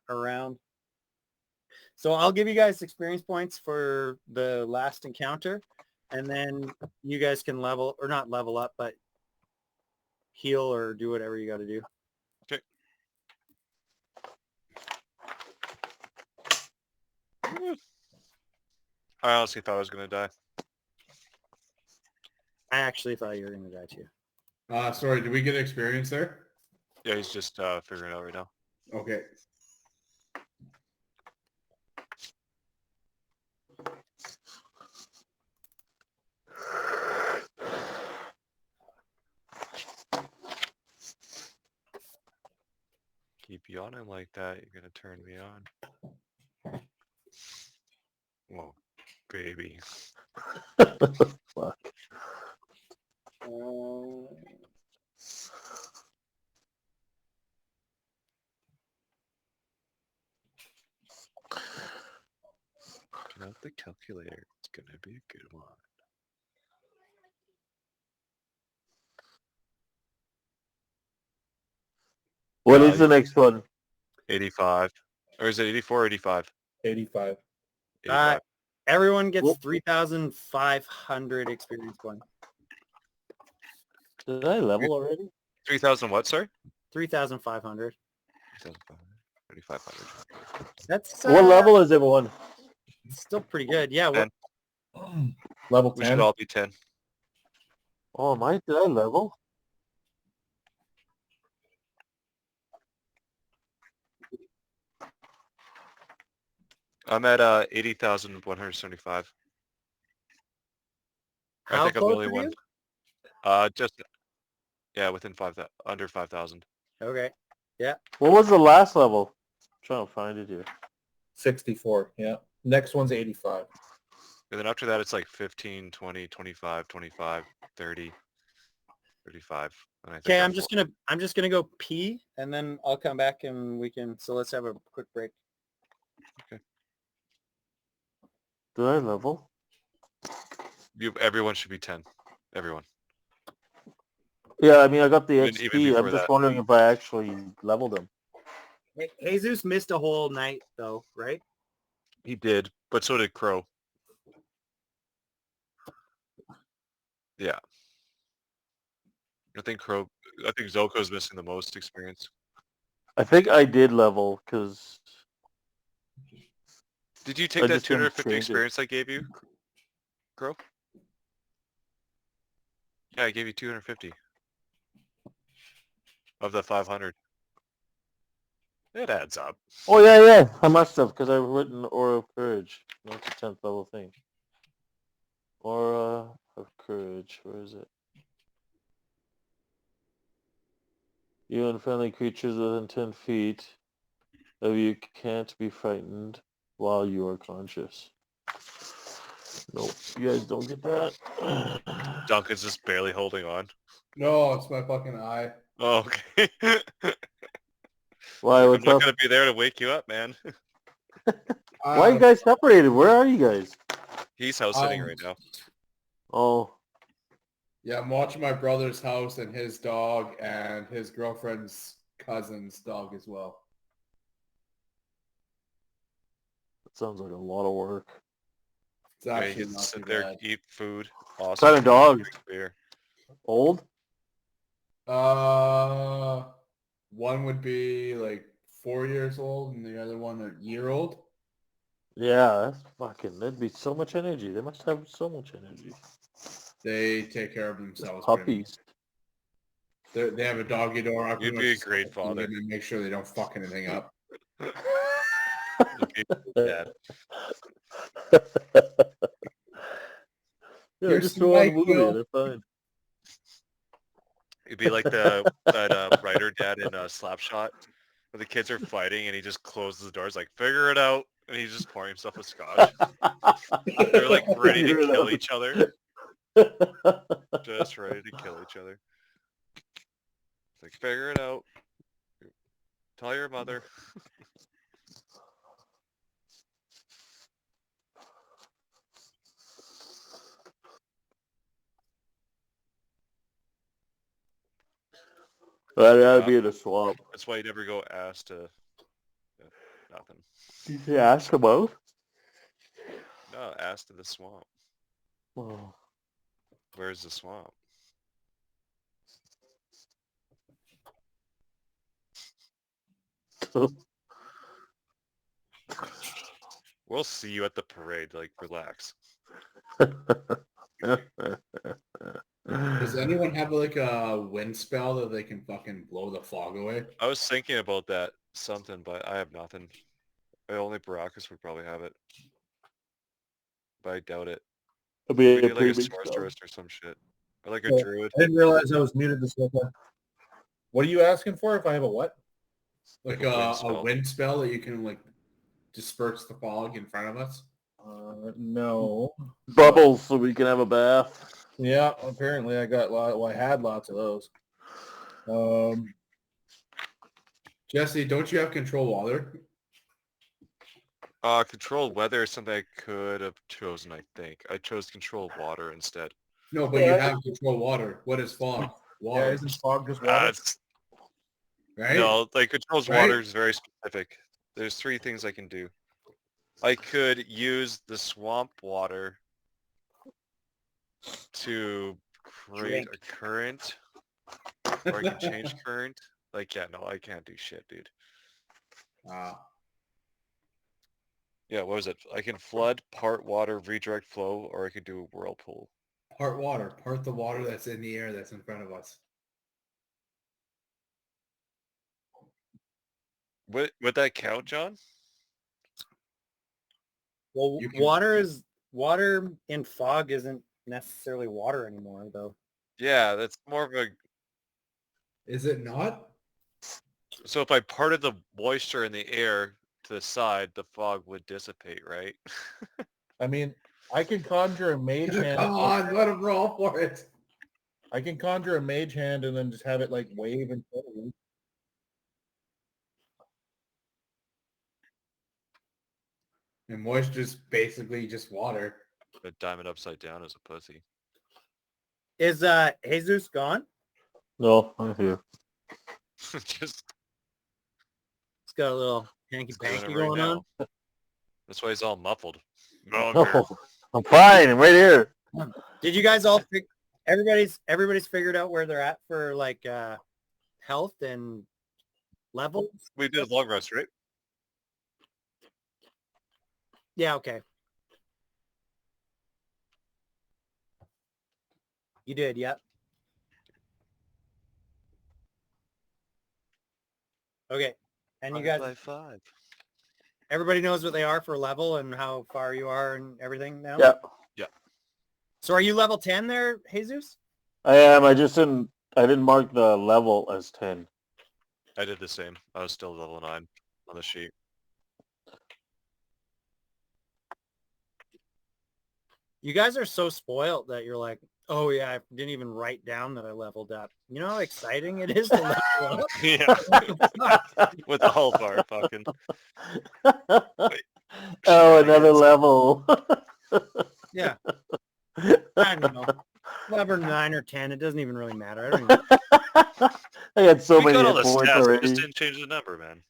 around. So I'll give you guys experience points for the last encounter, and then you guys can level, or not level up, but heal or do whatever you got to do. Okay. I honestly thought I was going to die. I actually thought you were going to die too. Sorry, did we get experience there? Yeah, he's just figuring it out right now. Okay. Keep yawning like that, you're going to turn me on. Whoa, baby. Fuck. Get out the calculator. It's gonna be a good one. What is the next one? 85. Or is it 84 or 85? 85. 85. Everyone gets Well- 3,500 experience points. Did I level already? 3,000 what, sorry? 3,500. 3,500. That's What level is everyone? still pretty good. Yeah. What, Level We should 10. all be 10. Oh, did I level? I'm at 80,175. I how think I'm the close only are one. you? Just within under 5,000. Okay. What was the last level? I'm trying to find it here. 64. Yeah. Next one's 85. And then after that, it's like 15, 20, 25, 25, 30, 35. And I think Okay. I'm I'm just gonna go pee, and then I'll come back and we can. So let's have a quick break. Did I level? Everyone should be 10. Everyone. Yeah, I mean, I got the Even XP. before I'm just that. wondering if I actually leveled them. Jesus missed a whole night though, right? He did, but so did Crow. Yeah. I think Zoko's missing the most experience. I think I did level because Did you take I that just didn't 250 change it. experience I gave you, Crow? Yeah, I gave you 250 of the 500. It adds up. Oh yeah, I must have because I've written Aura of Courage. That's a 10th level thing. Aura of Courage. Where is it? You and friendly creatures within 10 feet of you can't be frightened while you are conscious. Nope, you guys don't get that. Duncan's just barely holding on. No, it's my fucking eye. Oh, okay. Why? I'm What's not up? gonna be there to wake you up, man. Why are you guys separated? Where are you guys? He's house sitting right now. Oh, Yeah, I'm watching my brother's house and his dog and his girlfriend's cousin's dog as well. that sounds like a lot of work. It's Yeah, you actually can not sit too there, bad. eat food. What Awesome. kind of dog? Drink beer. Old? One would be like 4 years old and the other one a year old. Yeah, that's fucking. That'd be so much energy. They must have so much energy. They take care of themselves. Just pretty much. puppies. They have a doggy door. I You'd pretty be a much great feed them father. and make sure they don't fuck anything up. You'd be a good dad. Yeah, Here's just some throw on a Mike, movie. Will. They're fine. It'd be like that writer dad in Slapshot, where the kids are fighting and he just closes the doors like, figure it out, and he's just pouring himself a scotch. They're like ready to Figure it kill out. each other. Just ready to kill each other. It's like, figure it out. Tell your mother. That'd be in a swamp. That's why you never go ass to nothing. Yeah, ask them out. No, ass to the swamp. Oh. Where's the swamp? We'll see you at the parade. Like, relax. Does anyone have like a wind spell that they can fucking blow the fog away? I was thinking about that something, but I have nothing. Only Baracus would probably have it, but I doubt it. It'd be We a need like pretty a big spell. sorceress or some shit, or like a Yeah. druid. I didn't realize I was muted this whole time. What are you asking for? If I have a what? Like Like a wind a spell. wind spell that you can like disperse the fog in front of us? No. Bubbles so we can have a bath. Yeah, apparently I got I had lots of those. Jesse, don't you have control water? Controlled weather is something I could have chosen, I think. I chose controlled water instead. No, but you have control water. What is fog? Yeah, Water, isn't fog just water? right? No, like controls Right? water is very specific. There's 3 things I can do. I could use the swamp water to create a current, or I can change current. Like, yeah, no, I can't do shit, dude. Yeah, what was it? I can flood, part water, redirect flow, or I could do a whirlpool. Part water. Part the water that's in the air that's in front of us. Would that count, John? Well, You can- water in fog isn't necessarily water anymore, though. Yeah, that's more of a... Is it not? So if I parted the moisture in the air to the side, the fog would dissipate, right? I mean, I can conjure a mage hand. Come on, let him roll for it. I can conjure a mage hand and then just have it like wave and you. And moisture's basically just water. A diamond upside down is a pussy. Is Jesus gone? No, I'm here. Just It's got a little hanky doing it panky right going now. on. That's why he's all muffled. No, I'm here. No, I'm fine. I'm right here. Did you guys all everybody's figured out where they're at for like health and levels? We did a long rest, right? Yeah, okay. You did, yep. Okay. And you guys, 5. everybody knows what they are for level and how far you are and everything now? Yeah, So are you level 10 there, Jesus? I am. I didn't mark the level as 10. I did the same. I was still level 9 on the sheet. You guys are so spoiled that you're like, oh yeah, I didn't even write down that I leveled up. You know how exciting it is to level up? Yeah. With all of our fucking... Oh, another level. Yeah. I don't know. Level 9 or 10, it doesn't even really matter. I don't even... I had so We many got all hit the points stats, we already. just didn't change the number, man.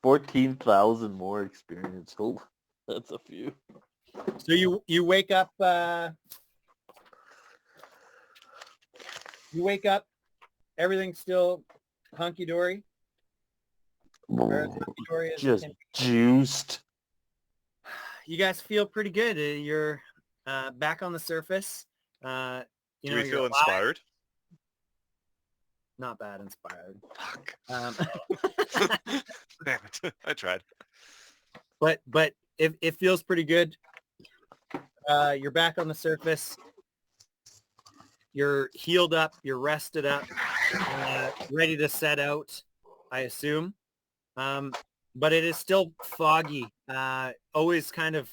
14,000 more experience. Oh, that's a few. So you wake up everything's still hunky dory. Just juiced. You guys feel pretty good. You're back on the surface. You Do know, we you're feel alive. inspired? Not bad inspired. Fuck. Damn it. I tried. But it feels pretty good. You're back on the surface. You're healed up. You're rested up. Ready to set out, I assume. But it is still foggy. Always kind of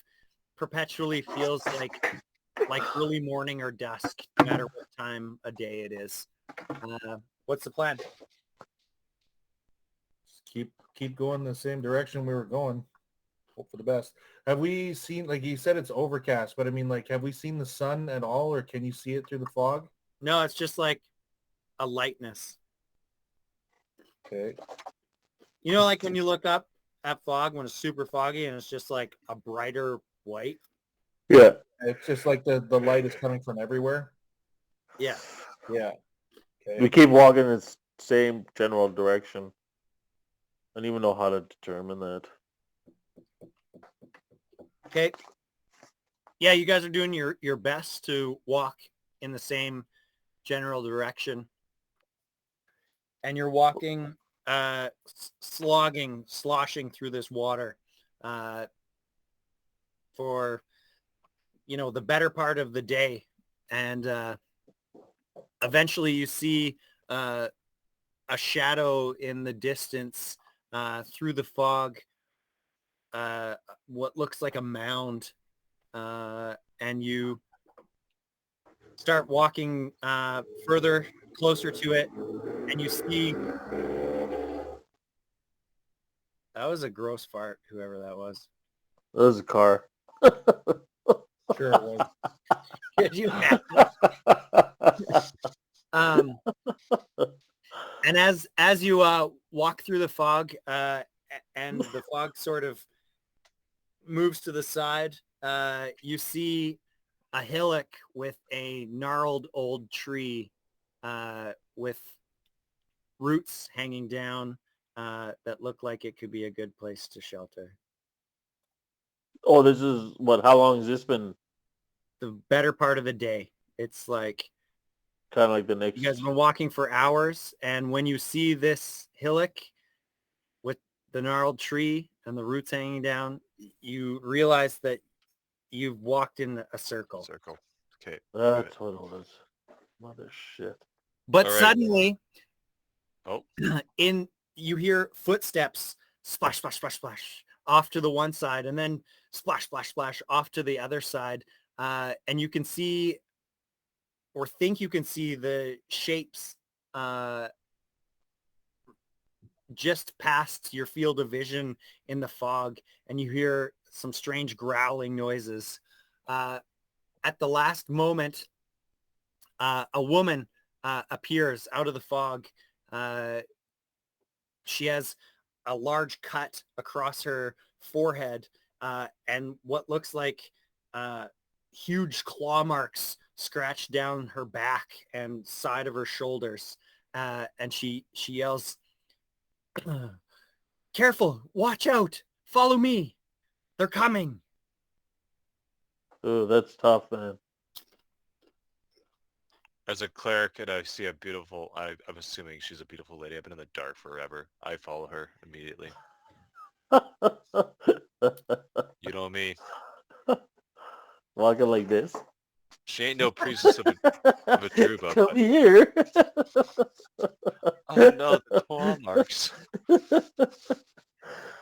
perpetually feels like early morning or dusk, no matter what time of day it is. What's the plan? Just keep going the same direction we were going. Hope for the best. Have we seen, like you said, it's overcast, but I mean, like, have we seen the sun at all, or can you see it through the fog? No, it's just like a lightness. Okay. You know, like when you look up at fog when it's super foggy and it's just like a brighter white? Yeah. It's just like the light is coming from everywhere. Yeah. Yeah. Okay. We keep walking in the same general direction. I don't even know how to determine that. Okay. Yeah, you guys are doing your best to walk in the same general direction. And you're walking, sloshing through this water for, you know, the better part of the day. And eventually you see a shadow in the distance through the fog, what looks like a mound, and you start walking further, closer to it, and you see... That was a gross fart, whoever that was. That was a car. Sure it was. Could you imagine? And as you walk through the fog, and the fog sort of moves to the side, you see a hillock with a gnarled old tree with roots hanging down that look like it could be a good place to shelter. Oh, this is what? How long has this been? The better part of the day. It's like Kind of like the next. you guys have been walking for hours, and when you see this hillock with the gnarled tree and the roots hanging down, you realize that you've walked in a circle. Circle. Okay. That's what it was. Mother shit. But All right. suddenly, Oh, you hear footsteps, splash, splash, splash, splash, off to the one side, and then splash, splash, splash, off to the other side. And you can see, or think you can see, the shapes just past your field of vision in the fog, and you hear some strange growling noises. At the last moment, a woman appears out of the fog. She has a large cut across her forehead and what looks like huge claw marks scratched down her back and side of her shoulders. And she yells, "Careful, watch out, follow me. They're coming." Oh, that's tough, man. as a cleric, and I see a beautiful, I'm assuming she's a beautiful lady. I've been in the dark forever. I follow her immediately. You know me. Walking like this. She ain't no priestess of a Druva. Come But, here. oh no, the claw marks.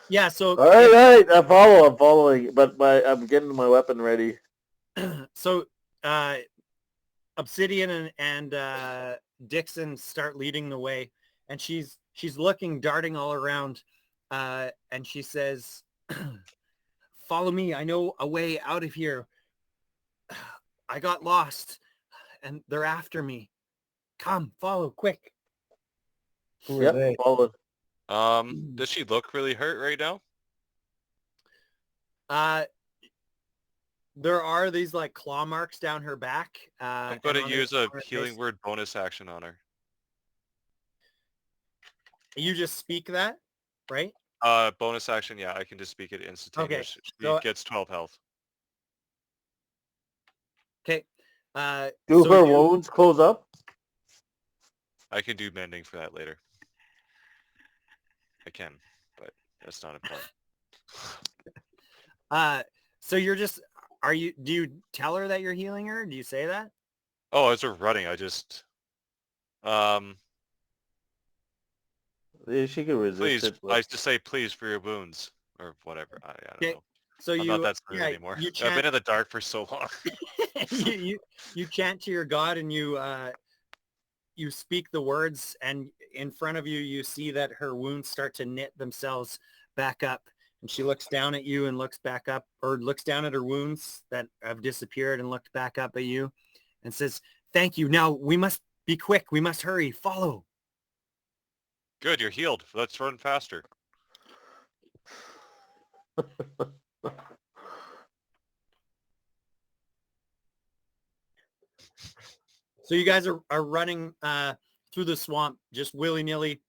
Yeah, so All right. I'm following, but I'm getting my weapon ready. so Obsidian and Dixon start leading the way, and she's looking, darting all around, and she says, "Follow me. I know a way out of here. I got lost, and they're after me. Come, follow, quick." Who are Yep, they? following. Does she look really hurt right now? There are these like claw marks down her back. I'm going to and use on a her healing face. word bonus action on her. You just speak that, right? Bonus action, yeah, I can just speak it instantaneous. She so- gets 12 health. Okay. Do so her you- wounds close up? I can do mending for that later. I can, but that's not important. So you're just, do you tell her that you're healing her? Do you say that? Oh, as we're running, I just, Yeah, she can resist please, it. I just say please for your wounds or whatever. I don't Okay. know. So I'm you, not that smart yeah, anymore. you I've chant, been in the dark for so long. you chant to your god, and you speak the words, and in front of you, you see that her wounds start to knit themselves back up. And she looks down at you and looks back up, or looks down at her wounds that have disappeared and looked back up at you and says, "Thank you. Now we must be quick. We must hurry. Follow." Good, you're healed. Let's run faster. So you guys are running through the swamp just willy-nilly.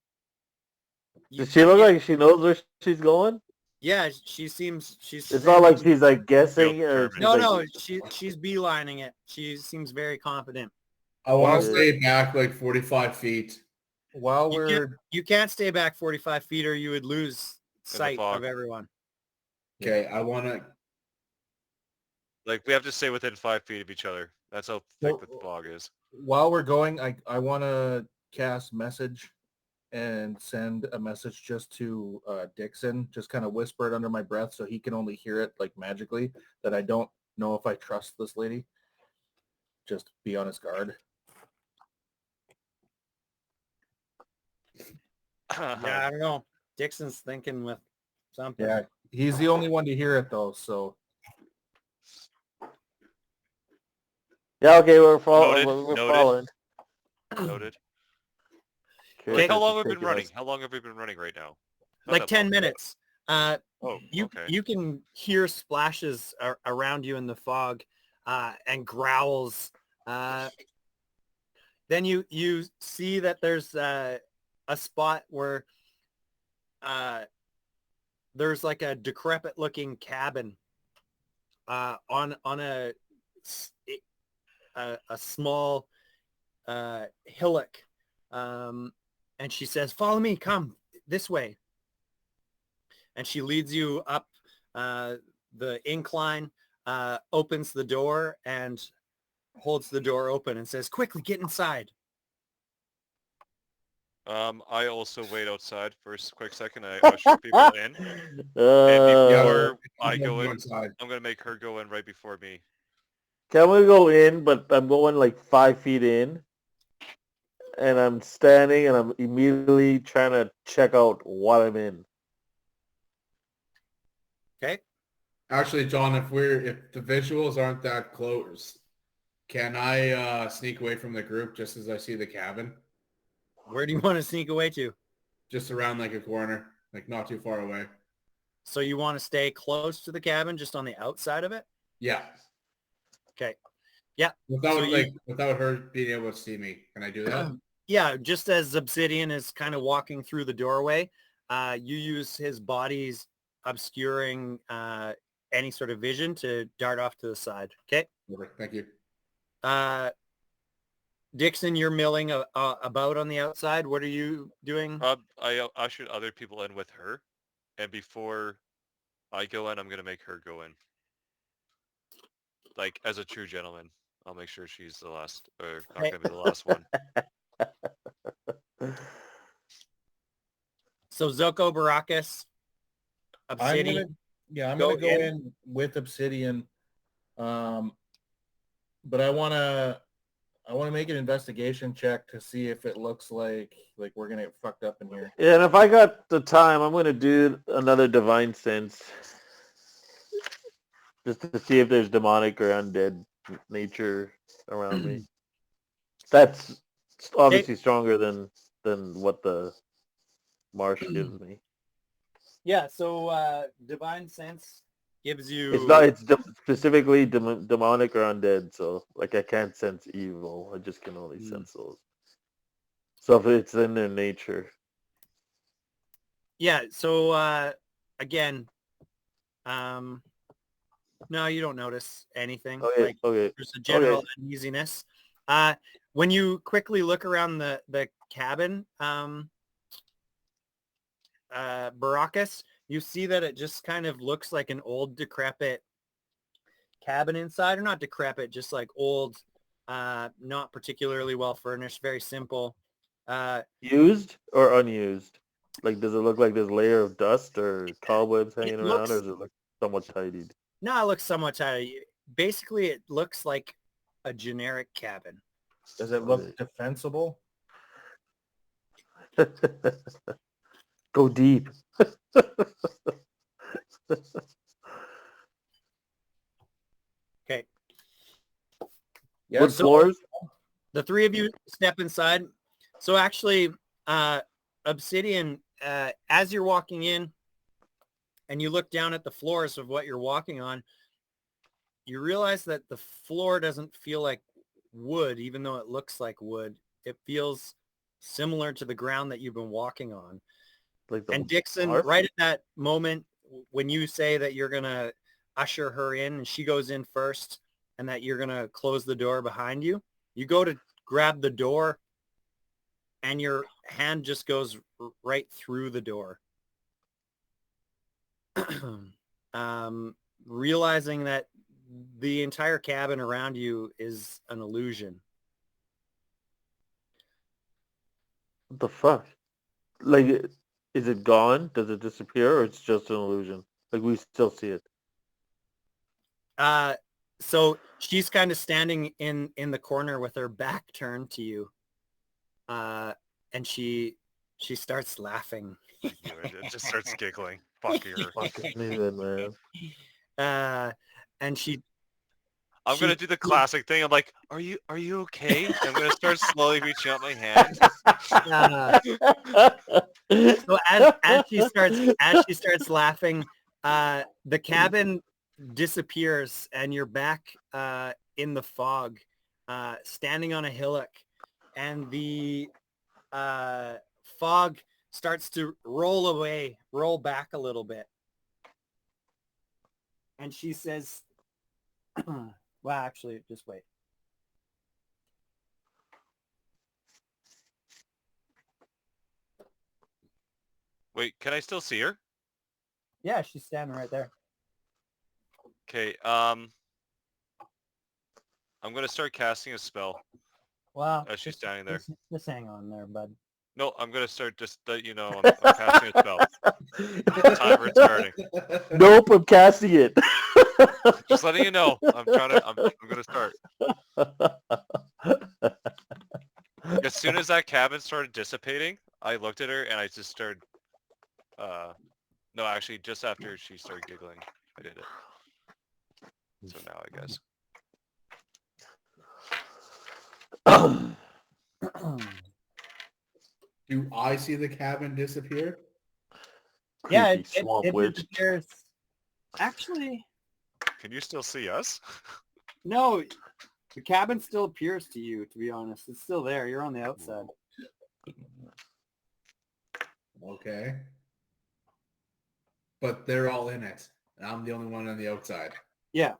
Does she look like she knows where she's going? Yeah, she's It's not like she's like guessing or determined. she's no, like, no, she's beelining it. She seems very confident. I want to Well, stay back like 45 feet. While You we're can't stay back 45 feet or you would lose sight fog. of everyone. Okay, I want to. Like, we have to stay within 5 feet of each other. That's how thick the fog is. while we're going, I want to cast message and send a message just to Dixon, just kind of whisper it under my breath so he can only hear it like magically, that I don't know if I trust this lady. Just be on his guard. Yeah, I don't know. Dixon's thinking with something. Yeah, he's the only one to hear it though, so Yeah, okay, we're Noted, we're noted. following. Noted. Okay, Like, how this long is have we been taking running? us- How long have we been running right now? Not Like that 10 long. minutes. Oh, You okay. you can hear splashes around you in the fog and growls. Then you see that there's a spot where there's like a decrepit looking cabin on a small hillock, and she says, "Follow me, come this way." And she leads you up the incline, opens the door, and holds the door open and says, "Quickly, get inside." I also wait outside for a quick second. I usher people in. And Uh, before I go in, inside. I'm going to make her go in right before me. can we go in? But I'm going like 5 feet in, and I'm standing, and I'm immediately trying to check out what I'm in. Okay. Actually, John, if the visuals aren't that close, can I sneak away from the group just as I see the cabin? Where do you want to sneak away to? Just around like a corner, like not too far away. So you want to stay close to the cabin, just on the outside of it? Yeah. Okay. Yeah. Without So without her being able to see me. Can I do that? Yeah, just as Obsidian is kind of walking through the doorway, you use his body's obscuring any sort of vision to dart off to the side. Okay. Perfect. Thank you. Dixon, you're milling about on the outside. What are you doing? I ushered other people in with her, and before I go in, I'm going to make her go in. Like, as a true gentleman, I'll make sure she's the last, or not going to be the last one. So Zoko Baracus, Obsidian. I'm Go gonna go in. in with Obsidian, but I wanna make an investigation check to see if it looks like we're gonna get fucked up in here. Yeah, and if I got the time, I'm going to do another divine sense, just to see if there's demonic or undead nature around me. That's obviously stronger than what the marsh gives me. Yeah, so Divine Sense gives you... It's specifically demonic or undead, so like I can't sense evil. I just can only sense those. So if it's in their nature. Yeah, so again, no, you don't notice anything. Okay, okay. There's a general uneasiness. When you quickly look around the cabin, Baracus, you see that it just kind of looks like an old decrepit cabin inside, or not decrepit, just like old, not particularly well furnished, very simple. Used or unused? Like, does it look like there's a layer of dust or cobwebs hanging around, or does it look somewhat tidied? No, it looks somewhat tidy. Basically, it looks like a generic cabin. Does it look defensible? Go deep. Okay. Wood floors? The three of you step inside. So actually, Obsidian, as you're walking in and you look down at the floors of what you're walking on, you realize that the floor doesn't feel like wood, even though it looks like wood. It feels similar to the ground that you've been walking on. And Dixon, right at that moment, when you say that you're going to usher her in and she goes in first and that you're going to close the door behind you, you go to grab the door and your hand just goes right through the door. Realizing that the entire cabin around you is an illusion. What the fuck? like, is it gone? Does it disappear, or it's just an illusion? Like, we still see it. So she's kind of standing in the corner with her back turned to you. And she starts laughing. It just starts giggling. Fuck you. And she I'm gonna do the classic thing. I'm like, are you okay? I'm gonna start slowly reaching out my hand. So as she starts laughing, the cabin disappears and you're back in the fog, standing on a hillock, and the fog starts to roll back a little bit. And she says, well, actually, just wait. Wait, can I still see her? Yeah, she's standing right there. Okay, I'm gonna start casting a spell. Wow. As she's standing there. Just hang on there, bud. No, I'm gonna start just let you know I'm casting a spell. Timer starting. Nope, I'm casting it. Just letting you know. I'm gonna start. As soon as that cabin started dissipating, I looked at her and I just started no, actually just after she started giggling, I did it. So now I guess. Do I see the cabin disappear? Yeah, Creepy swamp it witch. disappears. Actually, Can you still see us? no. The cabin still appears to you, to be honest. It's still there. You're on the outside. Okay. But they're all in it. And I'm the only one on the outside. Yeah.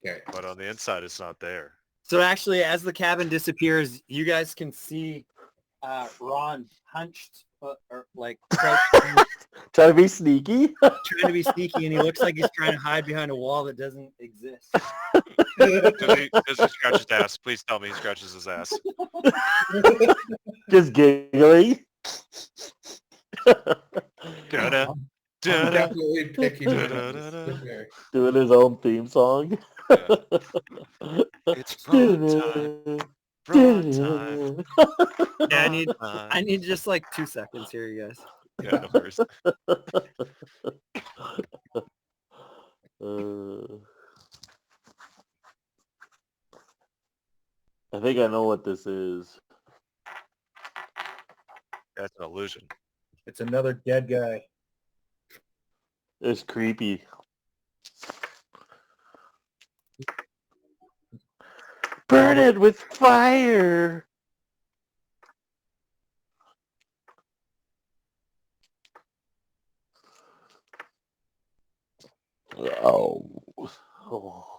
Okay. But on the inside it's not there. So actually, as the cabin disappears, you guys can see Ron hunched, or like crouched, Trying to be sneaky. trying to be sneaky, and he looks like he's trying to hide behind a wall that doesn't exist. Does he scratch his ass? Please tell me he scratches his ass. Just giggling. Da-da, I'm da-da, definitely picking it da-da-da-da. up. Doing his own theme song. Yeah. It's fraud time. Fraud time. Yeah, Fraud I need just like 2 seconds here, you guys. time. Yeah, no worries. I think I know what this is. That's an illusion. It's another dead guy. It's creepy. Burn it with fire. Oh. Oh.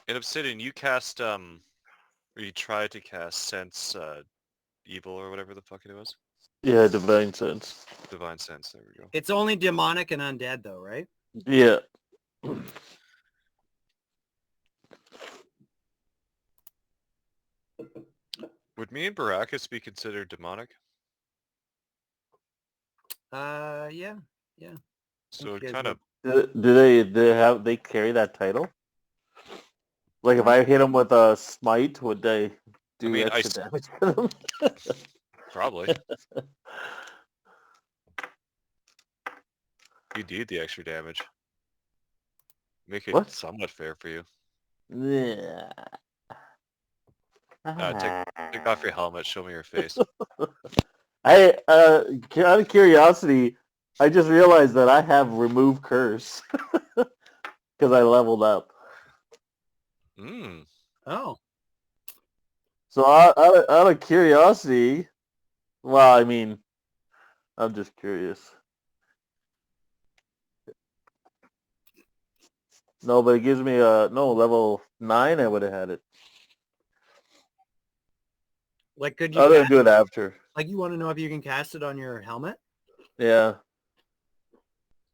In Obsidian, you cast or you tried to cast Sense Evil or whatever the fuck it was. Yeah, divine sense. Divine Sense, there we go. It's only demonic and undead, though, right? Yeah. Would me and Baracus be considered demonic? Yeah. So it Okay, kind of Do they carry that title? Like if I hit them with a smite, would they do extra damage to them? probably. You need the extra damage. Make it What? somewhat fair for you. Yeah. Take off your helmet. Show me your face. I out of curiosity, I just realized that I have remove curse because I leveled up. Oh. So out of curiosity, Well, I mean, I'm just curious. No, but it gives me a level 9. I would have had it. Like, could I'm you gonna do it after. like you want to know if you can cast it on your helmet? Yeah.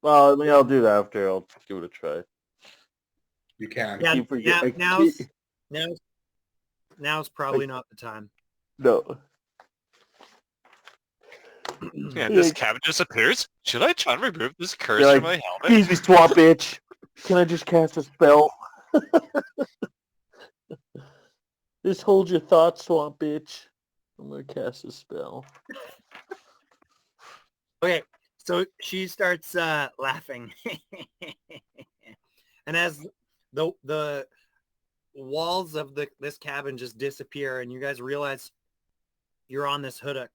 Well, I mean, I'll do it after. I'll give it a try. You can. Yeah, Keep forget- now's probably not the time. No. Yeah, this cabin disappears. Should I try and remove this curse You're from like, my helmet? Easy swap, bitch. Can I just cast a spell? Just hold your thoughts, swamp bitch. I'm gonna cast a spell. Okay, so she starts laughing, and as the walls of this cabin just disappear, and you guys realize you're on this hillock.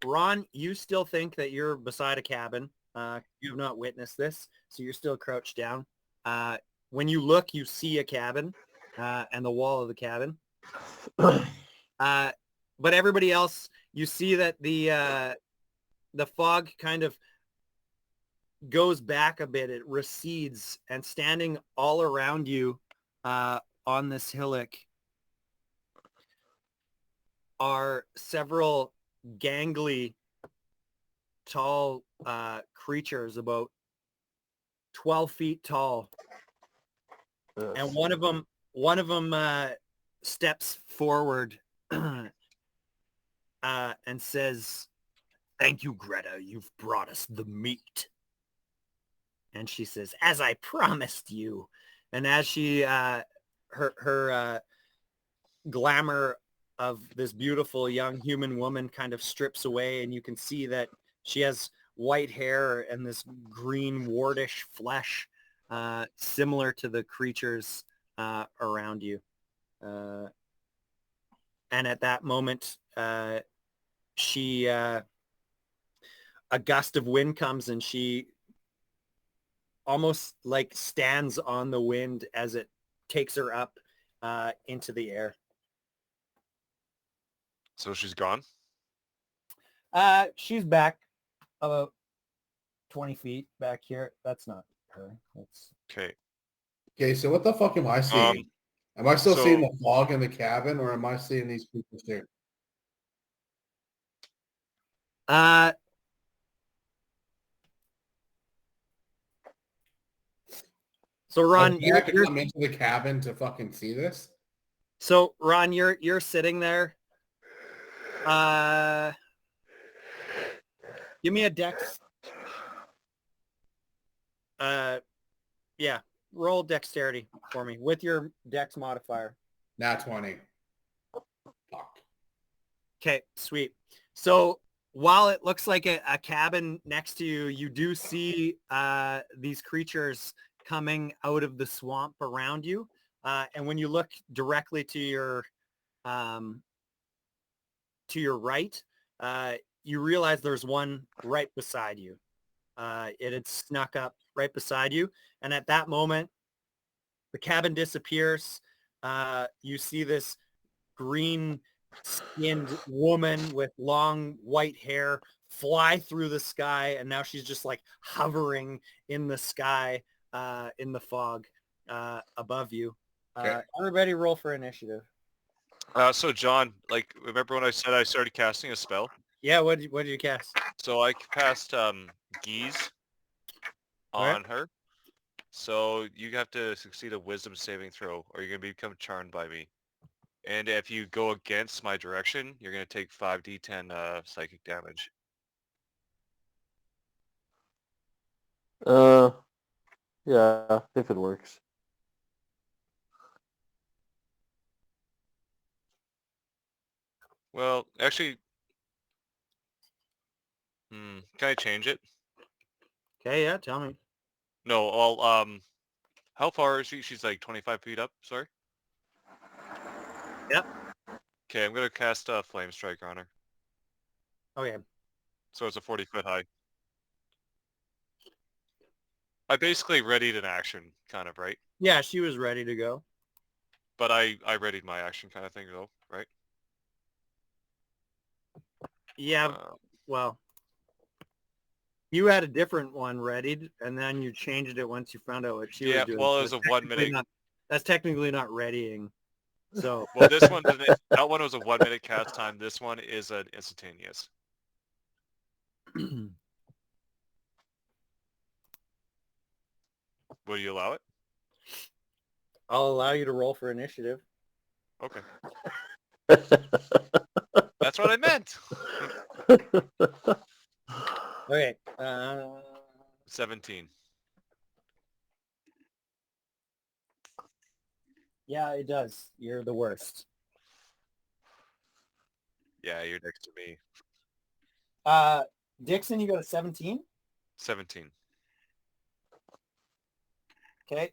Ron, you still think that you're beside a cabin. You have not witnessed this, so you're still crouched down. When you look, you see a cabin and the wall of the cabin. But everybody else, you see that the fog kind of goes back a bit. It recedes, and standing all around you on this hillock are several gangly, tall creatures, about 12 feet tall. And one of them steps forward and says, "Thank you, Greta. You've brought us the meat." And she says, "As I promised you." And as she, her glamour of this beautiful young human woman kind of strips away, and you can see that she has white hair and this green wartish flesh, similar to the creatures around you. And at that moment, a gust of wind comes, and she almost like stands on the wind as it takes her up into the air. So she's gone? She's back about 20 feet back here. That's not her. That's Okay. Okay, so what the fuck am I seeing? Am I still seeing the fog in the cabin, or am I seeing these people too? So Ron, I have to come into the cabin to fucking see this. So Ron, you're sitting there. Give me a dex. Yeah, roll dexterity for me with your dex modifier. Nat 20. Fuck. Okay, sweet. So while it looks like a cabin next to you, you do see these creatures coming out of the swamp around you. And when you look directly to your right, you realize there's one right beside you. It had snuck up right beside you. And at that moment, the cabin disappears. You see this green-skinned woman with long white hair fly through the sky, and now she's just like hovering in the sky, in the fog above you. Okay. Everybody roll for initiative. So John, like, remember when I said I started casting a spell? Yeah, what did you cast? So I cast Geese on her. So you have to succeed a wisdom saving throw, or you're going to become charmed by me. And if you go against my direction, you're going to take 5d10 psychic damage. Yeah, if it works. Well, actually, can I change it? Okay, yeah, tell me. No, I'll, how far is she? She's like 25 feet up, sorry? Yep. Okay, I'm going to cast a Flame Strike on her. Okay. So it's a 40-foot high. I basically readied an action, kind of, right? Yeah, she was ready to go. But I readied my action kind of thing, though, right? Yeah, well, you had a different one readied, and then you changed it once you found out what she was doing. well, it So was a 1 minute. That's technically not readying. So Well, this one doesn't. That one was a 1 minute cast time. This one is an instantaneous. Will you allow it? I'll allow you to roll for initiative. Okay. That's what I meant. Okay. 17. Yeah, it does. You're the worst. Yeah, you're next to me. Dixon, you got a 17? 17. Okay.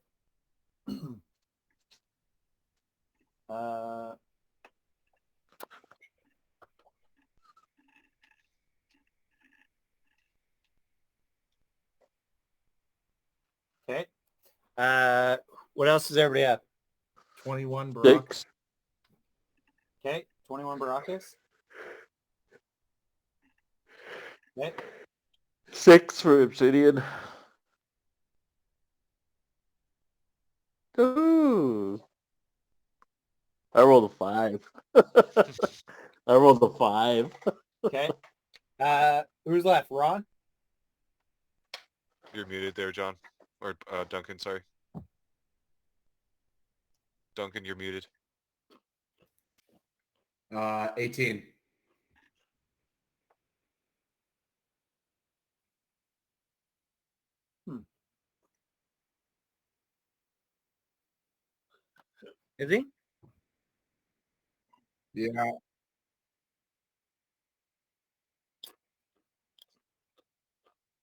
Okay. What else does everybody have? 21 Baracus. 6. Okay. 21 Baracus. Okay. 6 for Obsidian. Ooh. I rolled a 5. I rolled a 5. Okay. Who's left? Ron? You're muted there, John. Or Duncan, sorry. Duncan, you're muted. 18. Is he? Yeah.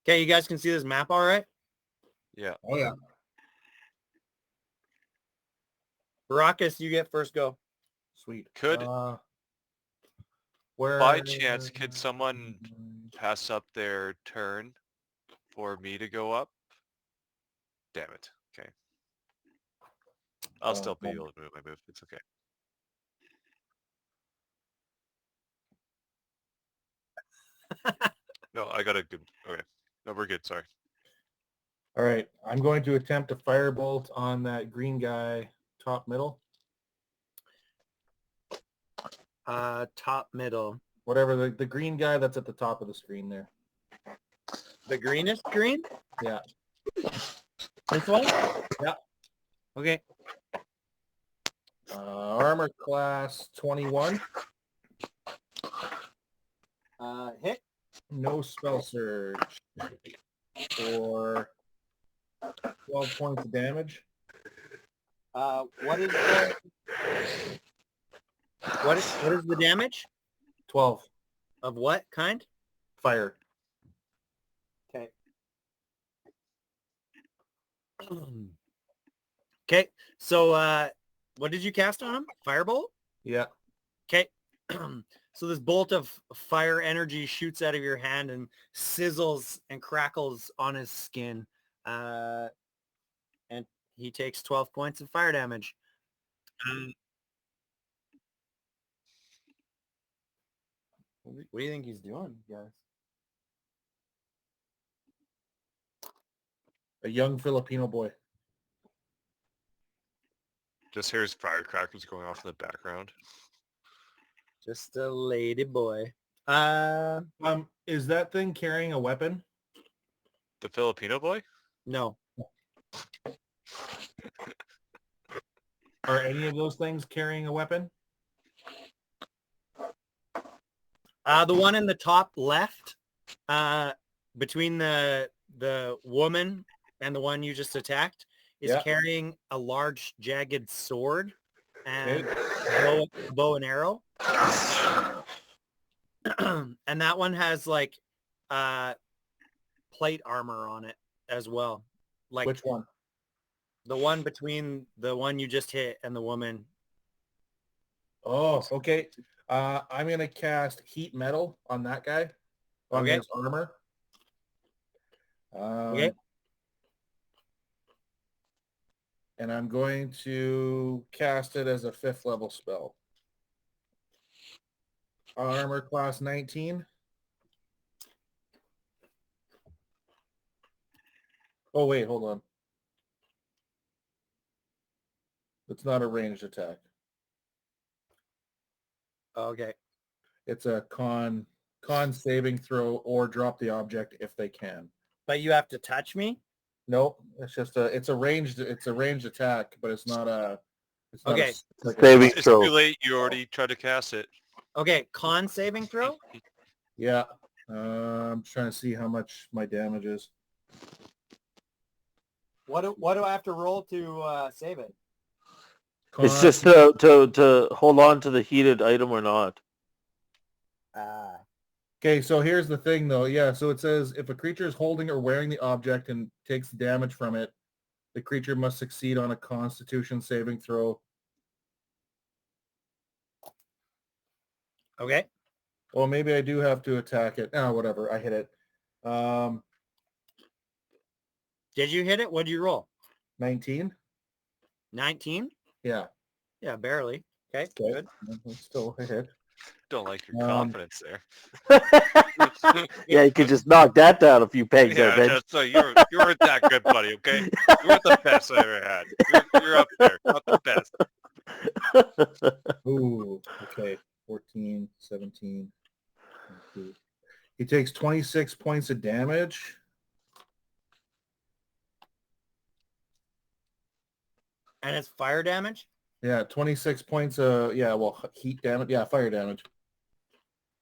Okay, you guys can see this map all right? Yeah. Oh, yeah. Baracus, you get first go. Sweet. Could, Where? by chance, could someone pass up their turn for me to go up? Damn it. Okay. I'll still be able to move my move. It's okay. No, I got a good... Okay. No, we're good. Sorry. All right. I'm going to attempt a firebolt on that green guy top middle. Top middle. Whatever, the green guy that's at the top of the screen there. The greenest green? Yeah. This one? Yeah. Okay. Armor class 21. Hit. No spell surge. For 12 points of damage. What is the damage? 12. Of what kind? Fire. Okay. Okay. So what did you cast on him? Firebolt? Yeah. Okay. So this bolt of fire energy shoots out of your hand and sizzles and crackles on his skin. And he takes 12 points of fire damage. What do you think he's doing, guys? A young Filipino boy. Just hears firecrackers going off in the background. Just a lady boy. Is that thing carrying a weapon? The Filipino boy? No. Are any of those things carrying a weapon? The one in the top left, between the woman and the one you just attacked, is carrying a large jagged sword and bow and arrow. And that one has like plate armor on it as well. Like which one? The one between the one you just hit and the woman. Oh, okay. I'm going to cast heat metal on that guy. On his armor. Okay. And I'm going to cast it as a 5th level spell. Armor class 19. Oh wait, hold on. It's not a ranged attack. Okay. It's a con saving throw or drop the object if they can. But you have to touch me? Nope, it's a ranged attack, but it's not a Okay. it's like Saving It's throw. too late. You already tried to cast it. Okay, con saving throw? yeah. I'm trying to see how much my damage is. What do I have to roll to save it? It's just to hold on to the heated item or not. Okay, so here's the thing though. Yeah, so it says if a creature is holding or wearing the object and takes damage from it, the creature must succeed on a Constitution saving throw. Okay. Well, maybe I do have to attack it. Oh, whatever. I hit it. Did you hit it? What did you roll? 19? 19? Yeah. Yeah, barely. Okay, good. It's still a hit. Don't like your confidence there. Yeah, you could just knock that down a few pegs. Yeah, I bet. just so you weren't that good, buddy. Okay, you weren't the best I ever had. You're up there, not the best. Ooh, okay. 14, 17. 22. He takes 26 points of damage. And it's fire damage? Yeah, 26 points of, heat damage. Yeah, fire damage.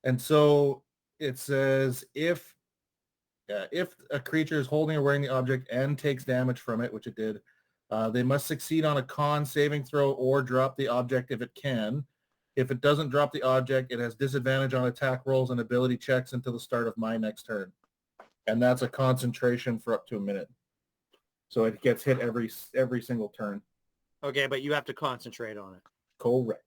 And so it says if a creature is holding or wearing the object and takes damage from it, which it did, they must succeed on a con saving throw or drop the object if it can. If it doesn't drop the object, it has disadvantage on attack rolls and ability checks until the start of my next turn. And that's a concentration for up to a minute. So it gets hit every single turn. Okay, but you have to concentrate on it. Correct.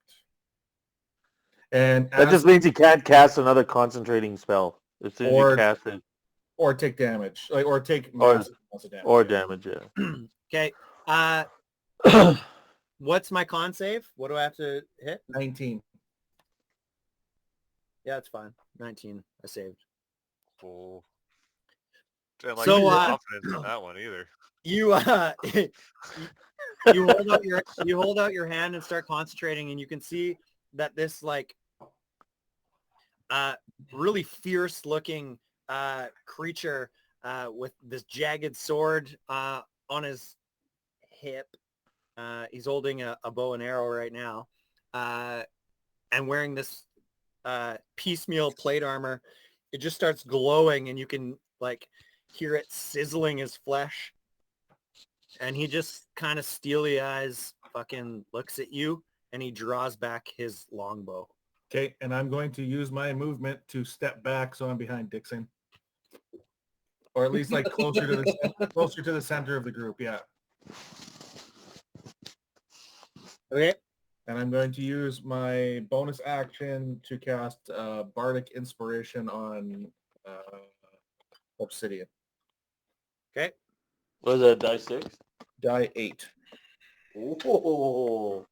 And That just means you can't cast another concentrating spell as soon as you cast it. Or take damage. Or take massive amounts of damage. Or damage, yeah. Okay. What's my con save? What do I have to hit? 19. Yeah, it's fine. 19. I saved. Oh. Didn't like So, your confidence on that one either. You you hold out your hand and start concentrating, and you can see that this like really fierce looking creature with this jagged sword on his hip. He's holding a bow and arrow right now, and wearing this piecemeal plate armor. It just starts glowing, and you can like hear it sizzling his flesh. And he just kind of steely eyes fucking looks at you, and he draws back his longbow. Okay, and I'm going to use my movement to step back so I'm behind Dixon. Or at least like closer to the center of the group, yeah. Okay. And I'm going to use my bonus action to cast Bardic Inspiration on Obsidian. Okay. What is that, die 6? Die 8. Oh.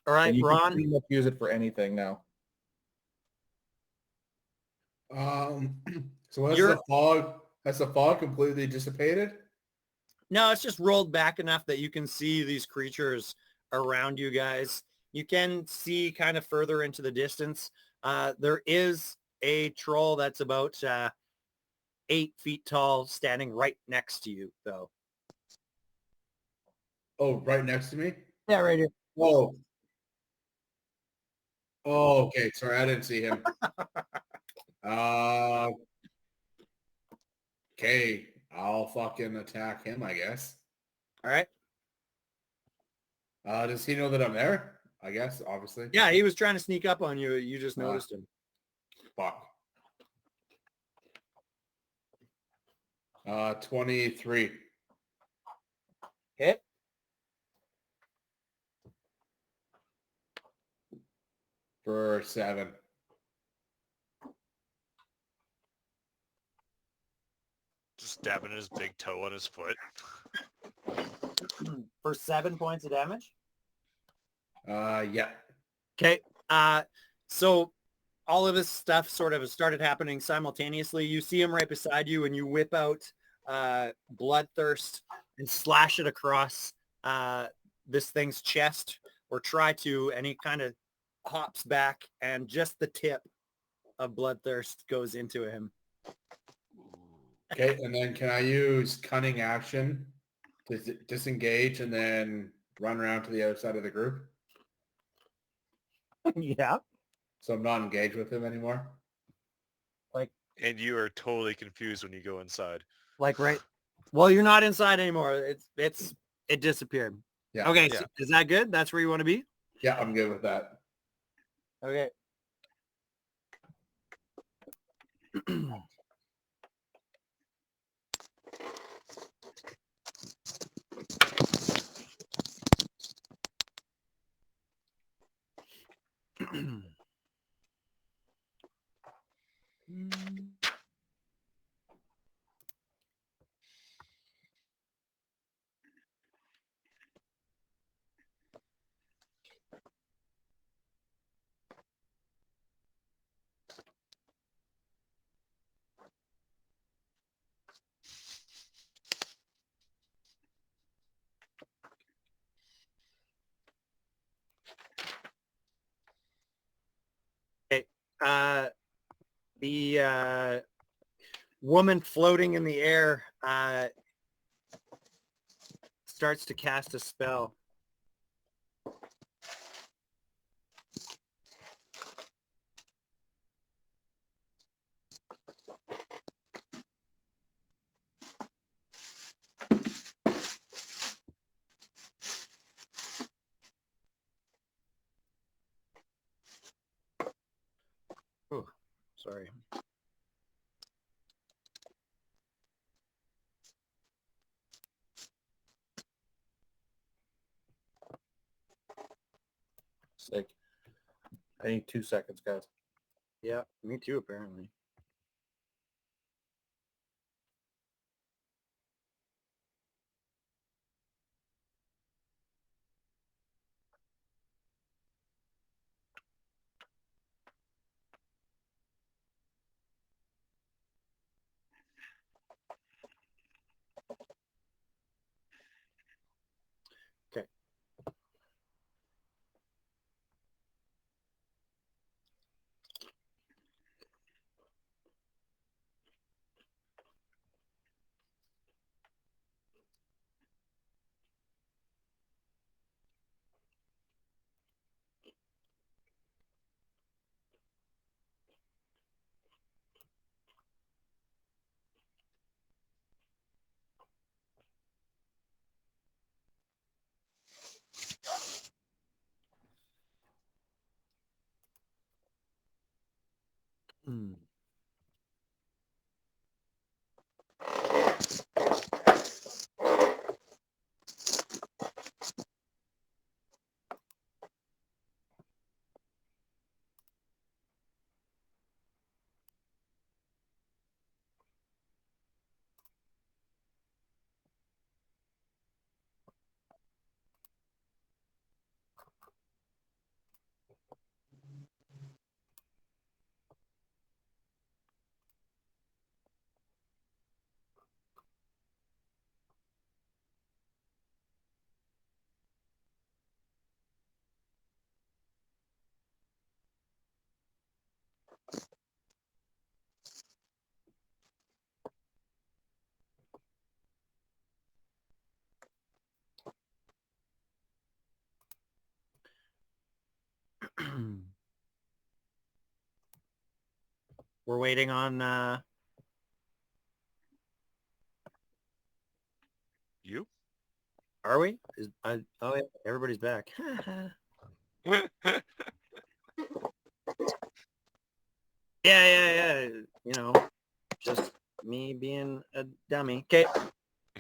All right, and you Ron. can pretty much use it for anything now. So has the fog completely dissipated? No, it's just rolled back enough that you can see these creatures around you guys. You can see kind of further into the distance. There is a troll that's about 8 feet tall standing right next to you, though. Oh, right next to me? Yeah, right here. Oh. Oh, okay. Sorry, I didn't see him. Okay. I'll fucking attack him, I guess. All right. Does he know that I'm there? I guess, obviously. Yeah, he was trying to sneak up on you. You just noticed him. Fuck. 23. Hit. For 7. Just dabbing his big toe on his foot. For 7 points of damage? Yeah. Okay. So all of this stuff sort of started happening simultaneously. You see him right beside you, and you whip out Bloodthirst and slash it across this thing's chest, or try to, and he kind of hops back, and just the tip of Bloodthirst goes into him. Okay, and then can I use cunning action to disengage and then run around to the other side of the group? Yeah. So I'm not engaged with him anymore? And you are totally confused when you go inside. Like, right. Well, you're not inside anymore. It disappeared. Yeah. Okay. Yeah. So is that good? That's where you want to be? Yeah, I'm good with that. Okay. Okay. The woman floating in the air starts to cast a spell. Oh, sorry. Sick. I need 2 seconds, guys. Yeah, me too, apparently. Okay. Hmm. We're waiting on You? are we? Oh yeah, everybody's back. Yeah. You know, just me being a dummy. Okay.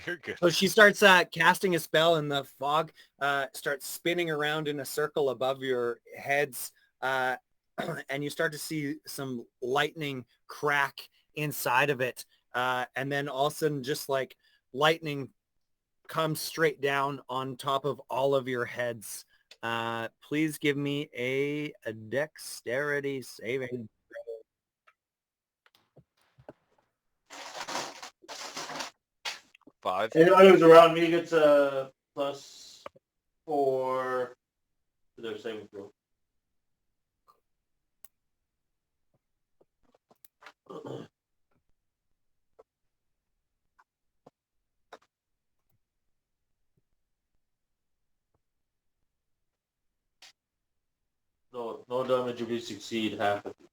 You're good. So she starts casting a spell, and the fog starts spinning around in a circle above your heads, and you start to see some lightning crack inside of it, and then all of a sudden, just like lightning comes straight down on top of all of your heads. Please give me a dexterity saving 5. Anyone who's around me gets a +4 to their saving throw. No damage if you succeed half of it.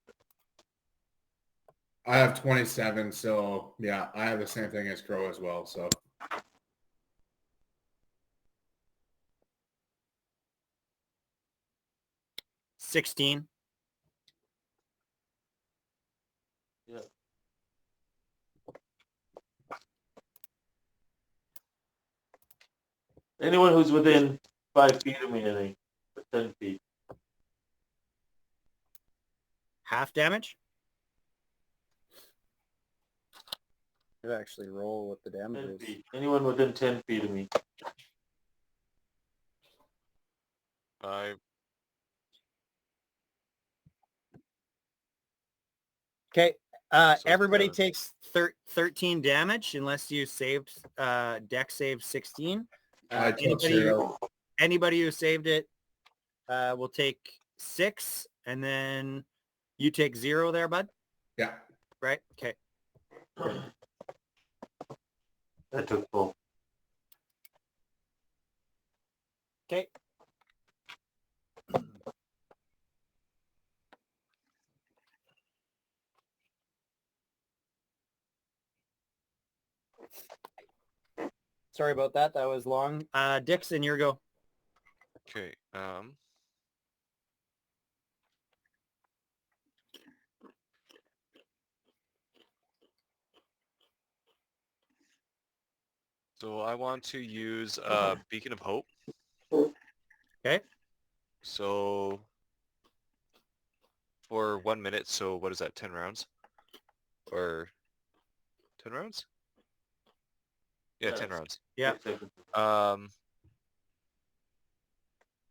I have 27, so yeah, I have the same thing as Crow as well. So 16. Yeah. Anyone who's within 5 feet of me, I think, or 10 feet. Half damage? Could actually roll what the damage 10 is. feet. Anyone within 10 feet of me. Okay. So Everybody 7. takes 13 damage unless you saved deck save 16. I took Anybody 0. anybody who saved it will take 6, and then you take 0 there, bud. Yeah. Right? Okay. That took full. Okay. Sorry about that. That was long. Dixon, your go. Okay. So I want to use Beacon of Hope. Okay. So for 1 minute, so what is that, 10 rounds? Or 10 rounds? Yeah, 10 rounds. Yeah.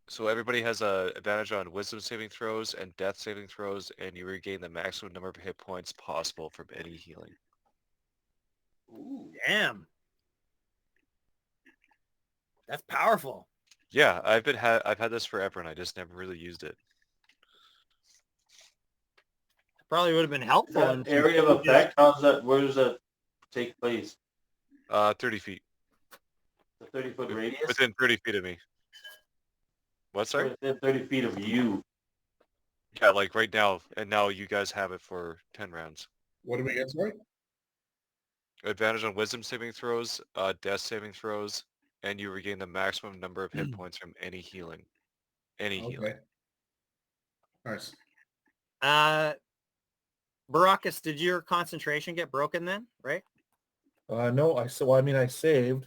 So everybody has a advantage on wisdom saving throws and death saving throws, and you regain the maximum number of hit points possible from any healing. Ooh, damn. That's powerful. Yeah, I've had this forever, and I just never really used it. Probably would have been helpful. That area of effect, where does that take place? 30 feet. The 30-foot radius? Within 30 feet of me. What, sorry? Within 30 feet of you. Yeah, like right now, and now you guys have it for 10 rounds. What do we get, sorry? Advantage on wisdom saving throws, death saving throws, and you regain the maximum number of hit points from any healing. Any healing. Nice. Baracus, did your concentration get broken then, right? No, I saved.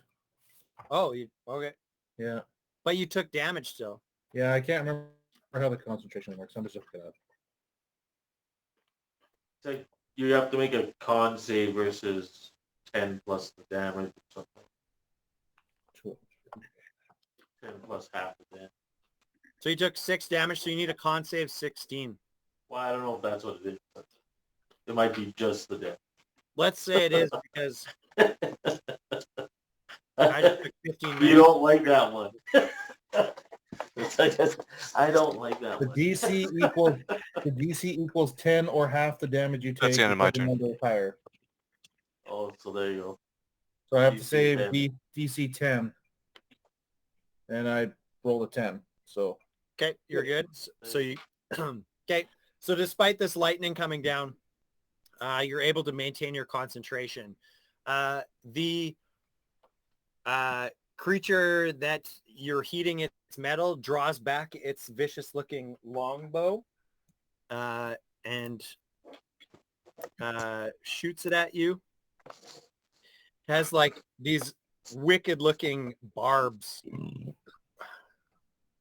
Oh, okay. Yeah. But you took damage still. Yeah, I can't remember how the concentration works. I'm just looking it up. It's like you have to make a con save versus 10 plus the damage or something. 10 plus half the damage. So you took 6 damage, so you need a con save 16. Well, I don't know if that's what it is, but it might be just the damage. Let's say it is because I just took 15 minutes. You don't like that one. I don't like that The one. DC equals 10 or half the damage you take. That's the end of my because turn. number is higher. Oh, so there you go. So I have to DC save 10. DC 10, and I rolled a 10. So Okay, you're good. So you okay. So despite this lightning coming down, you're able to maintain your concentration. The creature that you're heating its metal draws back its vicious-looking longbow and shoots it at you. Has like these wicked-looking barbs.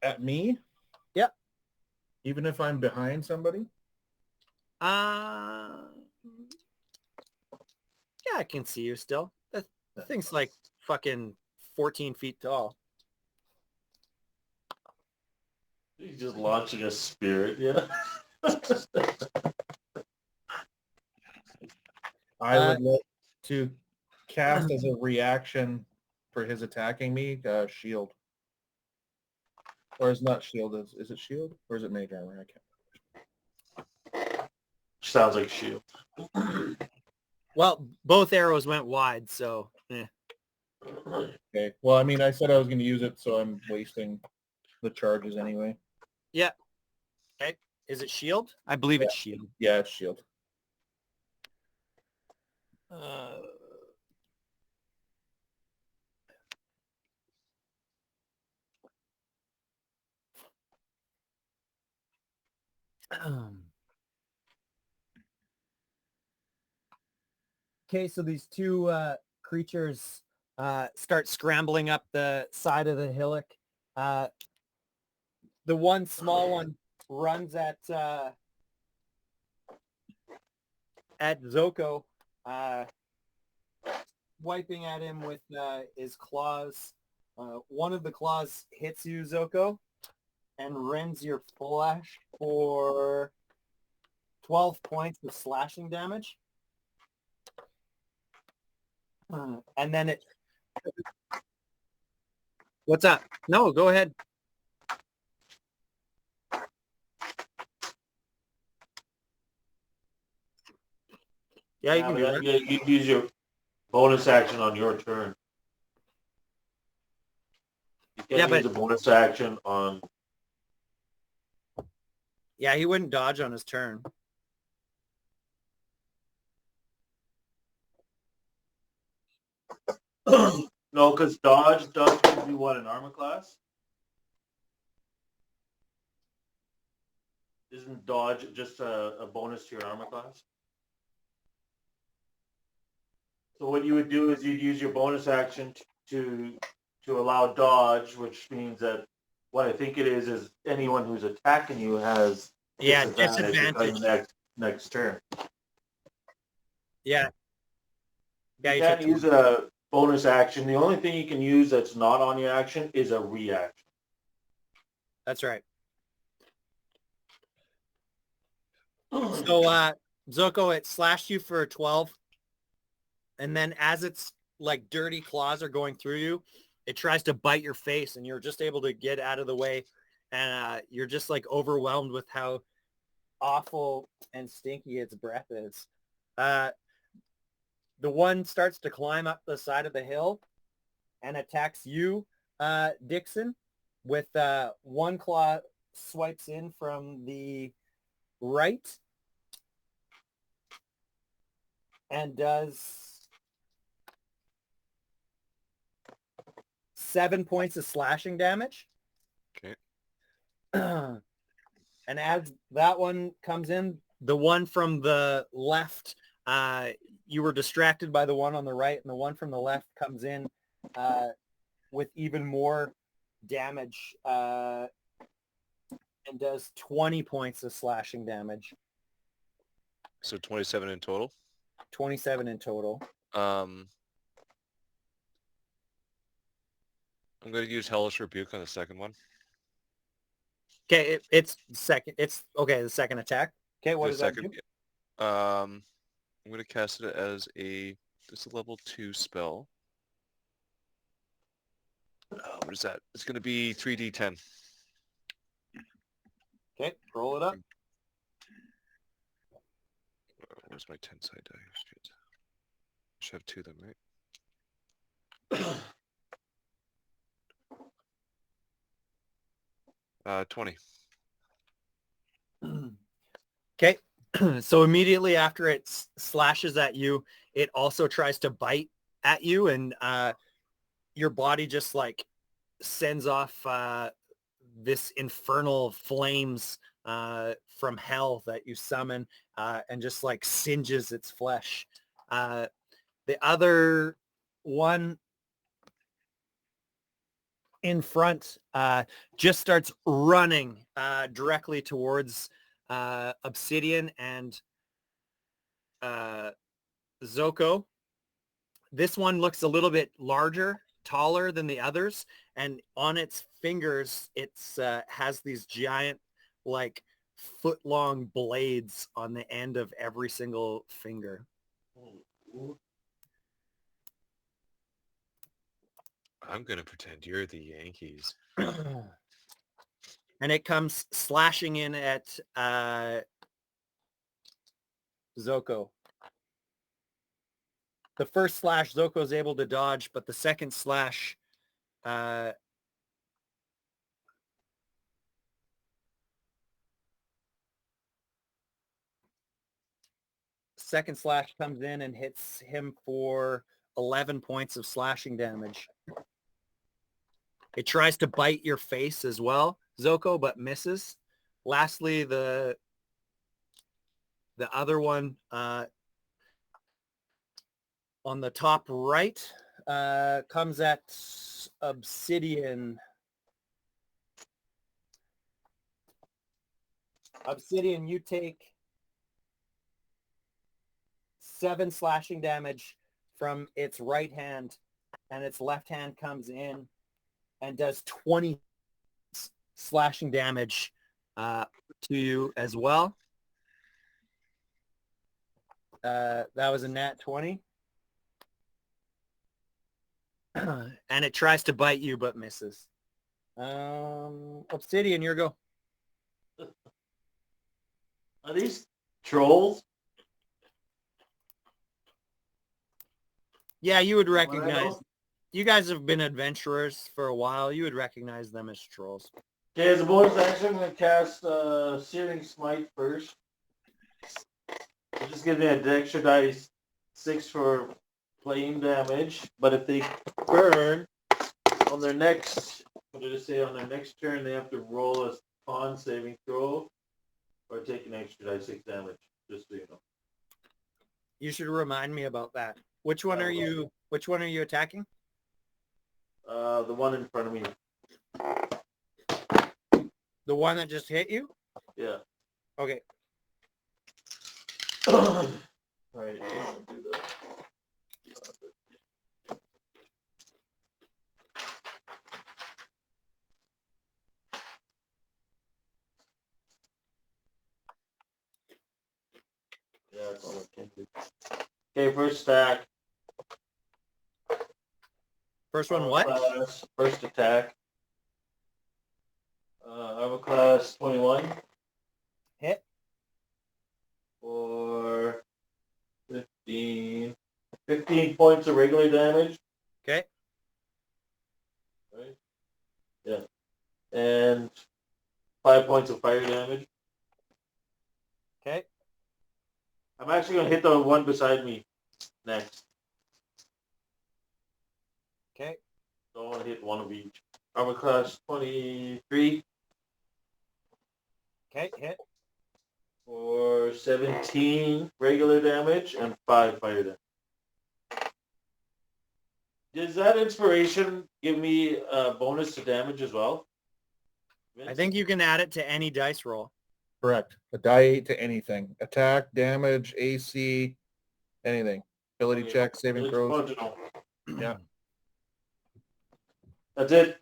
at me? Yeah. Even if I'm behind somebody? Yeah, I can see you still. The thing's like fucking 14 feet tall. He's just launching a spirit, yeah. I would like to cast as a reaction for his attacking me, shield. Or is not shield, is it shield? Or is it mage armor? I can't. Sounds like shield. Well, both arrows went wide, so Okay. Well, I mean, I said I was going to use it, so I'm wasting the charges anyway. yeah. Okay. Is it shield? I believe it's shield. Yeah, it's shield. Okay, so these two creatures start scrambling up the side of the hillock. The one small one runs at Zoko, wiping at him with his claws. One of the claws hits you, Zoko, and rends your flesh for 12 points of slashing damage. And then it... What's up? No, go ahead. Yeah, you can do that. You use your bonus action on your turn. You can't use a bonus action on... Yeah, he wouldn't dodge on his turn. No, because dodge does give you what, an armor class? Isn't dodge just a bonus to your armor class? So what you would do is you'd use your bonus action to allow dodge, which means that what I think it is anyone who's attacking you has disadvantage next turn. Yeah. You can't use a bonus action. The only thing you can use that's not on your action is a reaction. That's right. So, Zoko, it slashed you for 12. And then as its like dirty claws are going through you, it tries to bite your face, and you're just able to get out of the way. And you're just like overwhelmed with how awful and stinky its breath is. The one starts to climb up the side of the hill and attacks you, Dixon, with one claw swipes in from the right and does 7 points of slashing damage. Okay. And as that one comes in, the one from the left, you were distracted by the one on the right, and the one from the left comes in with even more damage and does 20 points of slashing damage. So 27 in total? 27 in total. I'm going to use Hellish Rebuke on the second one. Okay, it's second. It's okay. The second attack. Okay, what does that do? I'm going to cast it as a level 2 spell. What is that? It's going to be 3d10. Okay, roll it up. Where's my 10 side die? Shit. Should have 2 of them, right? 20. Okay, so immediately after it slashes at you, it also tries to bite at you, and your body just like sends off this infernal flames from hell that you summon and just like singes its flesh. The other one in front just starts running directly towards Obsidian and Zoko. This one looks a little bit larger, taller than the others, and on its fingers it's has these giant like foot-long blades on the end of every single finger. I'm gonna pretend you're the Yankees. And it comes slashing in at Zoko. The first slash Zoko is able to dodge, but the second slash comes in and hits him for 11 points of slashing damage. It tries to bite your face as well, Zoko, but misses. Lastly, the other one on the top right comes at Obsidian. Obsidian, you take 7 slashing damage from its right hand, and its left hand comes in and does 20 slashing damage to you as well. That was a nat 20. And it tries to bite you but misses. Obsidian, your go. Are these trolls? Yeah, you would recognize. You guys have been adventurers for a while. You would recognize them as trolls. Okay, as a bonus action, I'm going to cast Searing Smite first. It just gives me an extra dice 6 for flame damage. But if they burn on their next, what did it say? On their next turn, they have to roll a con saving throw or take an extra dice 6 damage. Just so you know. You should remind me about that. Which one are you? Which one are you attacking? The one in front of me. The one that just hit you? Yeah. Okay. All right. I'll do that. Yeah, that's all I can do. Okay, first stack. First one, what? Class, first attack. Armor class 21. Hit. For 15 points of regular damage. Okay. Right? Yeah. And 5 points of fire damage. Okay. I'm actually going to hit the one beside me next. Okay. So I want to hit one of each. Armor class 23. Okay, hit. For 17 regular damage and 5 fire damage. Does that inspiration give me a bonus to damage as well? I think you can add it to any dice roll. Correct. A die 8 to anything. Attack, damage, AC, anything. Ability check, saving throws. Yeah. That's it.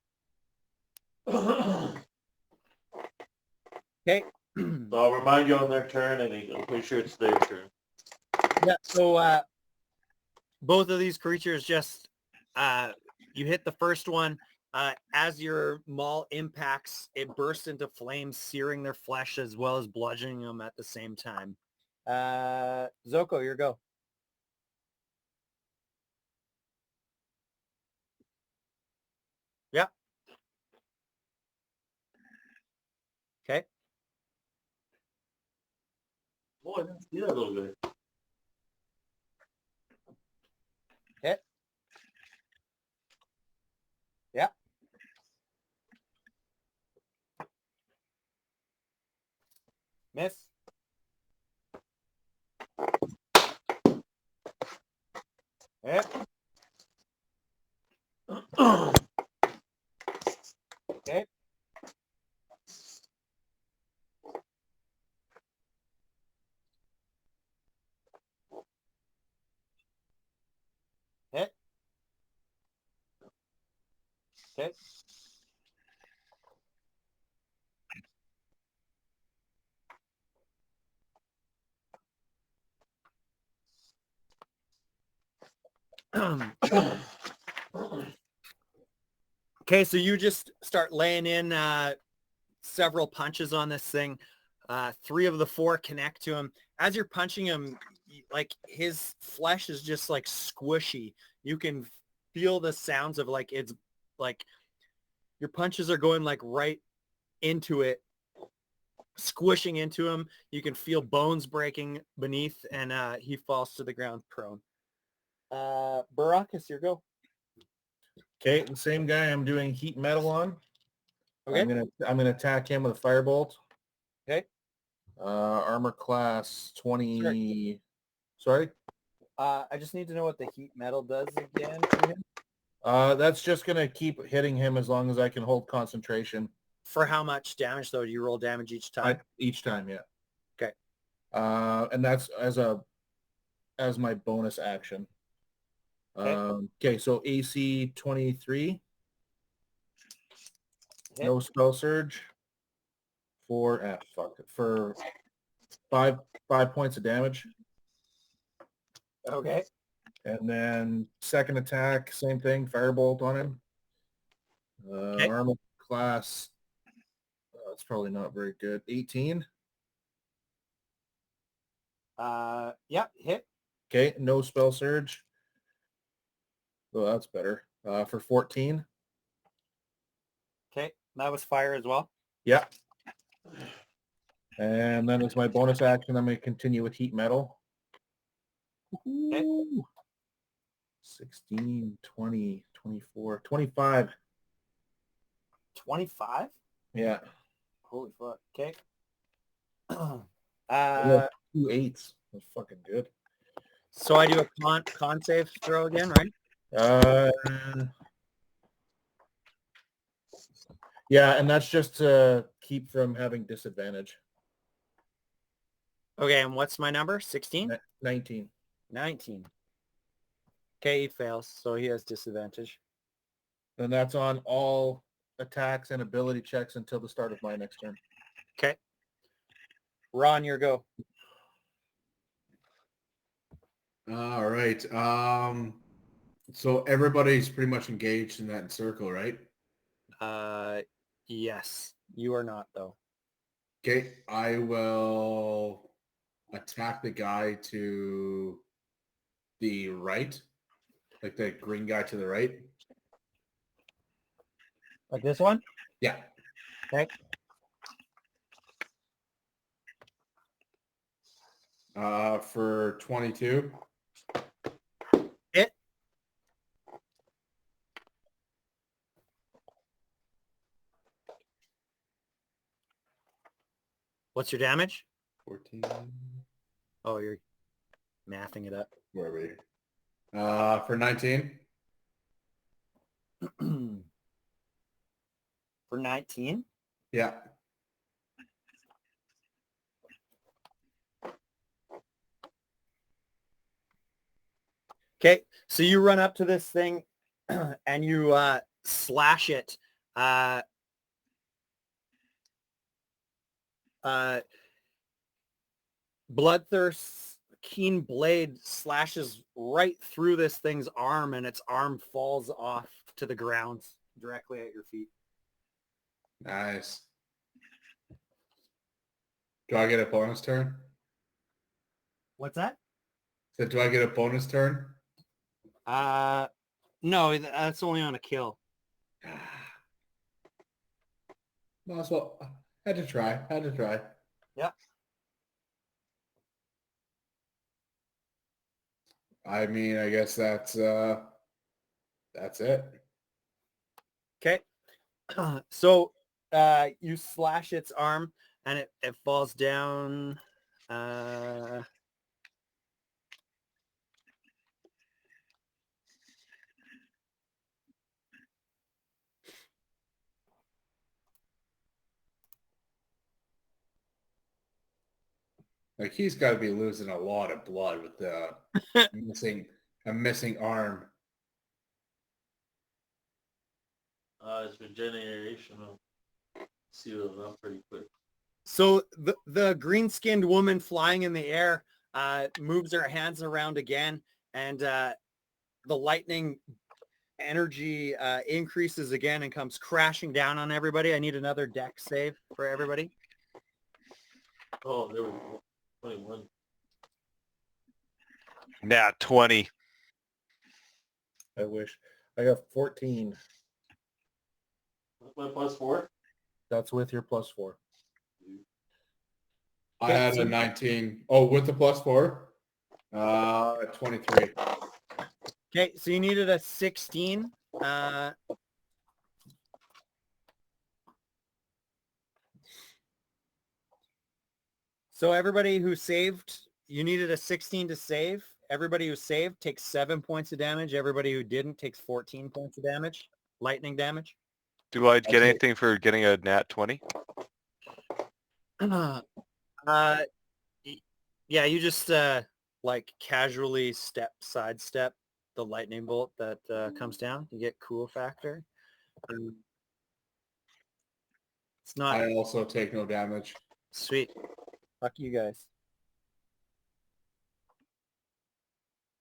Okay. So I'll remind you on their turn, and I'm pretty sure it's their turn. Yeah, so both of these creatures just, you hit the first one. As your maul impacts, it bursts into flames, searing their flesh as well as bludgeoning them at the same time. Zoko, your go. Yeah. Okay. Oh, I didn't see that little guy. Hit. Yeah. Miss. Hit. Okay. Hit. Okay. Okay, so you just start laying in several punches on this thing. 3 of the 4 connect to him. As you're punching him, like his flesh is just like squishy. You can feel the sounds of like it's like your punches are going like right into it, squishing into him. You can feel bones breaking beneath, and he falls to the ground prone. Baracus, your go. Okay, the same guy I'm doing heat metal on. Okay. I'm gonna attack him with a firebolt. Okay. Armor class 20. Sorry. I just need to know what the heat metal does again for him. That's just gonna keep hitting him as long as I can hold concentration. For how much damage though? Do you roll damage each time? Each time, yeah. Okay. And that's as my bonus action. Okay, so AC 23. Okay. No spell surge. For 5 points of damage. Okay. And then second attack, same thing, firebolt on him. Armor class, it's probably not very good. 18. Yeah, hit. Okay, no spell surge. Oh, that's better. For 14. Okay, that was fire as well. Yeah. And then as my bonus action, I'm going to continue with heat metal. Okay. 16, 20, 24, 25. 25? Yeah. Holy fuck. Okay. I got 2 8s. That's fucking good. So I do a con save throw again, right? Yeah, and that's just to keep from having disadvantage. Okay, and what's my number? 16? 19. 19. Okay, he fails, so he has disadvantage. And that's on all attacks and ability checks until the start of my next turn. Okay. Ron, your go. All right. So everybody's pretty much engaged in that circle, right? Yes. You are not, though. Okay. I will attack the guy to the right, like the green guy to the right. Like this one? Yeah. Okay. For 22. Hit. What's your damage? 14. Oh, you're mathing it up. Where are we? For 19. For 19? Yeah. Okay, so you run up to this thing and you slash it. Bloodthirst's keen blade slashes right through this thing's arm, and its arm falls off to the ground directly at your feet. Nice. Do I get a bonus turn? What's that? So do I get a bonus turn? No, that's only on a kill. Might as well. Had to try. Yeah. I mean, I guess that's it. Okay. So you slash its arm and it falls down. Like he's got to be losing a lot of blood with the missing arm. It's regeneration. Seal it up pretty quick. So the green-skinned woman flying in the air moves her hands around again, and the lightning energy increases again and comes crashing down on everybody. I need another dex save for everybody. Oh, there we go. 21. Nat 20. I wish. I got 14. What's my plus 4? That's with your +4. I had a 19. Oh, with the +4? 23. Okay, so you needed a 16. So everybody who saved, you needed a 16 to save. Everybody who saved takes 7 points of damage. Everybody who didn't takes 14 points of damage. Lightning damage. Do I get Okay. anything for getting a nat 20? Yeah, you just like casually sidestep the lightning bolt that comes down. You get cool factor. It's not I also take no damage. sweet. Fuck you guys.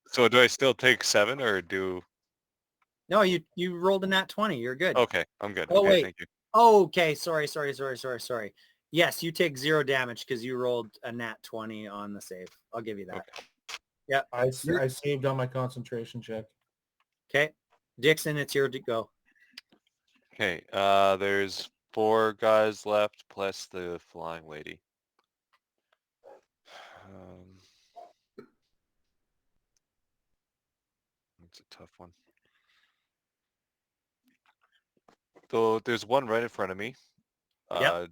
So do I still take 7 or do... No, you rolled a nat 20. You're good. Okay, I'm good. Oh, Okay, wait. thank you. Okay, sorry. Yes, you take 0 damage because you rolled a nat 20 on the save. I'll give you that. Okay. Yeah. I saved on my concentration check. Okay. Dixon, it's your to go. Okay, there's 4 guys left plus the flying lady. It's a tough one. Though there's one right in front of me. Yep.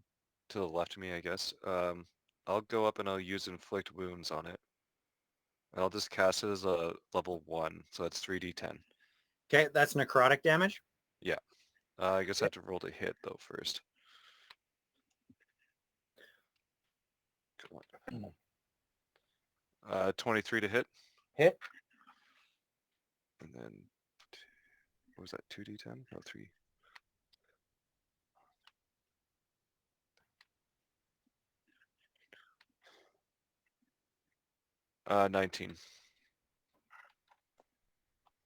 To the left of me, I guess. I'll go up and I'll use inflict wounds on it. And I'll just cast it as a level 1, so that's 3d10. Okay, that's necrotic damage. Yeah. I guess I have to roll to hit though first. Come on. 23 to hit. Hit. And then, what was that, 2d10? No, 3. Uh, 19.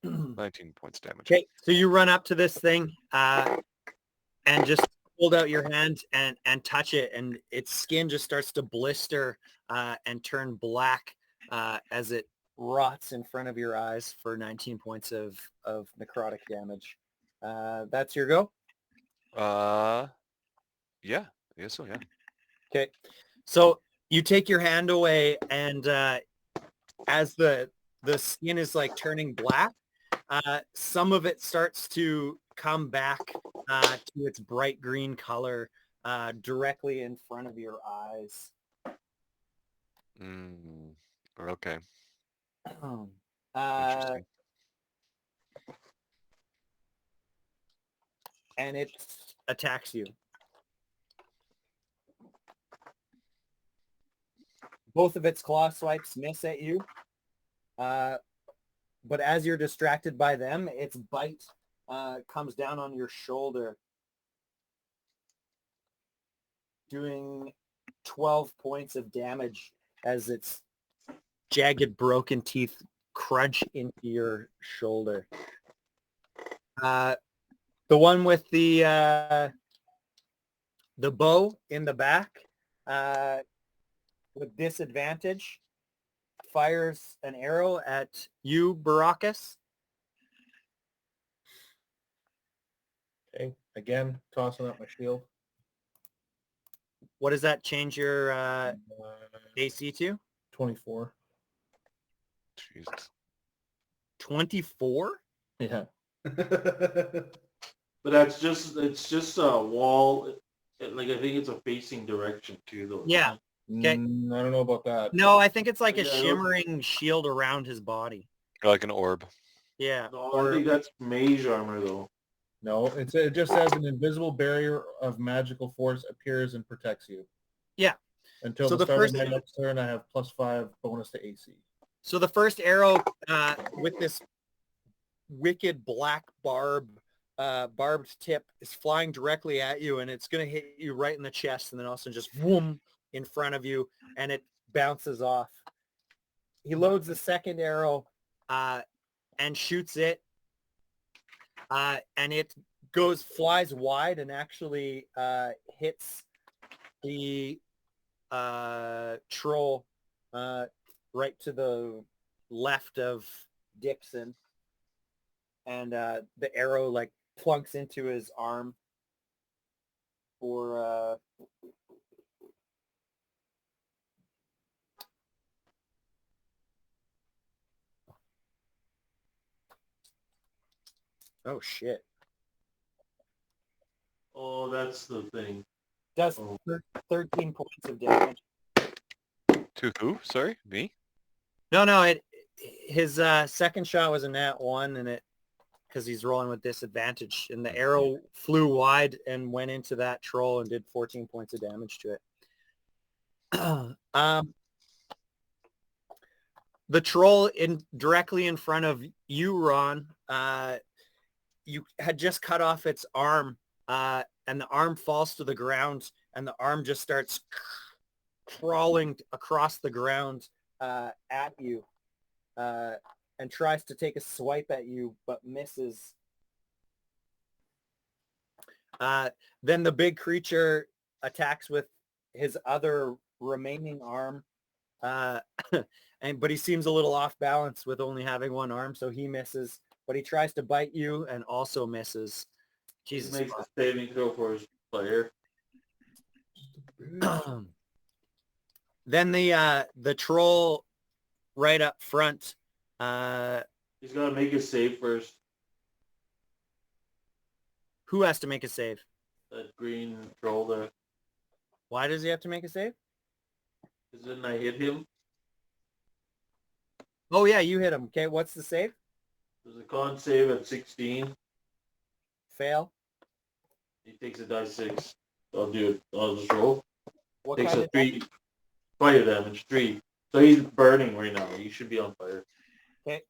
19 points damage. Okay, so you run up to this thing and just hold out your hand and touch it, and its skin just starts to blister and turn black as it rots in front of your eyes for 19 points of necrotic damage. That's your go? Yeah, I guess so, yeah. Okay, so you take your hand away, and as the skin is like turning black, some of it starts to come back to its bright green color directly in front of your eyes. Okay. And it attacks you. Both of its claw swipes miss at you. But as you're distracted by them, its bite comes down on your shoulder, doing 12 points of damage as its jagged, broken teeth crunch into your shoulder. The one with the bow in the back with disadvantage fires an arrow at you, Baracus. Okay. Again, tossing up my shield. What does that change your AC to? 24. Jesus. 24? Yeah. But it's just a wall. Like I think it's a facing direction too, though. Yeah. Okay. I don't know about that. No, I think it's like a Yeah, shimmering shield around his body. Or like an orb. Yeah. No, I think that's mage armor though. No, it just says an invisible barrier of magical force appears and protects you. Yeah. Until So the the start first- of my next turn, I have +5 bonus to AC. So the first arrow with this wicked black barbed tip is flying directly at you, and it's going to hit you right in the chest, and then also just whoom in front of you, and it bounces off. He loads the second arrow and shoots it. and it flies wide and actually hits the troll right to the left of Dixon, and the arrow like plunks into his arm for oh shit. Oh, that's the thing. Does 13 points of damage. To who? Sorry, me? No, his second shot was a nat 1, and it because he's rolling with disadvantage, and the arrow flew wide and went into that troll and did 14 points of damage to it. The troll directly in front of you, Ron, you had just cut off its arm, and the arm falls to the ground, and the arm just starts crawling across the ground at you, and tries to take a swipe at you, but misses. Then the big creature attacks with his other remaining arm, but he seems a little off balance with only having one arm, so he misses. But he tries to bite you and also misses. Jesus. He makes a saving throw for his player. Then the troll right up front. He's got to make a save first. Who has to make a save? That green troll there. Why does he have to make a save? Because didn't I hit him? Oh yeah, you hit him. Okay, what's the save? There's a con save at 16. Fail. He takes a die 6. I'll do it. I'll just roll. What Takes kind a of 3 fire damage. 3. So he's burning right now. He should be on fire. Okay.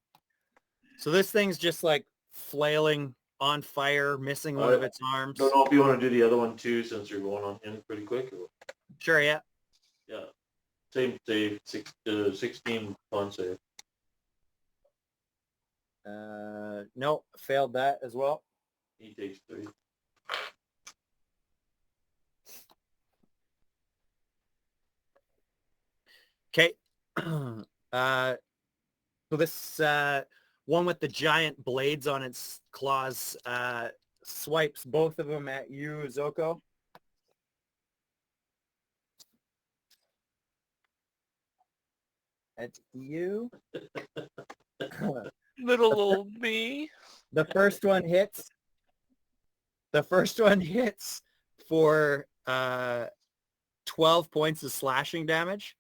So this thing's just like flailing on fire, missing one of its arms. Don't know if you want to do the other one too, since you're going on him pretty quick. Sure, yeah. Yeah. Same save. 16 con save. No, failed that as well. He takes 3. Okay. So this one with the giant blades on its claws swipes both of them at you, Zoko. At you. Little old me. The first one hits. The first one hits for 12 points of slashing damage.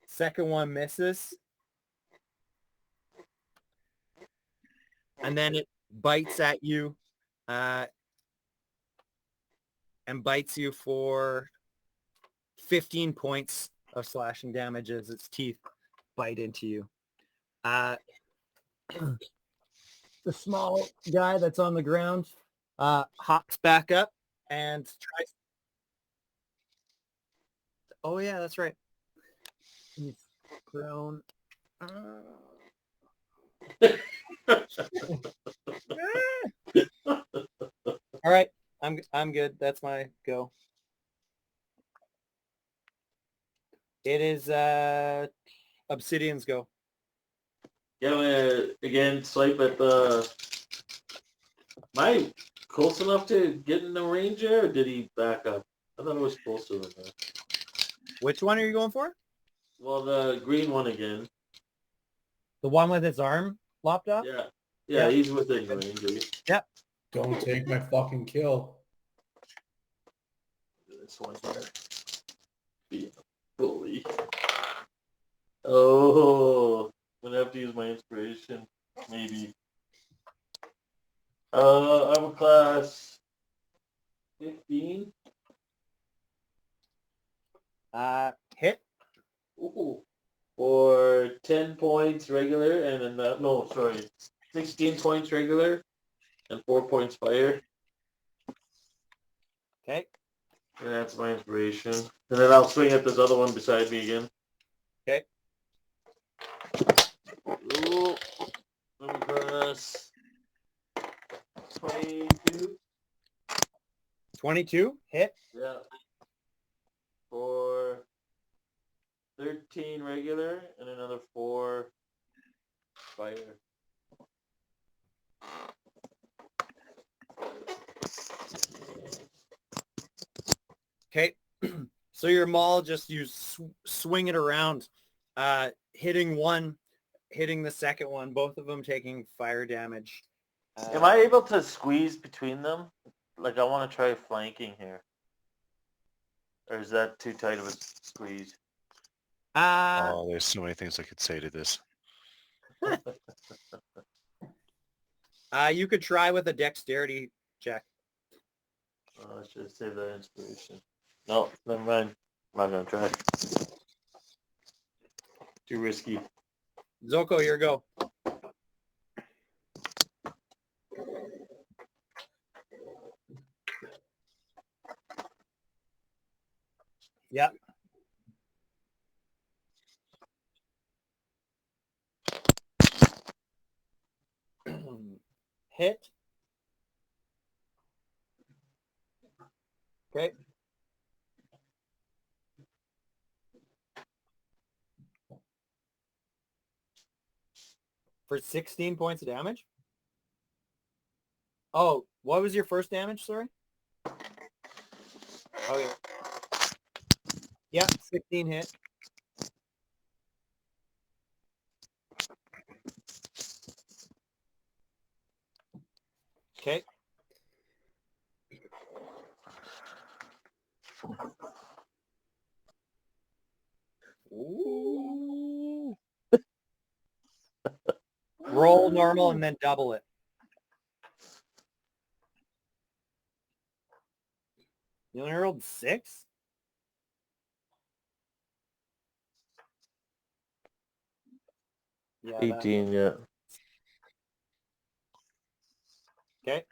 Second one misses. And then it bites at you and bites you for 15 points of slashing damage as its teeth bite into you. The small guy that's on the ground hops back up and tries. Oh yeah, that's right. He's grown. All right, I'm good. That's my go. It is Obsidian's go. Yeah, I'm gonna again swipe at the. Am I close enough to get in the range there, or did he back up? I thought I was close to him there. Which one are you going for? Well, the green one again. The one with his arm lopped off? Yeah, Yeah. he's within range. Yep. Don't take my fucking kill. This one here. Be a bully. Oh, I'm gonna have to use my inspiration, maybe. I'm a class 15. Hit. Ooh. For 10 points regular, and then 16 points regular, and 4 points fire. Okay. And that's my inspiration. And then I'll swing at this other one beside me again. Okay. Ooh. Plus 22. 22 hit. Yeah. For 13 regular and another 4 fire. Okay. So your maul, just you swing it around, hitting one, hitting the second one, both of them taking fire damage. Am I able to squeeze between them? Like, I want to try flanking here. Or is that too tight of a squeeze? Oh, there's so many things I could say to this. You could try with a dexterity check. Oh, I should have saved that inspiration. No, never mind. I'm not going to try. Too risky. Zoko, your go. Yep. Hit. Okay. For 16 points of damage? Oh, what was your first damage, sorry? Okay. Yeah, 16 hit. Okay. Ooh. Roll normal and then double it. You only rolled 6? Yeah. 18, yeah. Okay.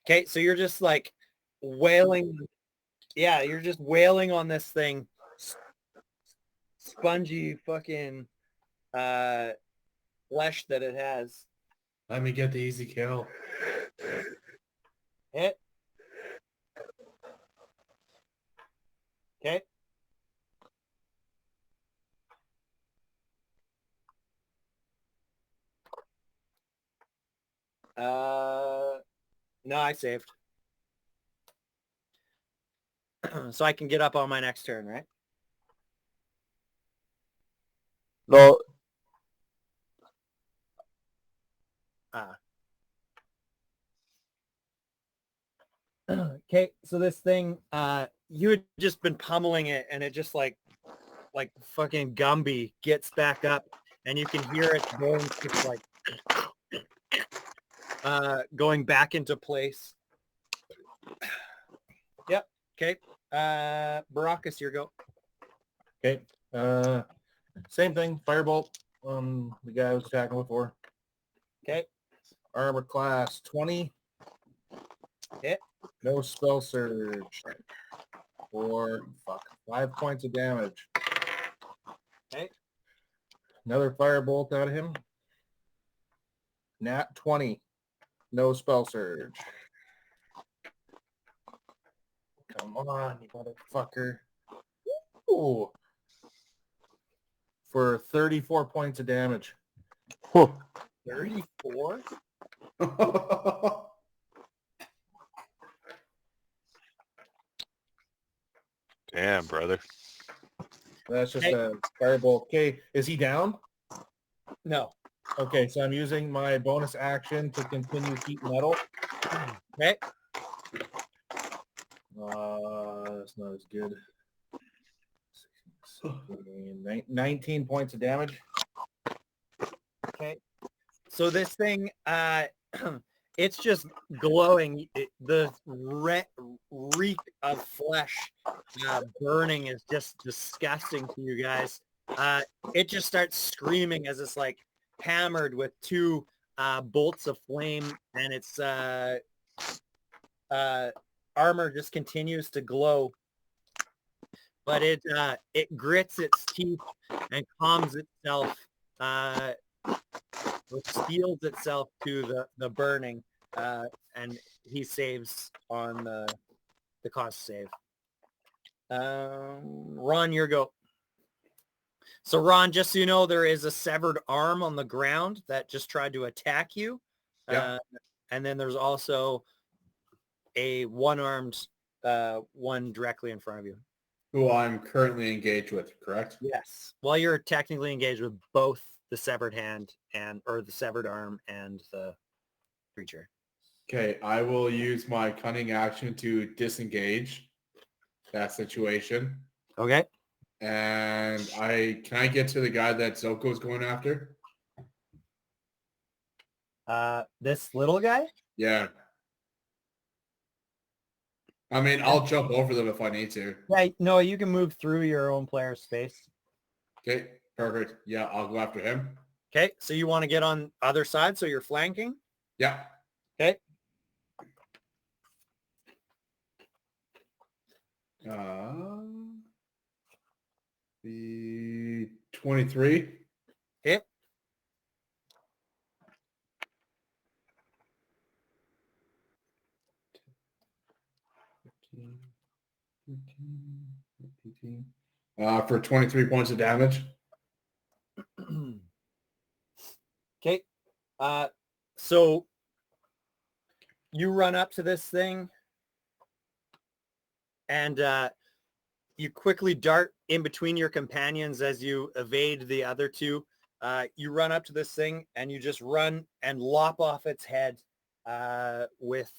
Okay, so you're just like wailing. Yeah, you're just wailing on this thing. Spongy fucking flesh that it has. Let me get the easy kill. Hit. Okay. No, I saved. So I can get up on my next turn, right? No. Okay, so this thing, you had just been pummeling it, and it just like fucking Gumby gets back up, and you can hear its bones just like going back into place. Yep. Okay. Baracus, your go. Okay. Same thing. Firebolt on the guy I was attacking before. Okay. Armor class 20. Hit. No spell surge. For 5 points of damage. Okay. Another firebolt out of him. Nat 20. No spell surge. Come on, you motherfucker. Ooh. For 34 points of damage. 34? Damn, brother. That's just a firebolt. Okay, is he down? No. Okay, so I'm using my bonus action to continue heat metal. Okay. That's not as good. 19 points of damage. Okay. So this thing, it's just glowing. The reek of flesh burning is just disgusting to you guys. It just starts screaming as it's like hammered with 2 bolts of flame, and it's armor just continues to glow, but it grits its teeth and calms itself, or steels itself to the burning, and he saves on the cost save. Ron, your go. So Ron, just so you know, there is a severed arm on the ground that just tried to attack you. Yeah. And then there's also a one-armed one directly in front of you. Who I'm currently engaged with, correct? Yes. Well, you're technically engaged with both the severed hand or the severed arm and the creature. Okay, I will use my cunning action to disengage that situation. Okay. And can I get to the guy that Zoko's going after? This little guy? Yeah. I mean, I'll jump over them if I need to. Yeah, no, you can move through your own player space. Okay, perfect. Yeah, I'll go after him. Okay, so you want to get on other side, so you're flanking? Yeah. Okay. The 23. Okay. For 23 points of damage. Okay. So you run up to this thing and you quickly dart in between your companions as you evade the other two. You run up to this thing and you just run and lop off its head with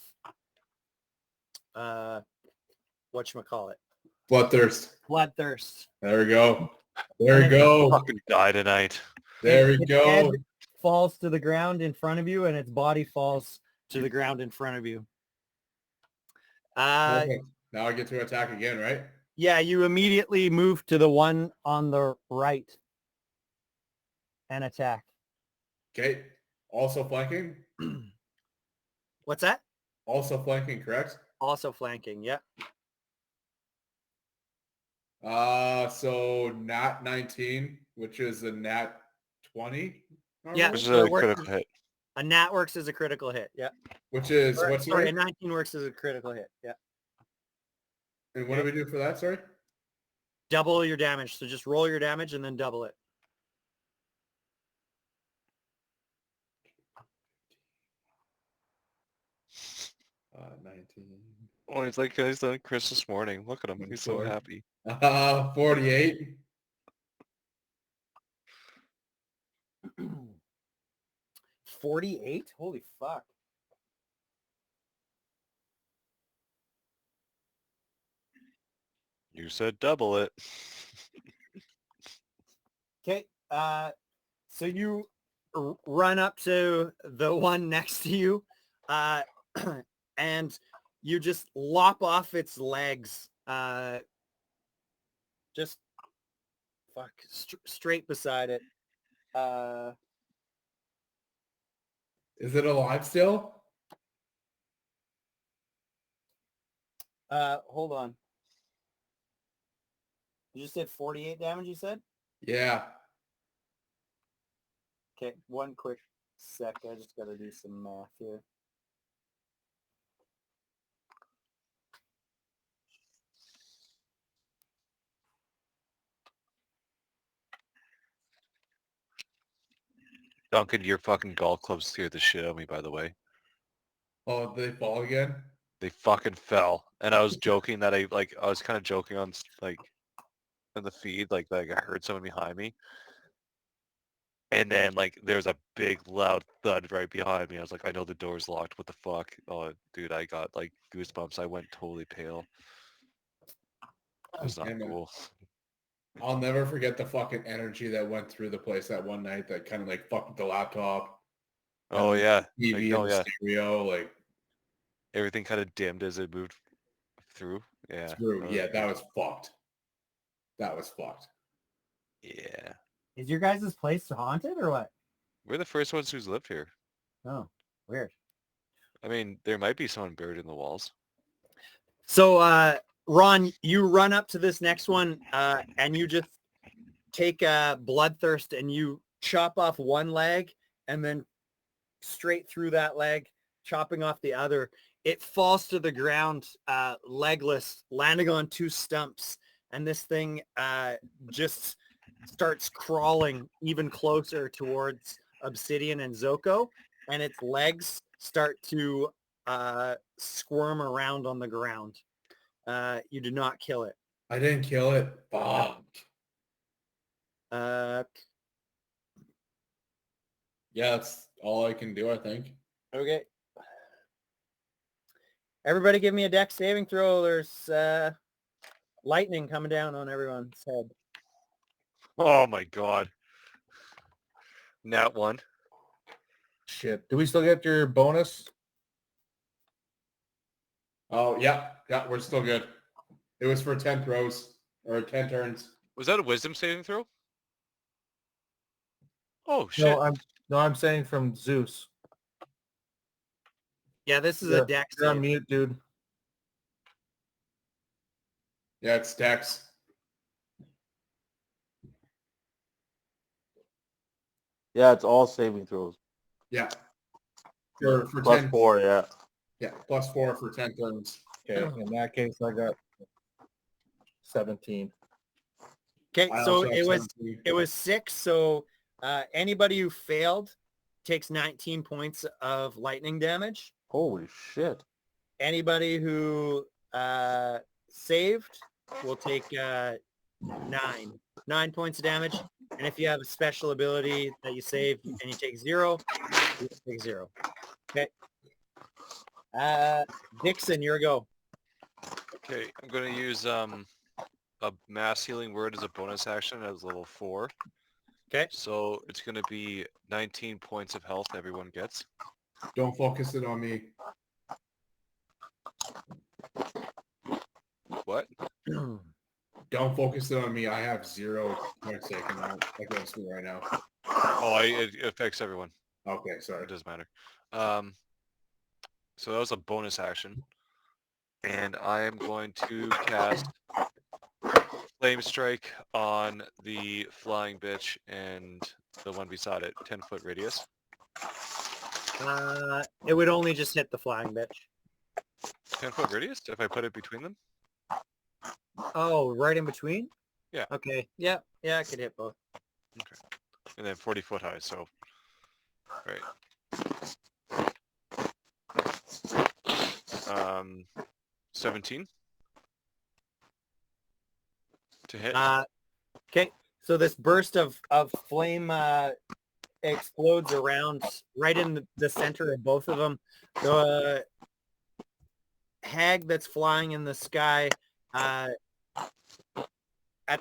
whatchamacallit? Bloodthirst. Bloodthirst. There we go. There we go. Fucking die tonight. There we Its go. head falls to the ground in front of you and its body falls to the ground in front of you. Perfect. Now I get to attack again, right? Yeah, you immediately move to the one on the right and attack. Okay. Also flanking? What's that? Also flanking, correct? Also flanking, yeah. So nat 19, which is a nat 20. Yeah. Which is so a it works- critical hit. A nat works as a critical hit, yeah. Which is Or, what's sorry, sorry? a 19 works as a critical hit, yeah. And what do we do for that? Sorry. Double your damage, so just roll your damage and then double it. Uh, 19. Oh, he's like he's done Christmas morning. Look at him. He's so 24. happy. 48. 48? Holy fuck. You said double it. Okay, so you run up to the one next to you, and you just lop off its legs, just fuck straight beside it. Is it alive still? Hold on. You just did 48 damage, you said? Yeah. Okay, one quick sec. I just got to do some math here. Duncan, your fucking golf clubs scared the shit out of me, by the way. Oh, did they fall again? They fucking fell. And I was joking that I was kind of joking on in the feed, like I heard someone behind me. And then there's a big loud thud right behind me. I was like, I know the door's locked. What the fuck? Oh, dude, I got goosebumps. I went totally pale. It was not And, cool. I'll never forget the fucking energy that went through the place that one night that kind of fucked the laptop. Oh yeah. TV and the stereo, everything kind of dimmed as it moved through. Yeah. through. Yeah, that was fucked. That was fucked. Yeah. Is your guys' place haunted or what? We're the first ones who's lived here. Oh, weird. I mean, there might be someone buried in the walls. So, Ron, you run up to this next one, and you just take Bloodthirst and you chop off one leg and then straight through that leg, chopping off the other. It falls to the ground, legless, landing on two stumps, and this thing just starts crawling even closer towards Obsidian and Zoko, and its legs start to squirm around on the ground. You do not kill it. I didn't kill it. Fuck. Yeah, that's all I can do, I think. Okay. Everybody give me a dex saving throw. There's lightning coming down on everyone's head. Oh my god. Nat 1. Shit. Do we still get your bonus? Oh, yeah. Yeah, we're still good. It was for 10 throws or 10 turns. Was that a wisdom saving throw? Oh shit. I'm saying from Zeus. Yeah, this is a dex. You're on mute, dude. Yeah, it's Dex. Yeah, it's all saving throws. Yeah. For Plus 10. 4, yeah. Yeah, plus 4 for 10 turns. Okay, in that case, I got 17. Okay, I so also have it was 17. 6. So anybody who failed takes 19 points of lightning damage. Holy shit. Anybody who saved will take 9 points of damage. And if you have a special ability that you save and you take 0, you take 0. Okay. Dixon, your go. Okay, I'm going to use a mass healing word as a bonus action as level 4. Okay. So it's going to be 19 points of health everyone gets. Don't focus it on me. What? Don't focus it on me. I have 0 points taken out against me right now. Oh, it affects everyone. Okay, sorry. It doesn't matter. So that was a bonus action. And I am going to cast Flame Strike on the flying bitch and the one beside it, 10-foot radius. It would only just hit the flying bitch. 10-foot radius if I put it between them? Oh, right in between? Yeah. Okay. Yeah, I could hit both. Okay. And then 40-foot high, so... Right. 17 to hit. Okay. So this burst of flame explodes around right in the center of both of them. The hag that's flying in the sky at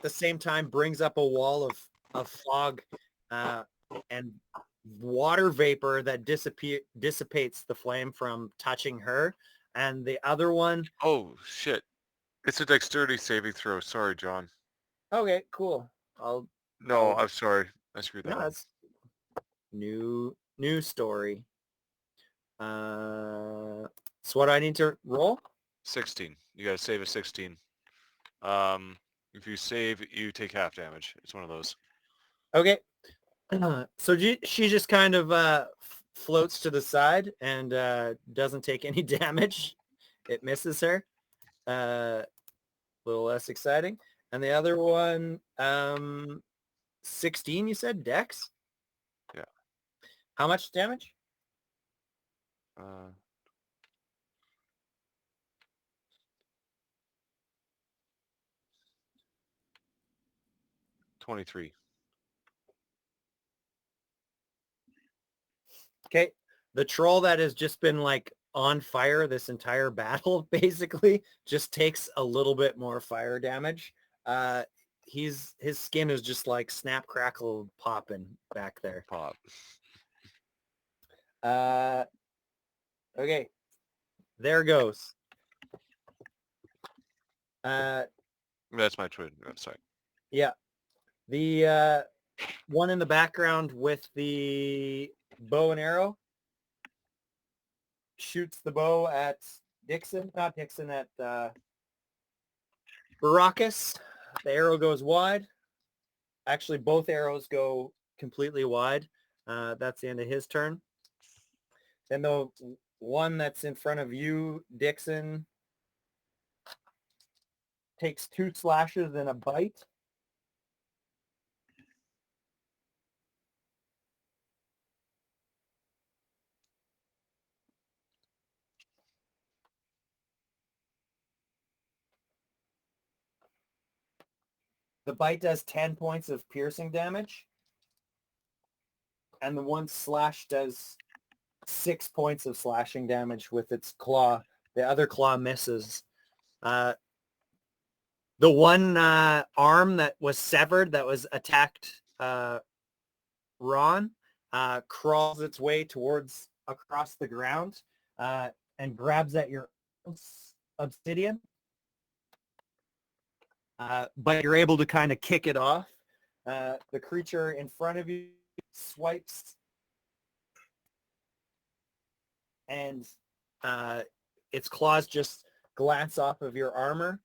the same time brings up a wall of fog and water vapor that dissipates the flame from touching her. And the other one... Oh, shit. It's a dexterity saving throw. Sorry, John. Okay, cool. No, I'm sorry. I screwed that up. That's new story. So what do I need to roll? 16. You gotta save a 16. If you save, you take half damage. It's one of those. Okay. So she just kind of floats to the side and doesn't take any damage. It misses her. A little less exciting. And the other one, 16, you said, Dex? Yeah. How much damage? 23. Okay. The troll that has just been like on fire this entire battle basically just takes a little bit more fire damage. His skin is just like snap crackle popping back there. Pop. Okay. There goes. That's my twin. I'm sorry. Yeah. The one in the background with the bow and arrow shoots the bow at Dixon, not Dixon, at Baracus. The arrow goes wide. Actually, both arrows go completely wide. That's the end of his turn. Then the one that's in front of you, Dixon, takes 2 slashes and a bite. The bite does 10 points of piercing damage. And the one slash does 6 points of slashing damage with its claw. The other claw misses. The one arm that was severed, that was attacked Ron, crawls its way towards across the ground and grabs at your obsidian. But you're able to kind of kick it off. The creature in front of you swipes and its claws just glance off of your armor,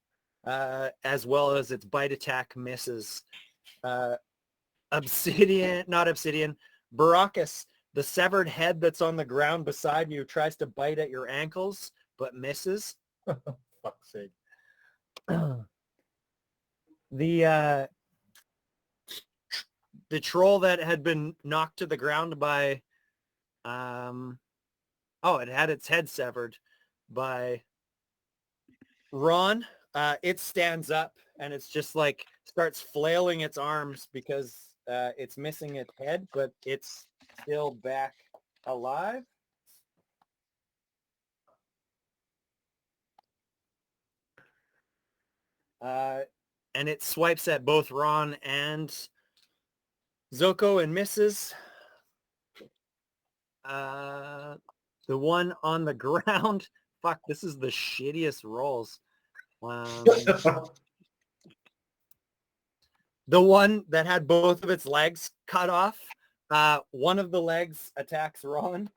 as well as its bite attack misses. Baracus, the severed head that's on the ground beside you tries to bite at your ankles, but misses. Fuck's sake. The troll that had been knocked to the ground by it had its head severed by Ron. It stands up and it's just like starts flailing its arms because it's missing its head, but it's still back alive. And it swipes at both Ron and Zoko and misses. The one on the ground. Fuck, this is the shittiest rolls. The one that had both of its legs cut off. One of the legs attacks Ron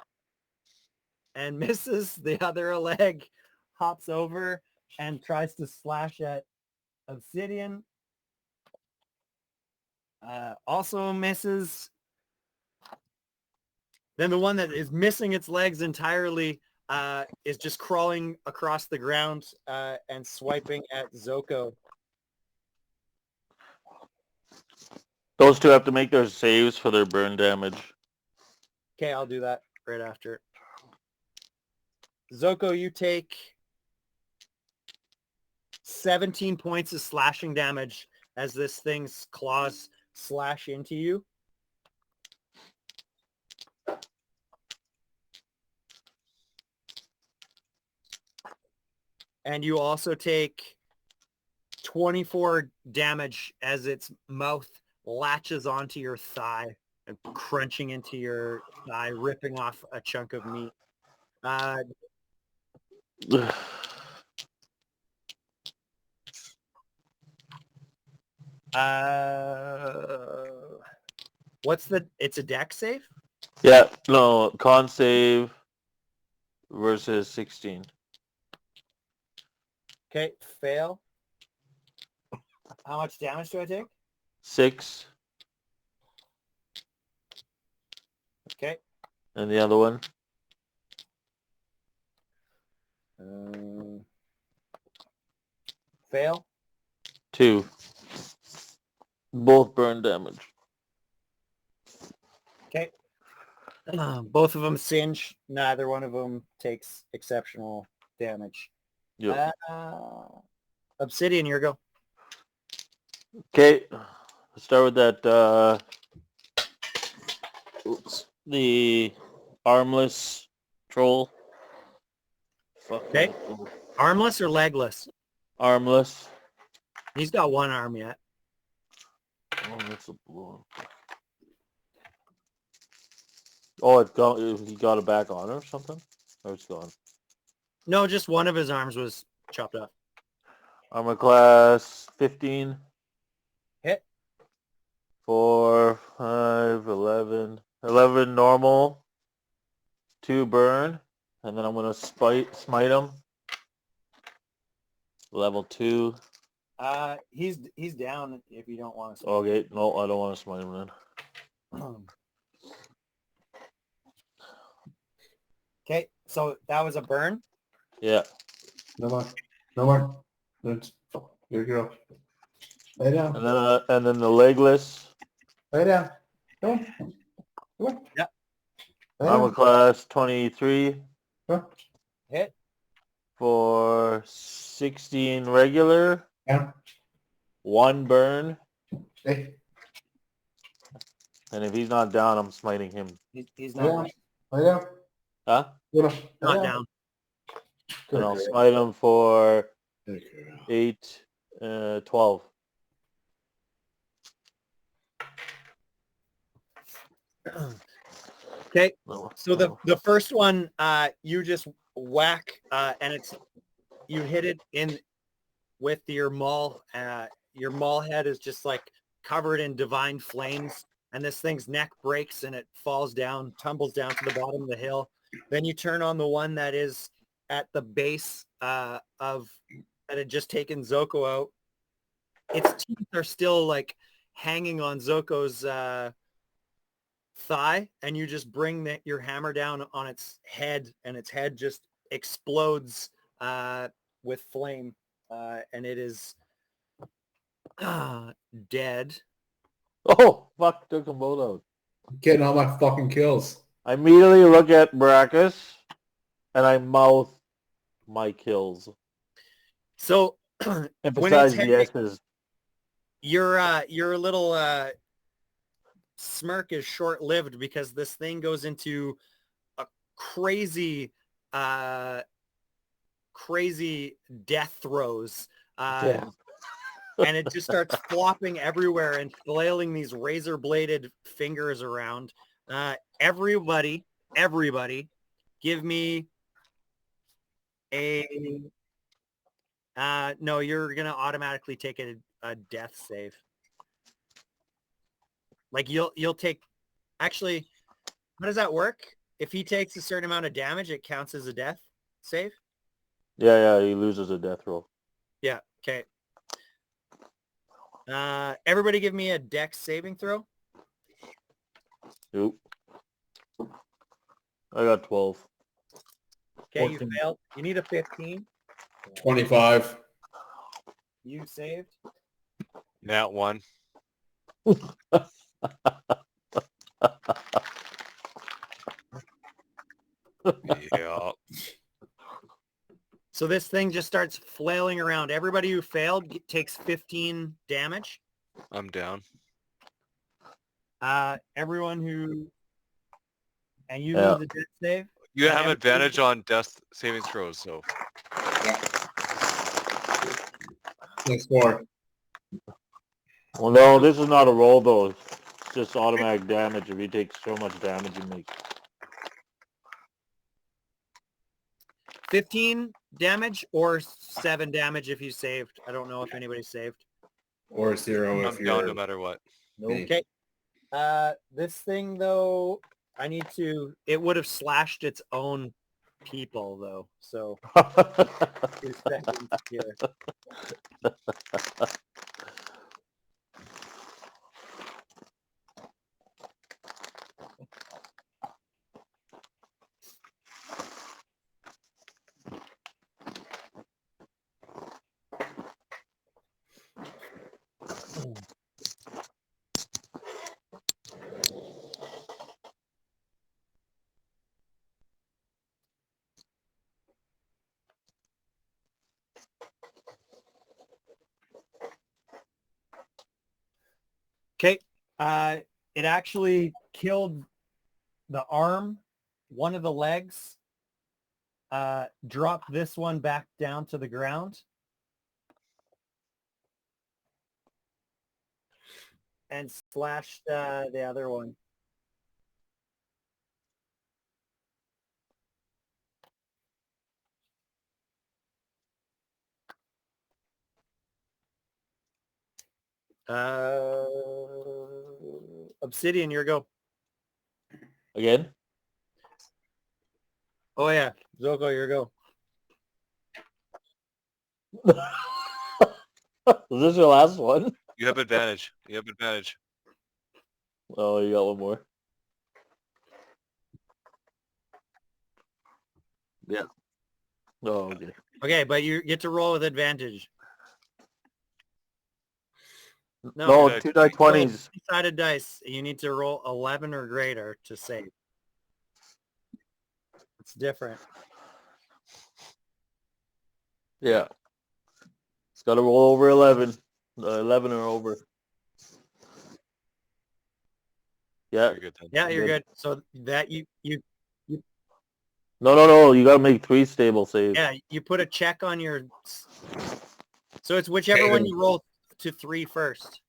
and misses. The other leg hops over and tries to slash at Obsidian. Also misses. Then the one that is missing its legs entirely is just crawling across the ground and swiping at Zoko. Those two have to make their saves for their burn damage. Okay, I'll do that right after. Zoko, you take 17 points of slashing damage as this thing's claws slash into you. And you also take 24 damage as its mouth latches onto your thigh and crunching into your thigh, ripping off a chunk of meat. It's a deck save? Yeah, no, con save versus 16. Okay, fail. How much damage do I take? 6. Okay. And the other one? Fail. 2. Both burn damage. Okay. Both of them singe. Neither one of them takes exceptional damage. Yep. Obsidian, your go. Okay. Let's start with that, the armless troll. Okay. Armless or legless? Armless. He's got one arm yet. Oh, that's a blue one. Oh, he got it back on or something? Or it's gone? No, just one of his arms was chopped off. Armor class 15. Hit. 4, 5, 11. 11 normal. 2 burn. And then I'm going to smite him. Level 2. He's down if you don't want to. Okay, no, I don't want to smite him then. Okay, so that was a burn. Yeah. No more. No more. That's here you go. Lay down. And then the legless. Lay down. Come on. Come on. Yep. Lay Armor down. class 23 Come on. Hit. for 16 regular, Down. 1 burn, Stay. and if he's not down, I'm smiting him. He's Lay not down. Lay down. Huh? Get up. Lay not down. Good And I'll girl. smite him for Good girl. 8, 12. Okay, No, so no. the first one, you just whack, and you hit it in with your maul. Your maul head is just like covered in divine flames, and this thing's neck breaks and it falls down, tumbles down to the bottom of the hill. Then you turn on the one that is at the base of that had just taken Zoko out. Its teeth are still like hanging on Zoko's thigh, and you just bring your hammer down on its head, and its head just explodes with flame, and it is dead. Oh, fuck, took them both out. Getting all my fucking kills. I immediately look at Baracus, and I mouth my kills. So Emphasize head- the S's. your little smirk is short-lived because this thing goes into a crazy death throes, Damn. and it just starts flopping everywhere and flailing these razor-bladed fingers around. Everybody, give me a no, you're gonna automatically take a death save. Like you'll take, actually, how does that work? If he takes a certain amount of damage, it counts as a death save? Yeah, he loses a death roll. Yeah, okay. Everybody give me a dex saving throw. Oop. I got 12. Okay, you 14. failed. You need a 15. 25. You saved. Nat 1. Yeah. So this thing just starts flailing around. Everybody who failed takes 15 damage. I'm down. Everyone who... And you Yeah. lose a death save? You And have everybody- advantage on death saving throws, so. Next 4. Well, no, this is not a roll, though. It's just automatic damage. If you take so much damage, you make... 15 damage or 7 damage if you saved. I don't know if anybody saved. Or 0 if I'm down no you're... matter what. Okay. This thing, though, I need to... It would have slashed its own people, though. So, 2 seconds here. Okay. It actually killed the arm, one of the legs, dropped this one back down to the ground, and slashed the other one. Obsidian, your go. Again? Oh yeah, Zoko, your go. Was this your last one? You have advantage. You have advantage. Oh, you got one more. Yeah. Oh, okay. Okay, but you get to roll with advantage. No, die two die 20s. Two-sided dice. You need to roll 11 or greater to save. It's different. Yeah. It's got to roll over 11. 11 or over. Yeah. You're good then. Yeah, you're good. So that you No. You got to make 3 stable saves. yeah, you put a check on your. So it's whichever one you roll to 3 first.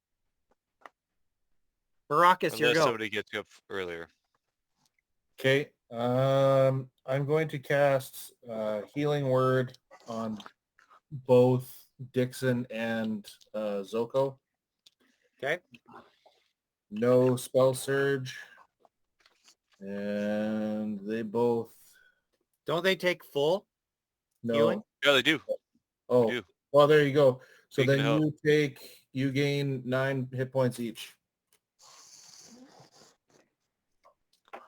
Baracus, your Unless go. somebody gets you up earlier. Okay. I'm going to cast Healing Word on both Dixon and Zoko. Okay. No spell surge. And they both Don't they take full no. healing? Yeah, they do. Oh, do. well, there you go. So Speaking then of you gain 9 hit points each.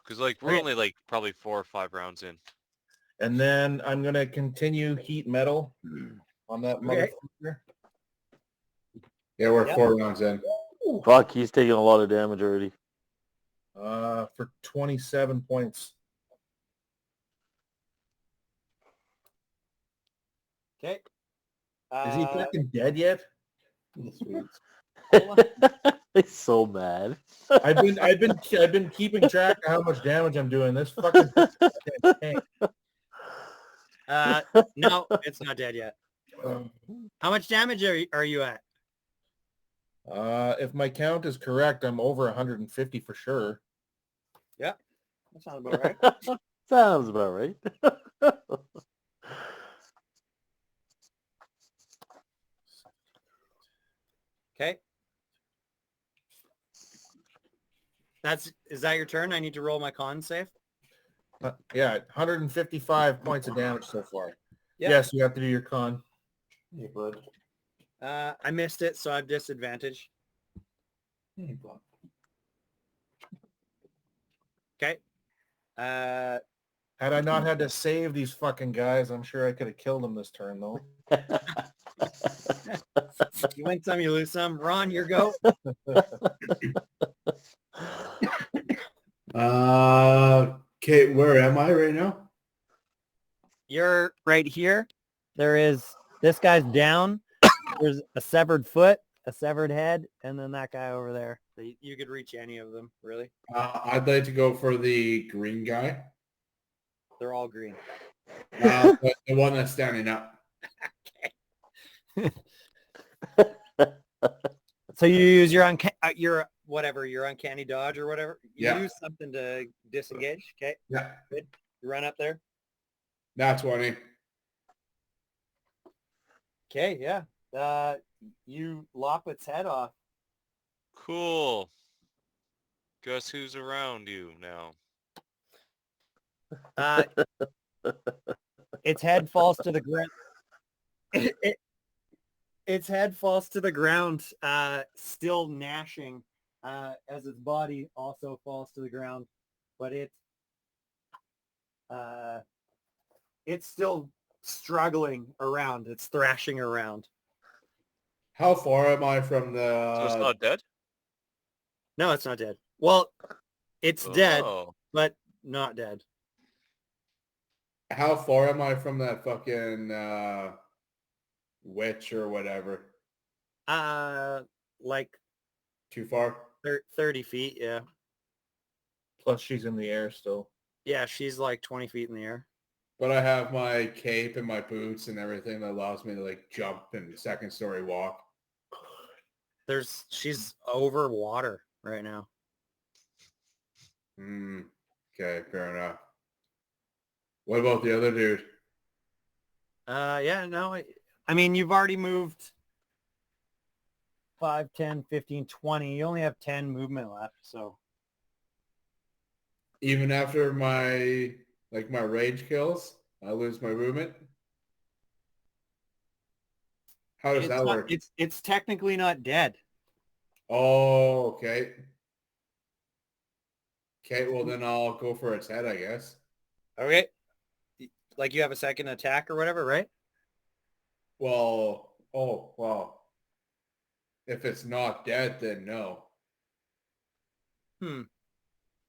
Because like we're only like probably 4 or 5 rounds in. And then I'm going to continue heat metal on that Okay. motherfucker. Yeah, we're 4 rounds in. Fuck, he's taking a lot of damage already. For 27 points. Okay. Is he fucking dead yet? He's so mad. I've been keeping track of how much damage I'm doing. This fucking tank. No, it's not dead yet. How much damage are you at? If my count is correct, I'm over 150 for sure. Yeah, that sounds about right. Sounds about right. Okay. Is that your turn? I need to roll my con save. Yeah, 155 points of damage so far. Yeah. Yes, you have to do your con. Hey, bud. I missed it, so I have disadvantage. Hey, bud. Okay. Had I not had to save these fucking guys, I'm sure I could have killed them this turn, though. You win some, you lose some. Ron, your go. Okay, where am I right now? You're right here. There is this guy's down. There's a severed foot, a severed head, and then that guy over there. So you could reach any of them, really. I'd like to go for the green guy. They're all green. But the one that's standing up. So you use your uncanny dodge or whatever. You Yeah. use something to disengage. Okay. Yeah. Good. You run up there. That's 20. Okay. Yeah. You lop its head off. Cool. Guess who's around you now? Its head falls to the ground. Its head falls to the ground, still gnashing, as its body also falls to the ground. But it's still struggling around. It's thrashing around. How far am I from So it's the... not dead? No, it's not dead. Well, it's dead, Oh. but not dead. How far am I from that fucking witch or whatever? Like Too far? 30 feet, yeah. Plus, she's in the air still. Yeah, she's like 20 feet in the air. But I have my cape and my boots and everything that allows me to like jump and second story walk. She's over water right now. Okay, fair enough. What about the other dude? Yeah, no, I mean, you've already moved 5, 10, 15, 20. You only have 10 movement left, so. Even after my rage kills, I lose my movement? How does It's that not- work? It's technically not dead. Oh, okay. Okay, well then I'll go for its head, I guess. Okay. Like you have a second attack or whatever, right? Well, oh, well. If it's not dead, then no.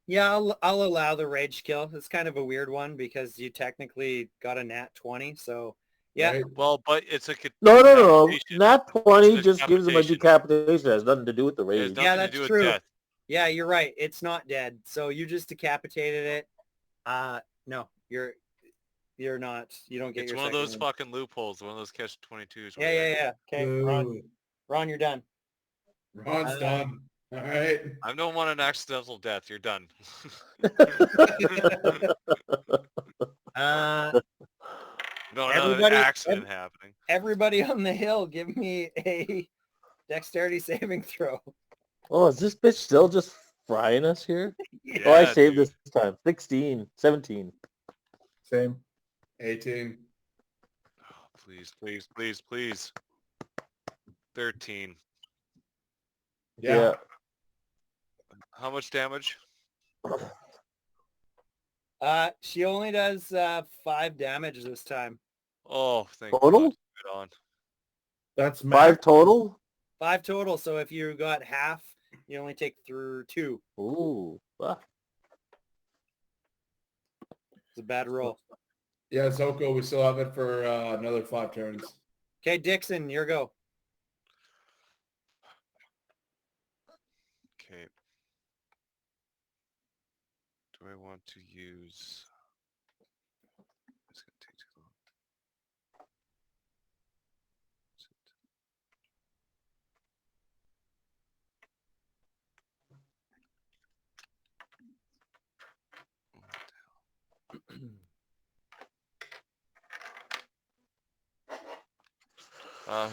Yeah, I'll allow the rage kill. It's kind of a weird one because you technically got a nat 20, so yeah. Right? Well, but it's a No. decapitation. Nat 20 It's a just gives him a decapitation. decapitation. It has nothing to do with the It rage. has Yeah, nothing to that's do with true. death. Yeah, you're right. It's not dead. So you just decapitated it. No, you're not. You don't get It's your one of second those one. fucking loopholes, one of those catch-22s. Yeah. Okay, Boo. Ron, you're done. Ron's done. All right. I don't want an accidental death. You're done. Uh, No, an Everybody- accident happening. everybody on the hill, give me a dexterity saving throw. Oh, is this bitch still just frying us here? Yeah, Oh, I saved dude. this time. 16, 17. Same. 18. Oh, please. 13. Yeah. How much damage? She only does 5 damage this time. Oh, thank Total? God. Right on. That's 5 max. total? 5 total. So if you got half, you only take through 2. Ooh. Fuck. It's a bad roll. Yeah, Zoko, we still have it for another 5 turns. Okay, Dixon, your go. Okay. Do I want to use... It's going to take too long.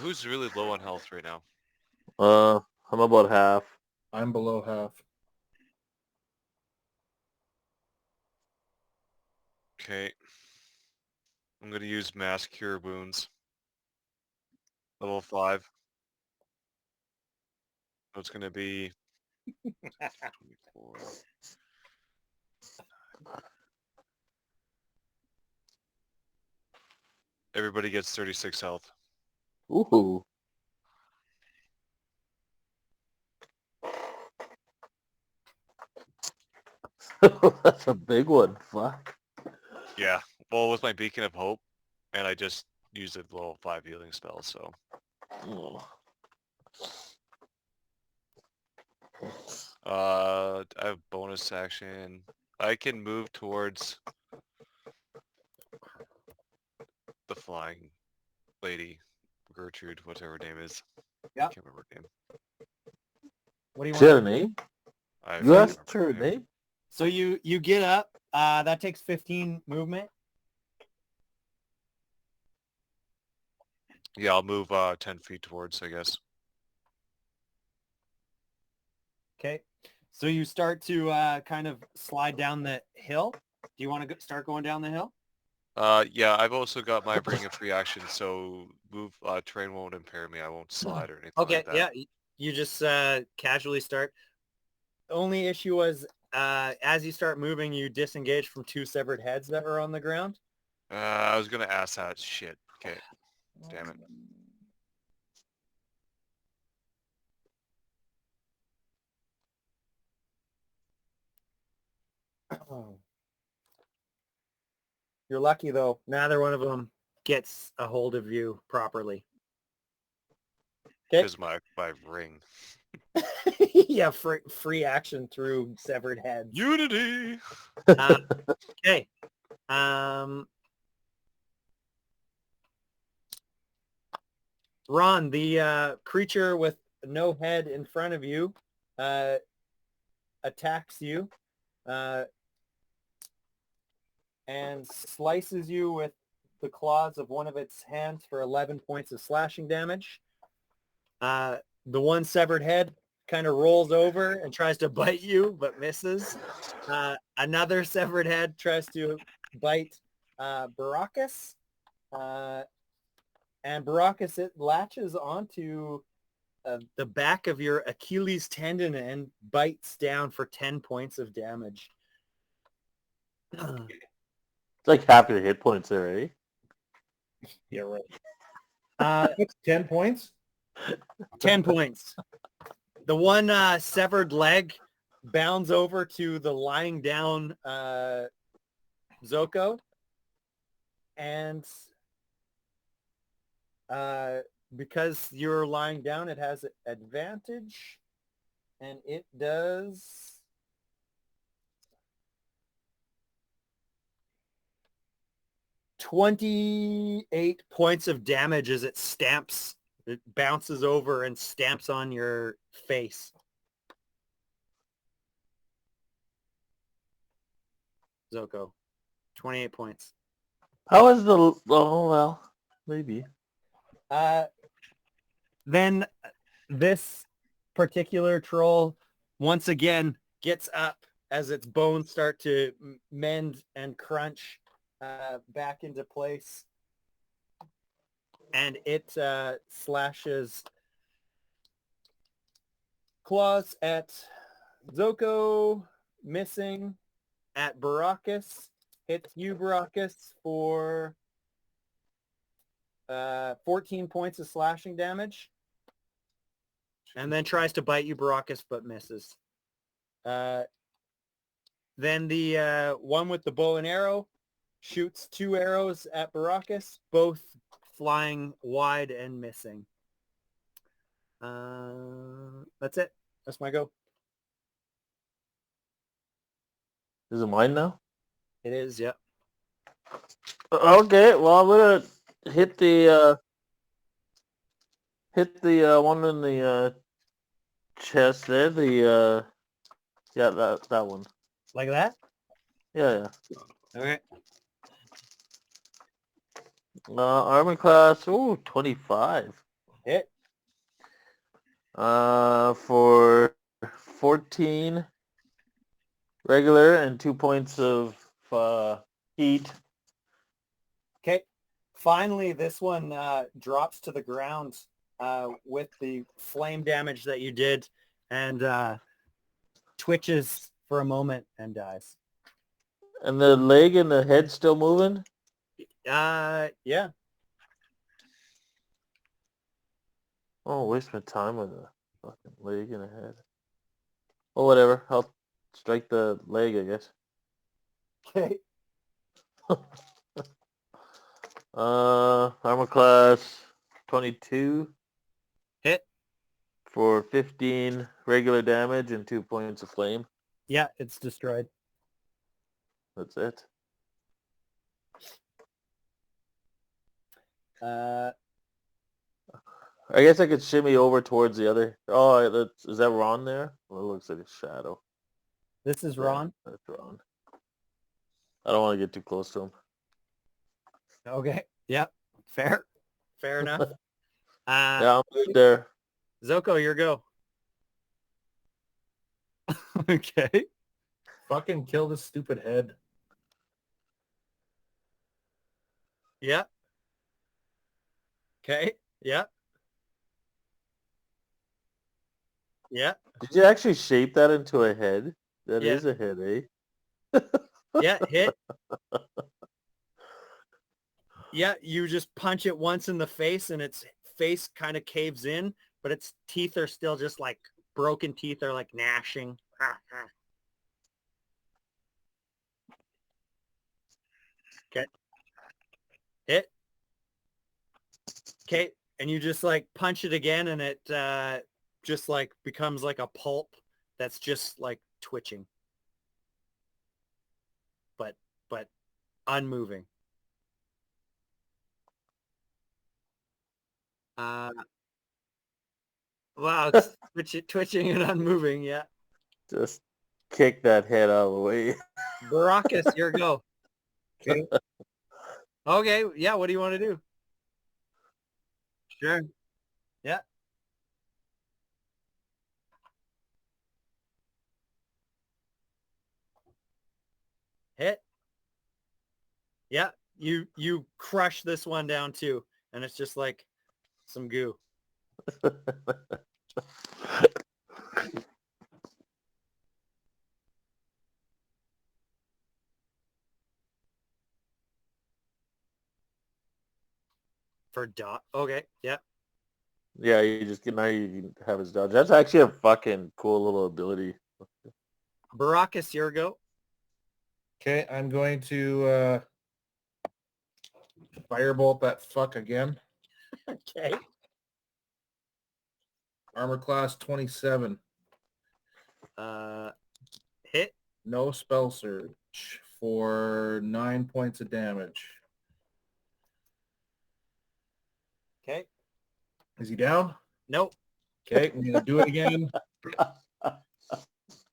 Who's really low on health right now? I'm about half. I'm below half. Okay. I'm going to use Mass Cure Wounds. Level 5. So it's going to be 24. Everybody gets 36 health. Ooh. That's a big one. Fuck. Yeah. Well, with my Beacon of Hope, and I just used a level 5 healing spell, so... Oh. I have bonus action. I can move towards the flying lady, Gertrude, whatever her name is. Yeah. I can't remember her name. What do you Is that a want? name? I You can't asked remember her name? So you get up. That takes 15 movement. Yeah, I'll move 10 feet towards, I guess. Okay. So you start to kind of slide down the hill. Do you want to start going down the hill? Yeah, I've also got my bring a free action, so move terrain won't impair me. I won't slide or anything Okay. like that. Yeah. You just casually start. The only issue was as you start moving, you disengage from 2 severed heads that were on the ground. I was gonna ask that shit. Okay. Damn it. Oh. You're lucky though. Neither one of them gets a hold of you properly. Okay. Because my ring. Yeah, free action through severed heads. Unity! Okay. Ron, the creature with no head in front of you attacks you and slices you with the claws of one of its hands for 11 points of slashing damage. The one severed head kind of rolls over and tries to bite you, but misses. Another severed head tries to bite Baracus, And Baracus, it latches onto the back of your Achilles tendon and bites down for 10 points of damage. It's like half your hit points there, eh? Yeah, right. Uh, 10 points? 10 points. The one severed leg bounds over to the lying down Zoko. And because you're lying down, it has advantage. And it does... 28 points of damage as it bounces over and stamps on your face. Zoko, 28 points. How is the... Oh, well, maybe. Then this particular troll once again gets up as its bones start to mend and crunch back into place. And it slashes claws at Zoko, missing, at Baracus, hits you, Baracus, for 14 points of slashing damage, and then tries to bite you, Baracus, but misses. Then the one with the bow and arrow shoots 2 arrows at Baracus, both flying wide and missing. That's it. That's my go. Is it mine now? It is, yeah. Okay, well, I'm gonna hit the one in the chest there. Yeah, that one. Like that? Yeah. Okay. Armor class, 25. Hit. For 14 regular and 2 points of heat. Okay. Finally, this one drops to the ground with the flame damage that you did and twitches for a moment and dies. And the leg and the head still moving? Yeah. Oh, waste my time with a fucking leg and a head. Oh, whatever. I'll strike the leg, I guess. Okay. Armor class 22. Hit. For 15 regular damage and 2 points of flame. Yeah, it's destroyed. That's it. I guess I could shimmy over towards the other. Oh, is that Ron there? Well, it looks like a shadow. This is Yeah, Ron. that's Ron. I don't want to get too close to him. Okay. Yep. Fair. Fair enough. Yeah, I'm good there. Zoko, your go. Okay. Fucking kill this stupid head. Yeah. Okay. Yeah. Yeah. Did you actually shape that into a head? That Yeah. is a head, eh? Yeah. Hit. Yeah. You just punch it once in the face and its face kind of caves in, but its teeth are still just like broken teeth are like gnashing. Okay. Hit. Okay. And you just like punch it again and it just like becomes like a pulp that's just like twitching. But unmoving. Wow, it's twitching and unmoving, yeah. Just kick that head out of the way. Baracus, your go. Okay. Okay, yeah, what do you want to do? Sure. Yeah. Hit. Yeah, you crush this one down too. and it's just like some goo. For dot. Okay, yeah. Yeah, you just now you can have his dodge. That's actually a fucking cool little ability. Baracus, your go. Okay, I'm going to firebolt that fuck again. Okay. Armor class 27. Hit. No spell surge for 9 points of damage. Okay. Is he down? Nope. Okay, I'm gonna do it again.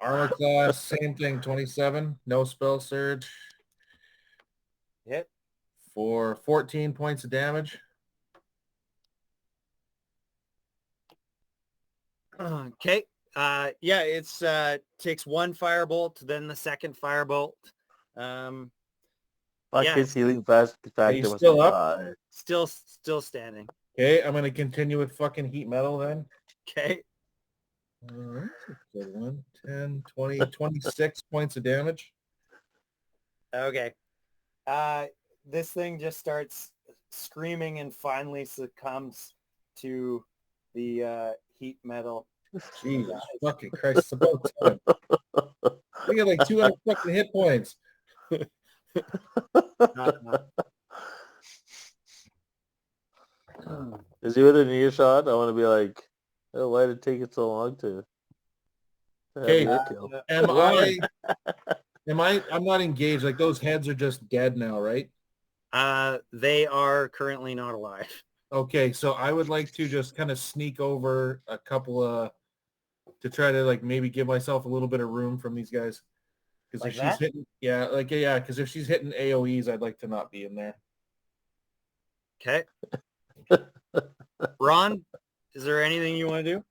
Armor class, same thing, 27. No spell surge Hit. for 14 points of damage. Okay. Yeah, it's takes one firebolt, then the second firebolt. Fuck Yeah. his healing fast factor you was still up? high. Still standing. Okay, I'm gonna continue with fucking heat metal then. Okay. Good one. 10, 20, 26 points of damage. Okay. This thing just starts screaming and finally succumbs to the heat metal. Jesus fucking Christ, it's about time. We got like 200 fucking hit points. Is he within earshot? I want to be like, oh, why did it take it so long to have Okay, your kill? I'm not engaged. Like those heads are just dead now, right? They are currently not alive. Okay, so I would like to just kind of sneak over a couple of to try to like maybe give myself a little bit of room from these guys. Because Like if she's that? hitting, because if she's hitting AOEs, I'd like to not be in there. Okay. Ron, is there anything you want to do?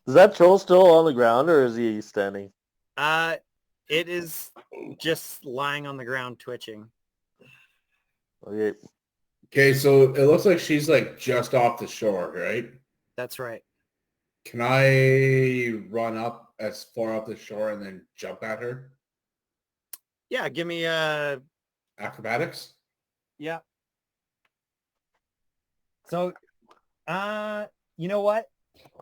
Is that troll still on the ground or is he standing? It is just lying on the ground twitching. Okay. Okay, so it looks like she's like just off the shore, right? That's right. Can I run up as far up the shore and then jump at her? Yeah, give me Acrobatics? yeah. So you know what?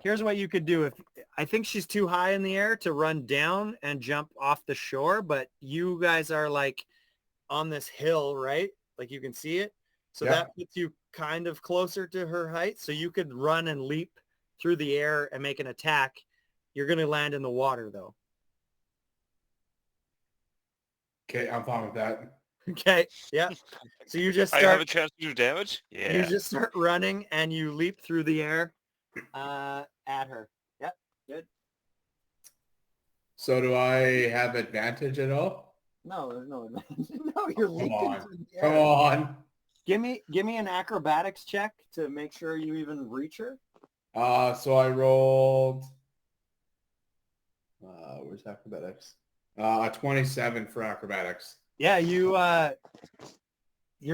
Here's what you could do. If I think she's too high in the air to run down and jump off the shore, but you guys are like on this hill, right? Like you can see it. So Yeah. that puts you kind of closer to her height. So you could run and leap through the air and make an attack. You're going to land in the water though. Okay, I'm fine with that. Okay. Yeah. So you just I have a start, chance to do damage? you Yeah. just start running and you leap through the air at her. Yep. Good. So do I have advantage at all? No, there's no advantage. No, you're Come leaping on. through the air. Come on. Give me an acrobatics check to make sure you even reach her. So I rolled where's acrobatics? 27 for acrobatics. Yeah, you're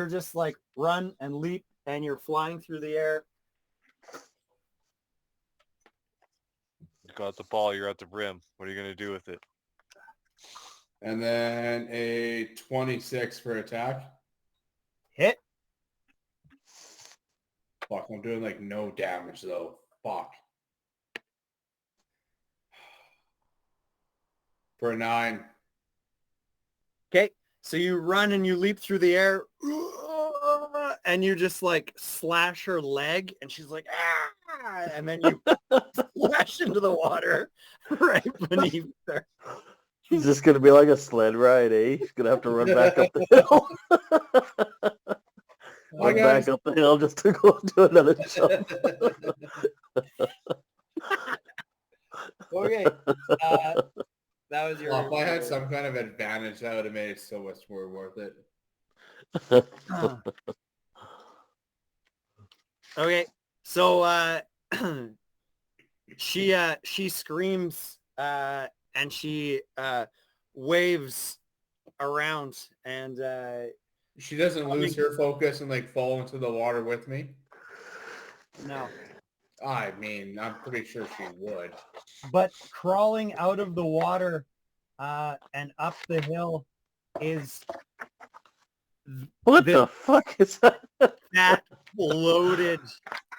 just like run and leap and you're flying through the air. You got the ball, you're at the rim. What are you going to do with it? And then a 26 for attack. Hit. Fuck, I'm doing like no damage though. Fuck. For a 9. Okay. So you run and you leap through the air and you just like slash her leg and she's like, ah, and then you splash into the water right beneath her. It's just going to be like a sled ride, eh? He's going to have to run back up the hill. Run back up the hill just to go do another jump. Okay. That was your... Well, if I had some kind of advantage, that would have made it so much more worth it. Okay. So she screams and she waves around and She doesn't lose her focus and like fall into the water with me. No. I mean, I'm pretty sure she would. But crawling out of the water and up the hill is What the fuck is that? that bloated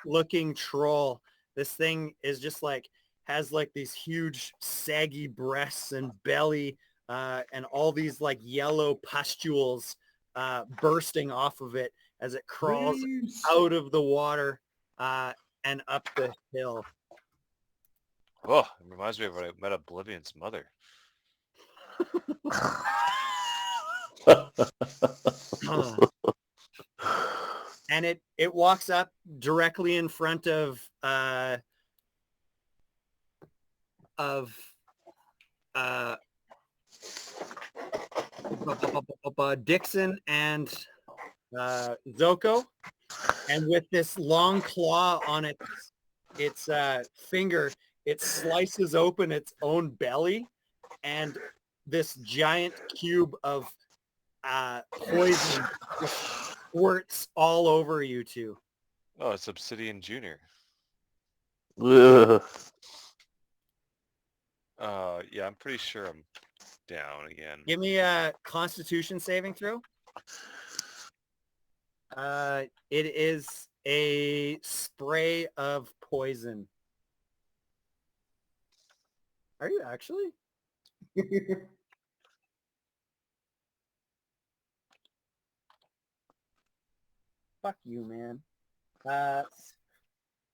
looking troll. This thing is just like has like these huge saggy breasts and belly and all these like yellow pustules bursting off of it as it crawls out of the water and up the hill. Oh, it reminds me of when I met Oblivion's mother. And it walks up directly in front of Dixon and Zoko, and with this long claw on its finger, it slices open its own belly, and this giant cube of poison squirts all over you two. Oh, it's Obsidian Jr. Ugh. Yeah, I'm pretty sure I'm down again. Give me a Constitution saving throw. It is a spray of poison. Are you actually? Fuck you, man. I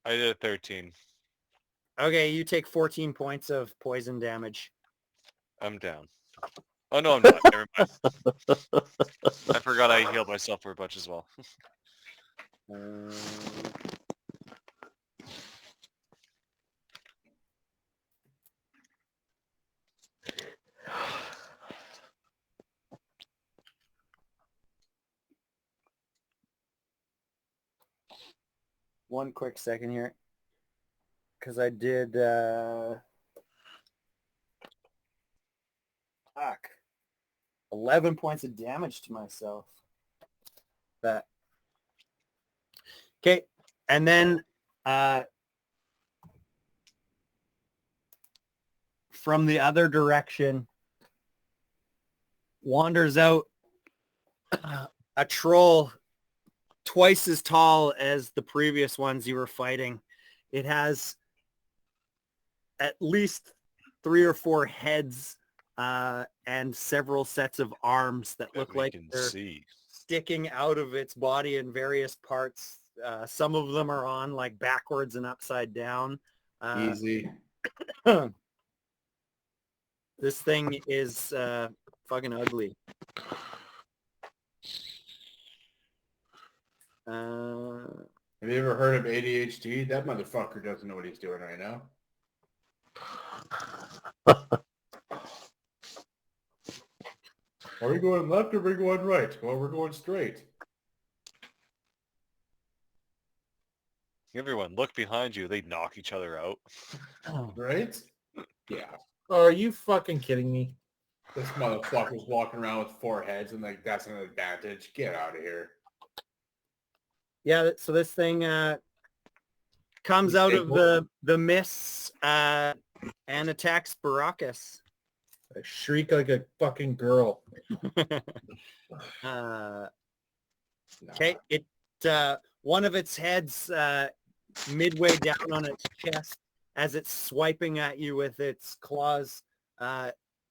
did a 13. Okay, you take 14 points of poison damage. I'm down. Oh, no, I'm not. Never mind. I forgot I healed myself for a bunch as well. One quick second here. Because I did... Fuck. 11 points of damage to myself. That. Okay. And then from the other direction wanders out a troll twice as tall as the previous ones you were fighting. It has at least 3 or 4 heads and several sets of arms that look like they're sticking out of its body in various parts. Some of them are on like backwards and upside down. Easy. This thing is fucking ugly. Have you ever heard of ADHD? That motherfucker doesn't know what he's doing right now. Are we going left or are we going right? Well, we're going straight. Everyone, look behind you. They knock each other out. Right? Yeah. Oh, are you fucking kidding me? This motherfucker's walking around with 4 heads and like that's an advantage. Get out of here. Yeah, so this thing comes out of the mists and attacks Baracus. I shriek like a fucking girl. Okay, it one of its heads midway down on its chest as it's swiping at you with its claws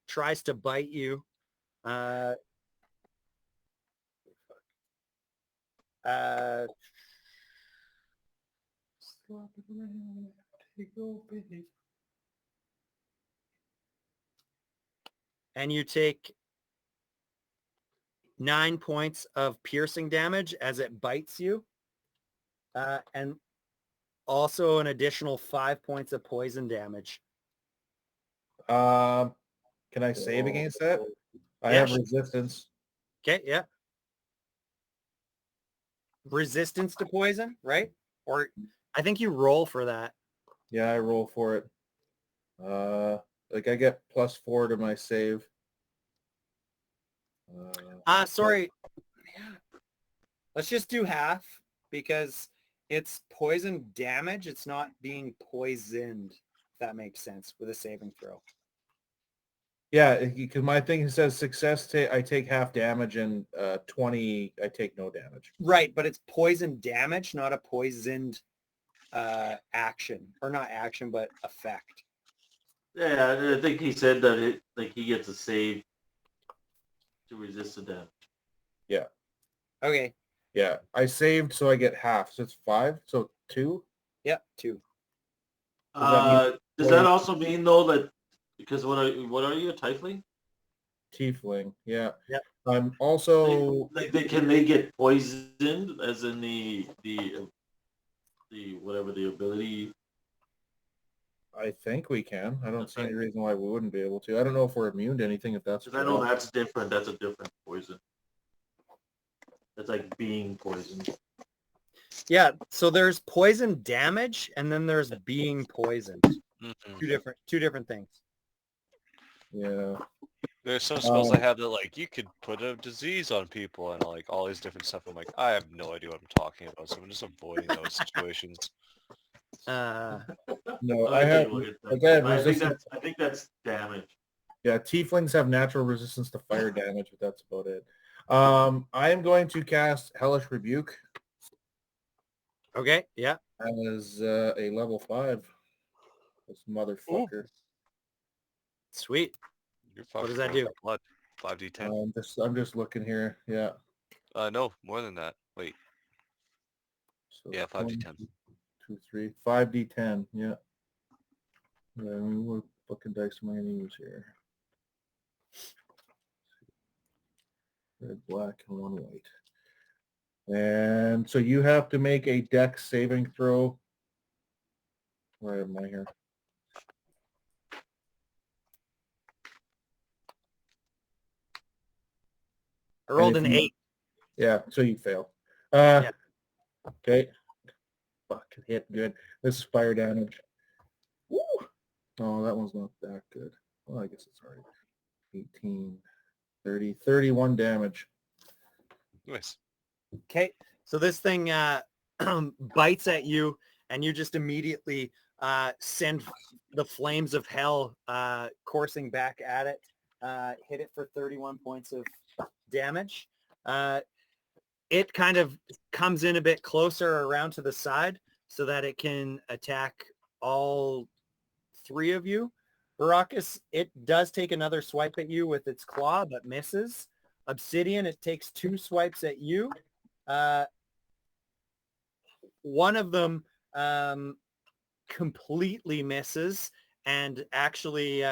tries to bite you. And you take 9 points of piercing damage as it bites you. And also an additional 5 points of poison damage. Can I save against that? I have resistance. Okay, yeah. Resistance to poison, right? Or I think you roll for that. Yeah, I roll for it. Like I get +4 to my save. Sorry. Let's just do half because it's poison damage. It's not being poisoned, if that makes sense, with a saving throw. Yeah, because my thing says success, I take half damage, and 20, I take no damage. Right, but it's poison damage, not a poisoned action. Or not action, but effect. Yeah, I think he said that he gets a save to resist the damage. Yeah. Okay. Yeah, I saved, so I get half. So it's 5, so 2? Yep, 2. Does that also mean though that because what are you, a tiefling? Tiefling, yeah. Yep. I'm also Can they get poisoned as in the whatever the ability? I think we can. I don't see any reason why we wouldn't be able to. I don't know if we're immune to anything, if that's... Because I know that's different. That's a different poison. That's like being poisoned. Yeah, so there's poison damage, and then there's being poisoned. Mm-hmm. Two different things. Yeah. There's some spells I have that like you could put a disease on people and like all these different stuff. I'm like, I have no idea what I'm talking about, so I'm just avoiding those situations. No, I have resistance. I think that's damage. Yeah, tieflings have natural resistance to fire damage, but that's about it. I am going to cast Hellish Rebuke. Okay, yeah. As a level 5. This motherfucker. Ooh. Sweet. What does that do? Blood. 5d10. I'm just looking here. Yeah. No, more than that. Wait. So yeah, 5d10. 2, 3, 5d10. Yeah. What fucking dice am I going to use here? Red, black, and 1 white. And so you have to make a dex saving throw. Where am I here? I rolled an 8. Yeah, so you fail. Yeah. Okay. Fuck, it hit good. This is fire damage. Woo! Oh, that one's not that good. Well, I guess it's already 18, 30, 31 damage. Nice. Okay, so this thing bites at you, and you just immediately send the flames of hell coursing back at it. Hit it for 31 points of damage. It kind of comes in a bit closer around to the side so that it can attack all 3 of you. Baracus, it does take another swipe at you with its claw, but misses. Obsidian, it takes 2 swipes at you. One of them completely misses and actually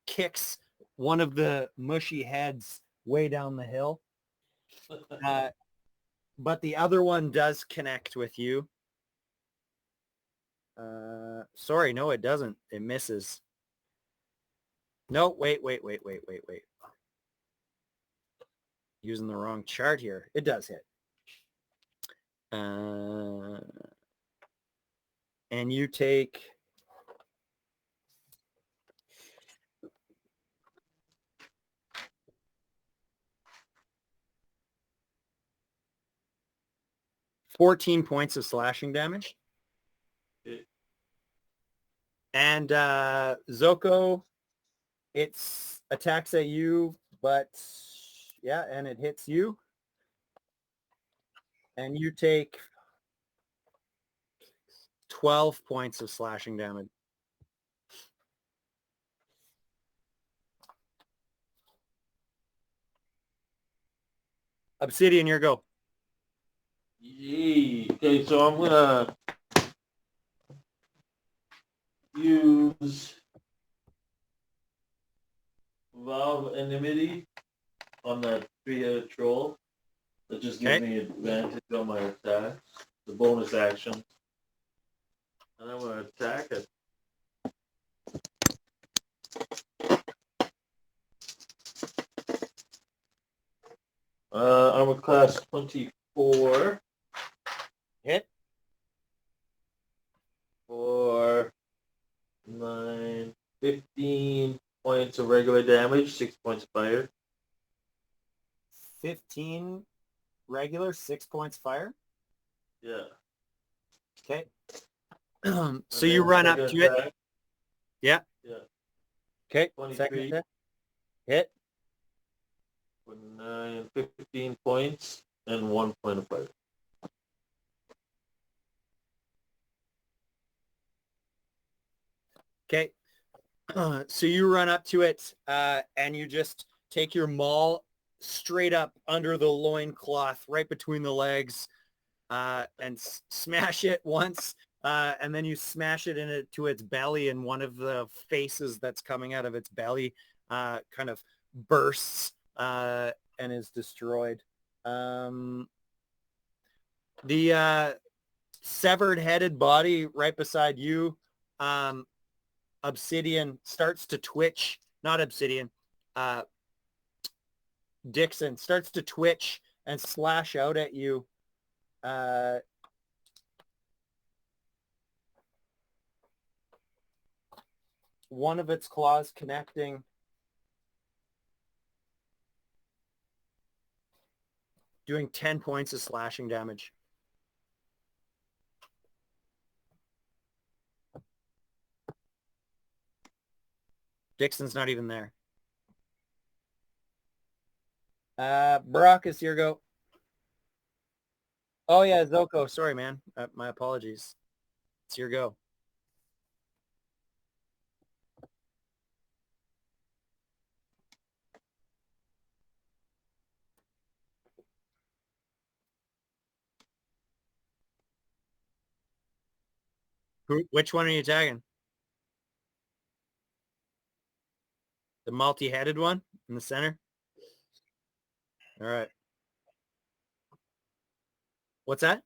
kicks one of the mushy heads way down the hill. But the other one does connect with you. Sorry, no, it doesn't. It misses. No, wait. Using the wrong chart here. It does hit. And you take 14 points of slashing damage. And Zoko, it attacks at you, but yeah, and it hits you. And you take 12 points of slashing damage. Obsidian, your go. Yee. Okay, so I'm gonna use Vow of Enmity on that 3-headed troll. That just gives me advantage on my attack. The bonus action. And I'm gonna attack it. Armor class 24. Hit. For 9, 15 points of regular damage, 6 points of fire. 15 regular, 6 points fire. Yeah. Okay. So you run up to it. Yeah. Yeah. Okay. 23. Second attack. Hit. 9, 15 points and 1 point of fire. Okay. So you run up to it and you just take your maul straight up under the loincloth, right between the legs, and smash it once. And then you smash it into its belly, and one of the faces that's coming out of its belly kind of bursts and is destroyed. The severed headed body right beside you, Obsidian, starts to twitch. Not Obsidian. Dixon starts to twitch and slash out at you. One of its claws connecting. Doing 10 points of slashing damage. Dixon's not even there. Baracus, your go. Oh yeah, Zoko. Sorry, man. My apologies. It's your go. Which one are you tagging? The multi-headed one in the center? All right. What's that?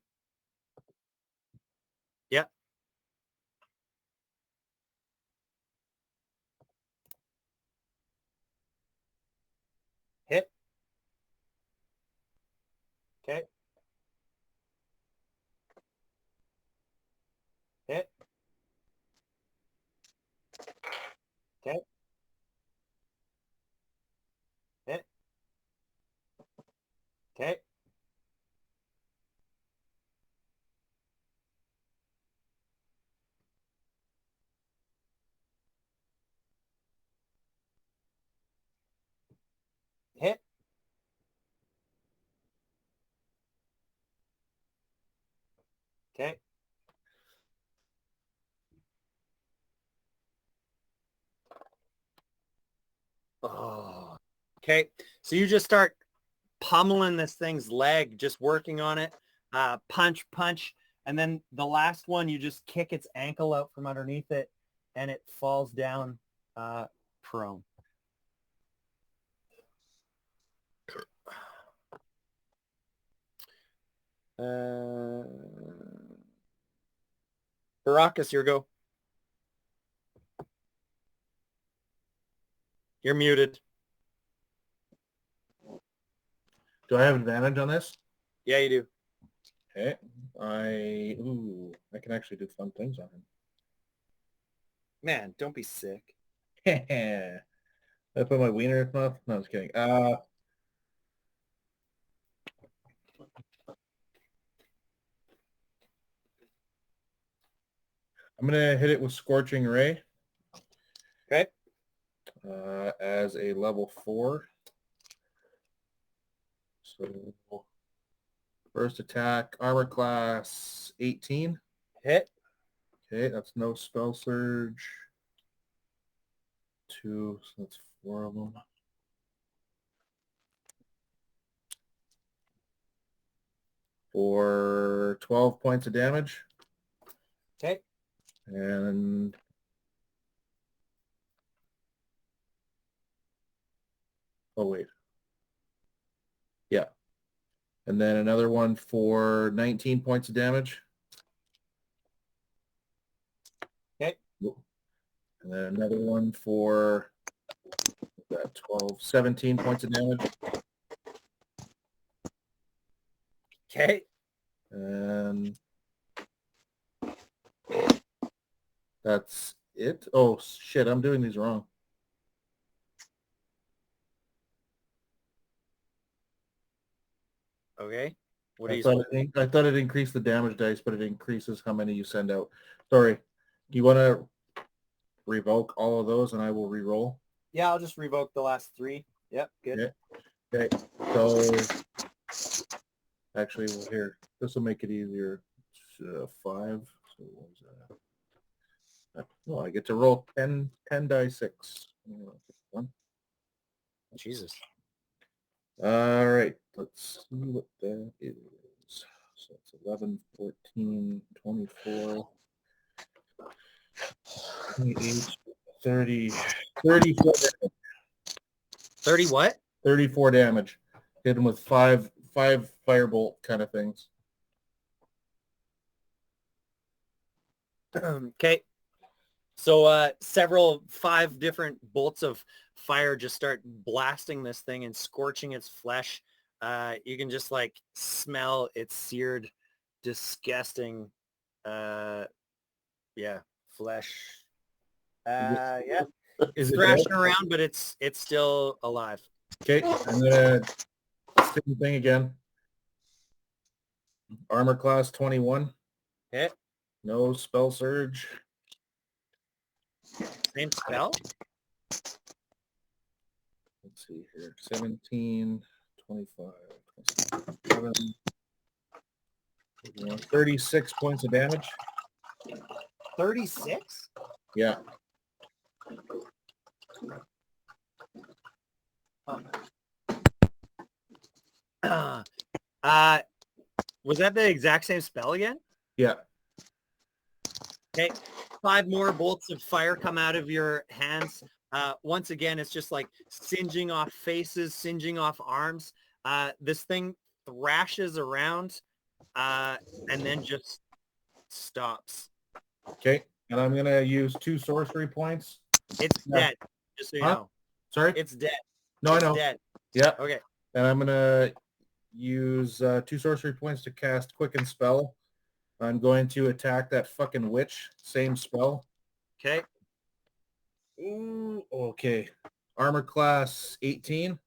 Yeah. Hit. Okay. Hit. Okay. Hit. Okay. Hit. Okay. Oh. Okay. So you just start pummeling this thing's leg, just working on it. Punch, punch. And then the last one, you just kick its ankle out from underneath it and it falls down prone. Baracus, your go. You're muted. Do I have advantage on this? Yeah, you do. Okay. I can actually do fun things on him. Man, don't be sick. I put my wiener in his mouth? No, I was kidding. I'm going to hit it with Scorching Ray. Okay. As a level 4. So first attack, armor class 18. Hit. Okay, that's no spell surge. 2, so that's 4 of them. For 12 points of damage. Okay. And oh wait. Yeah. And then another one for 19 points of damage. Okay. And then another one for 17 points of damage. Okay. And that's it. Oh, shit. I'm doing these wrong. Okay. What are I you? thought it increased the damage dice, but it increases how many you send out. Sorry. Do you want to revoke all of those, and I will re-roll? Yeah, I'll just revoke the last 3. Yep, good. Okay. So actually, well, here, this will make it easier. 5. So what was that? Well, I get to roll 10 die 6. One. Jesus. All right. Let's see what that is. So it's 11, 14, 24, 28, 30, 34 damage. 30 what? 34 damage. Hit him with five firebolt kind of things. Okay. So 5 different bolts of fire just start blasting this thing and scorching its flesh. You can just like smell its seared, disgusting, flesh. Yeah, Is it thrashing dead? around, but it's still alive. Okay, I'm gonna same thing again. Armor class 21. Hit. No spell surge. Same spell. Let's see here. 17, 25, 27, 36 points of damage. 36. Yeah. Was that the exact same spell again? Yeah. Okay. 5 more bolts of fire come out of your hands. Once again, it's just like singeing off faces, singeing off arms. This thing thrashes around and then just stops. Okay. And I'm going to use 2 sorcery points. It's dead, just so you know. Sorry? It's dead. No, It's I know. dead. Yeah. Okay. And I'm going to use 2 sorcery points to cast Quicken Spell. I'm going to attack that fucking witch. Same spell. Okay. Ooh, okay. Armor class 18.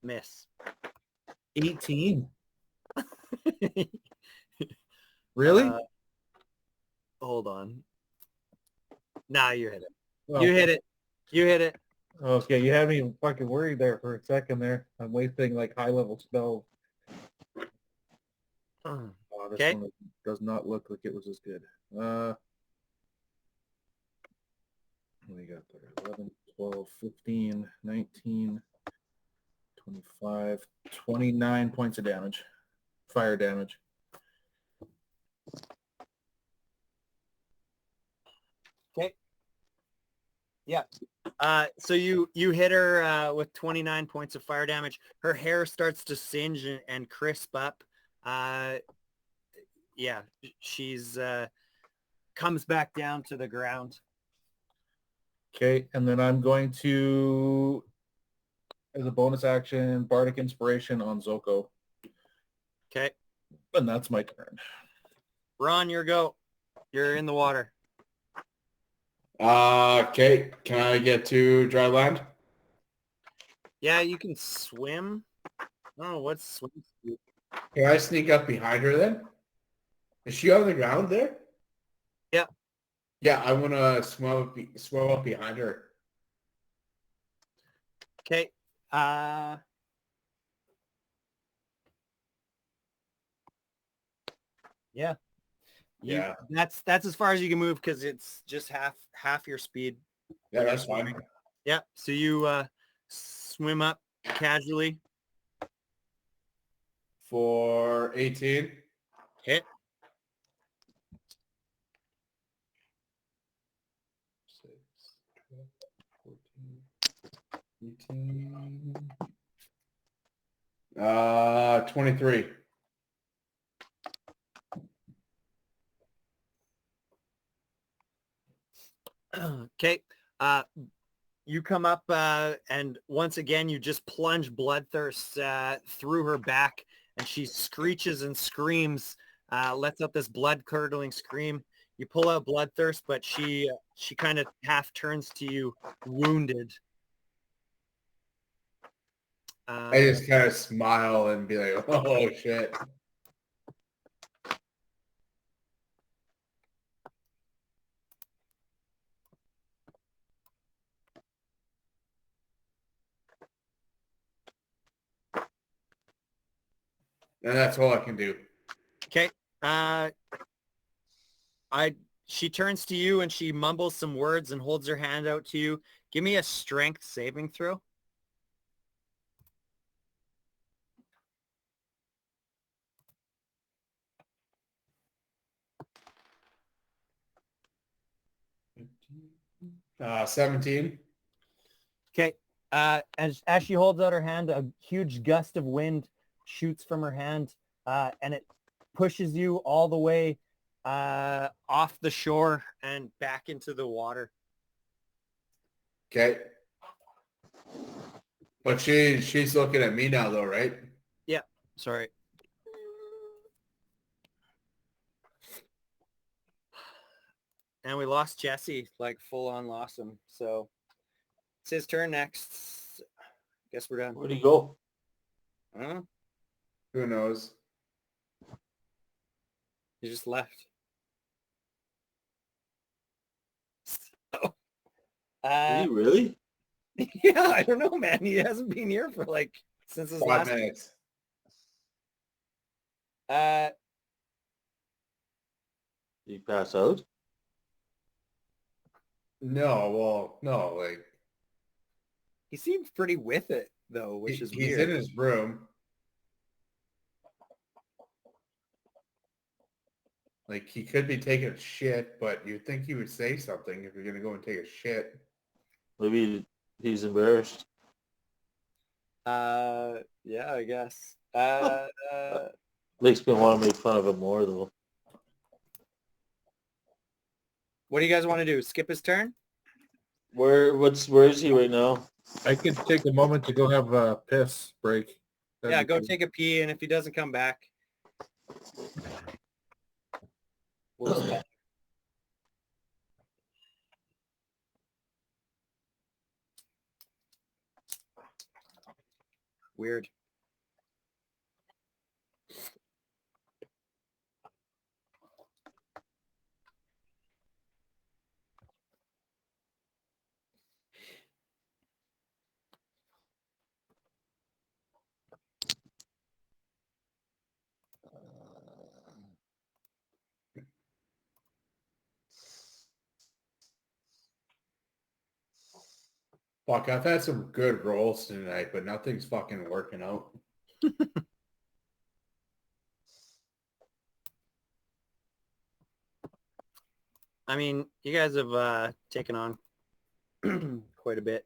Miss. 18. Really? Hold on. Nah, you hit it. Well, You hit it. You hit it. okay, you had me fucking worried there for a second there. I'm wasting like high level spells. Oh, this Okay. one does not look like it was as good. What do we got there? 11, 12, 15, 19, 25, 29 points of damage. Fire damage. Okay. Yeah. So you hit her with 29 points of fire damage. Her hair starts to singe and crisp up. Yeah, she's comes back down to the ground. Okay, and then I'm going to, as a bonus action, Bardic Inspiration on Zoko. Okay. And that's my turn. Ron, your go. You're in the water. Okay, can I get to dry land? Yeah, you can swim. Oh, what's swim? Can I sneak up behind her then? Is she on the ground there? Yeah. Yeah, I want to swim up behind her. Okay. Yeah. Yeah. That's as far as you can move because it's just half your speed. Yeah, that's fine. Yeah. So you swim up casually. For 18. Hit. 6, 12, 14, 18. 23. Okay. You come up and once again you just plunge Bloodthirst through her back and she screeches and screams, lets out this blood-curdling scream. You pull out Bloodthirst, but she kind of half turns to you, wounded. I just kind of smile and be like, "Oh shit." And that's all I can do. Okay. She turns to you and she mumbles some words and holds her hand out to you. Give me a strength saving throw. Uh, 17. Okay. As she holds out her hand, a huge gust of wind shoots from her hand, and it pushes you all the way off the shore and back into the water. Okay. But she's looking at me now, though, right? Yeah. Sorry. And we lost Jesse, like full on lost him. So it's his turn next. Guess we're done. Where'd he go? I don't know. Who knows? He just left. So, Did he really? yeah, I don't know, man. He hasn't been here for like since his 5 last. minutes. Did he pass out? No, well, no, like He seems pretty with it though, which is he's weird. in his room. Like he could be taking a shit, but you'd think he would say something if you're gonna go and take a shit. Maybe he's embarrassed. Yeah, I guess. Makes me want to make fun of him more, though. What do you guys want to do? Skip his turn? Where is he right now? I could take a moment to go have a piss break. That'd Yeah, be go cool. take a pee, and if he doesn't come back, we'll just call. Weird. Fuck, I've had some good rolls tonight, but nothing's fucking working out. I mean, you guys have taken on quite a bit.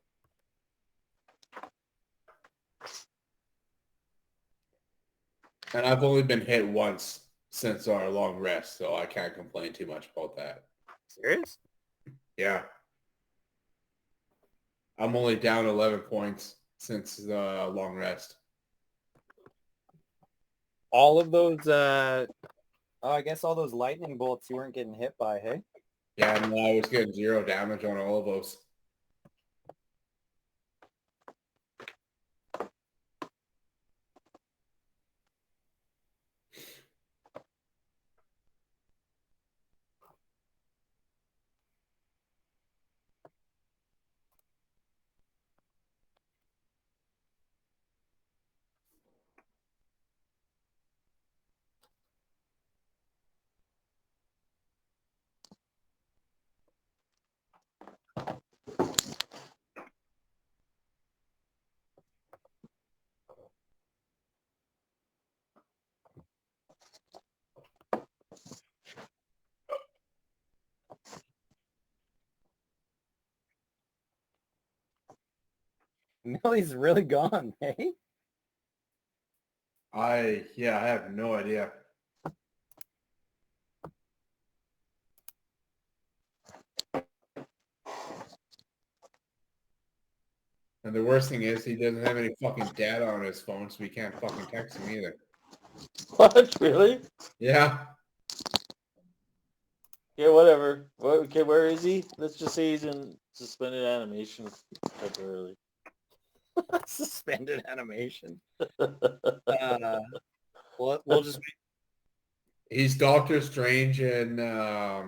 And I've only been hit once since our long rest, so I can't complain too much about that. Serious? Yeah. I'm only down 11 points since the long rest. All of those, I guess all those lightning bolts you weren't getting hit by, hey? Yeah, no, I was getting 0 damage on all of those. Millie's really gone, hey? I have no idea. And the worst thing is he doesn't have any fucking data on his phone, so he can't fucking text him either. What? Really? Yeah. Yeah, whatever. Okay, where is he? Let's just say he's in suspended animation temporarily. Suspended animation. We'll just He's Doctor Strange in not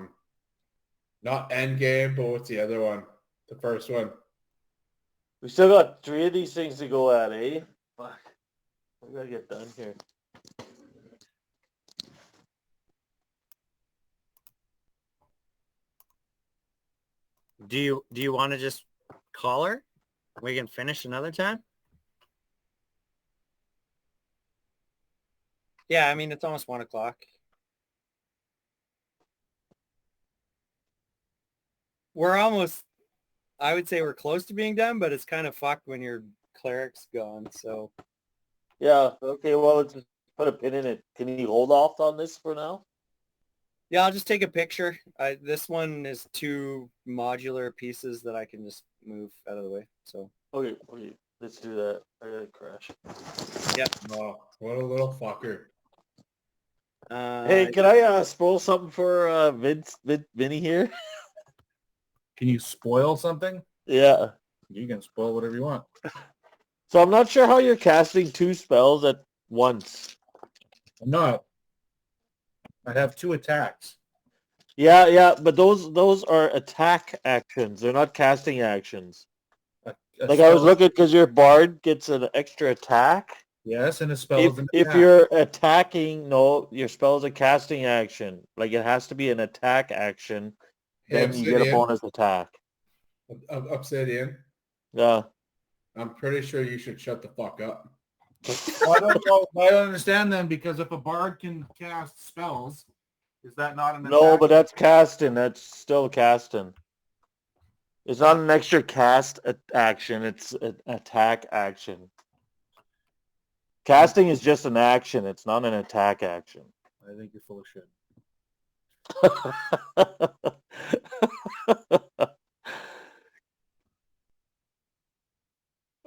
Endgame, but what's the other one? The first one. We still got 3 of these things to go at, eh? Fuck. We gotta get done here. Do you want to just call her? We can finish another time. Yeah, I mean it's almost 1 o'clock. We're almost. I would say we're close to being done, but it's kind of fucked when your cleric's gone. So Yeah, okay, well, let's just put a pin in it. Can you hold off on this for now? yeah, I'll just take a picture. This one is 2 modular pieces that I can just move out of the way. So Okay, let's do that. I gotta crash. yep. Oh, what a little fucker. Hey, can I spoil something for Vinny here? Can you spoil something? Yeah. You can spoil whatever you want. So I'm not sure how you're casting 2 spells at once. I'm not. I have 2 attacks. Yeah, but those are attack actions. They're not casting actions. A Like I was spell- looking because your bard gets an extra attack. Yes, and a spell is an If attack. you're attacking, no, your spell is a casting action. Like it has to be an attack action. Hey, Then you get a Obsidian. bonus attack. Obsidian. Yeah. I'm pretty sure you should shut the fuck up. I don't understand then, because if a bard can cast spells, is that not an No, attack? but that's casting. That's still casting. It's not an extra cast action. It's an attack action. Casting is just an action. It's not an attack action. I think you're full of shit.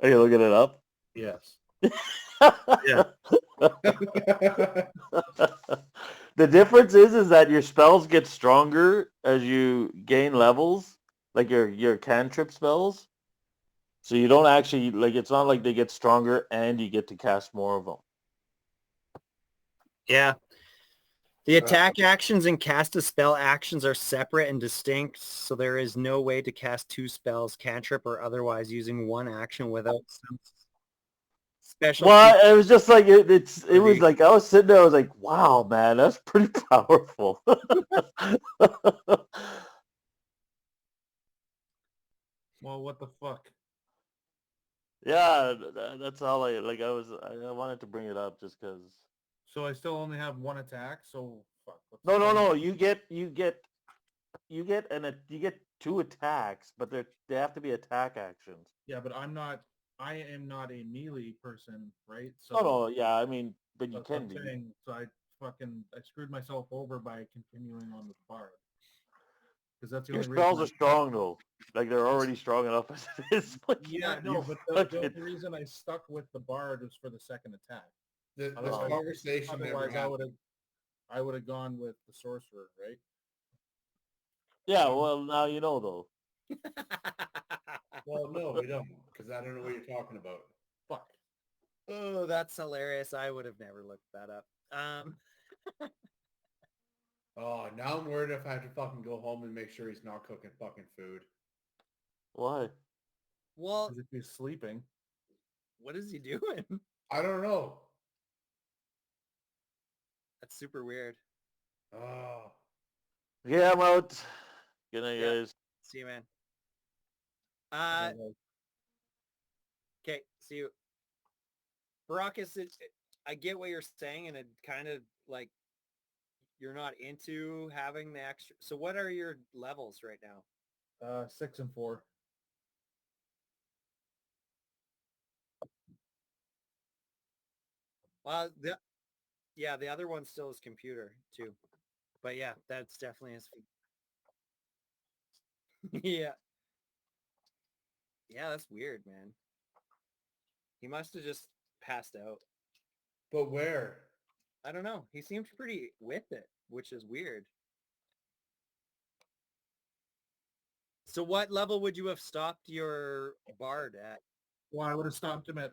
Are you looking it up? Yes. Yeah. The difference is that your spells get stronger as you gain levels, like your cantrip spells. So you don't actually, like, it's not like they get stronger and you get to cast more of them. Yeah. The attack actions and cast a spell actions are separate and distinct, so there is no way to cast 2 spells, cantrip or otherwise, using 1 action without some special. Well, it was just like it was like I was sitting there, I was like, wow, man, that's pretty powerful. Well, what the fuck? Yeah, that's all I wanted to bring it up just because. So I still only have 1 attack. So fuck. No. You get 2 attacks, but they have to be attack actions. Yeah, but I am not a melee person, right? So No, yeah, I mean, but you that's what can I'm be. saying. So I screwed myself over by continuing on the bard. Because that's the Your only spells are reason. strong though. Like they're already strong enough as it is. Like, Yeah, no, you but the only reason I stuck with the bard was for the second attack. This Otherwise- conversation never Otherwise, happened. I would have gone with the sorcerer, right? Yeah, well, now you know though. Well, no, we don't, because I don't know what you're talking about. Fuck. Oh, that's hilarious. I would have never looked that up. Oh, now I'm worried if I have to fucking go home and make sure he's not cooking fucking food. Why? Well, Because if he's sleeping. what is he doing? I don't know. That's super weird. Oh, Yeah, I'm out. Good night, Yeah. guys. See you, man. Okay, see you. Baracus, I get what you're saying, and it kind of like you're not into having the extra. So what are your levels right now? 6 and 4. Well, the other one still is computer too, but yeah, that's definitely his. Yeah, that's weird, man. He must have just passed out. but where? I don't know. He seemed pretty with it, which is weird. So what level would you have stopped your bard at? Well, I would have stopped him at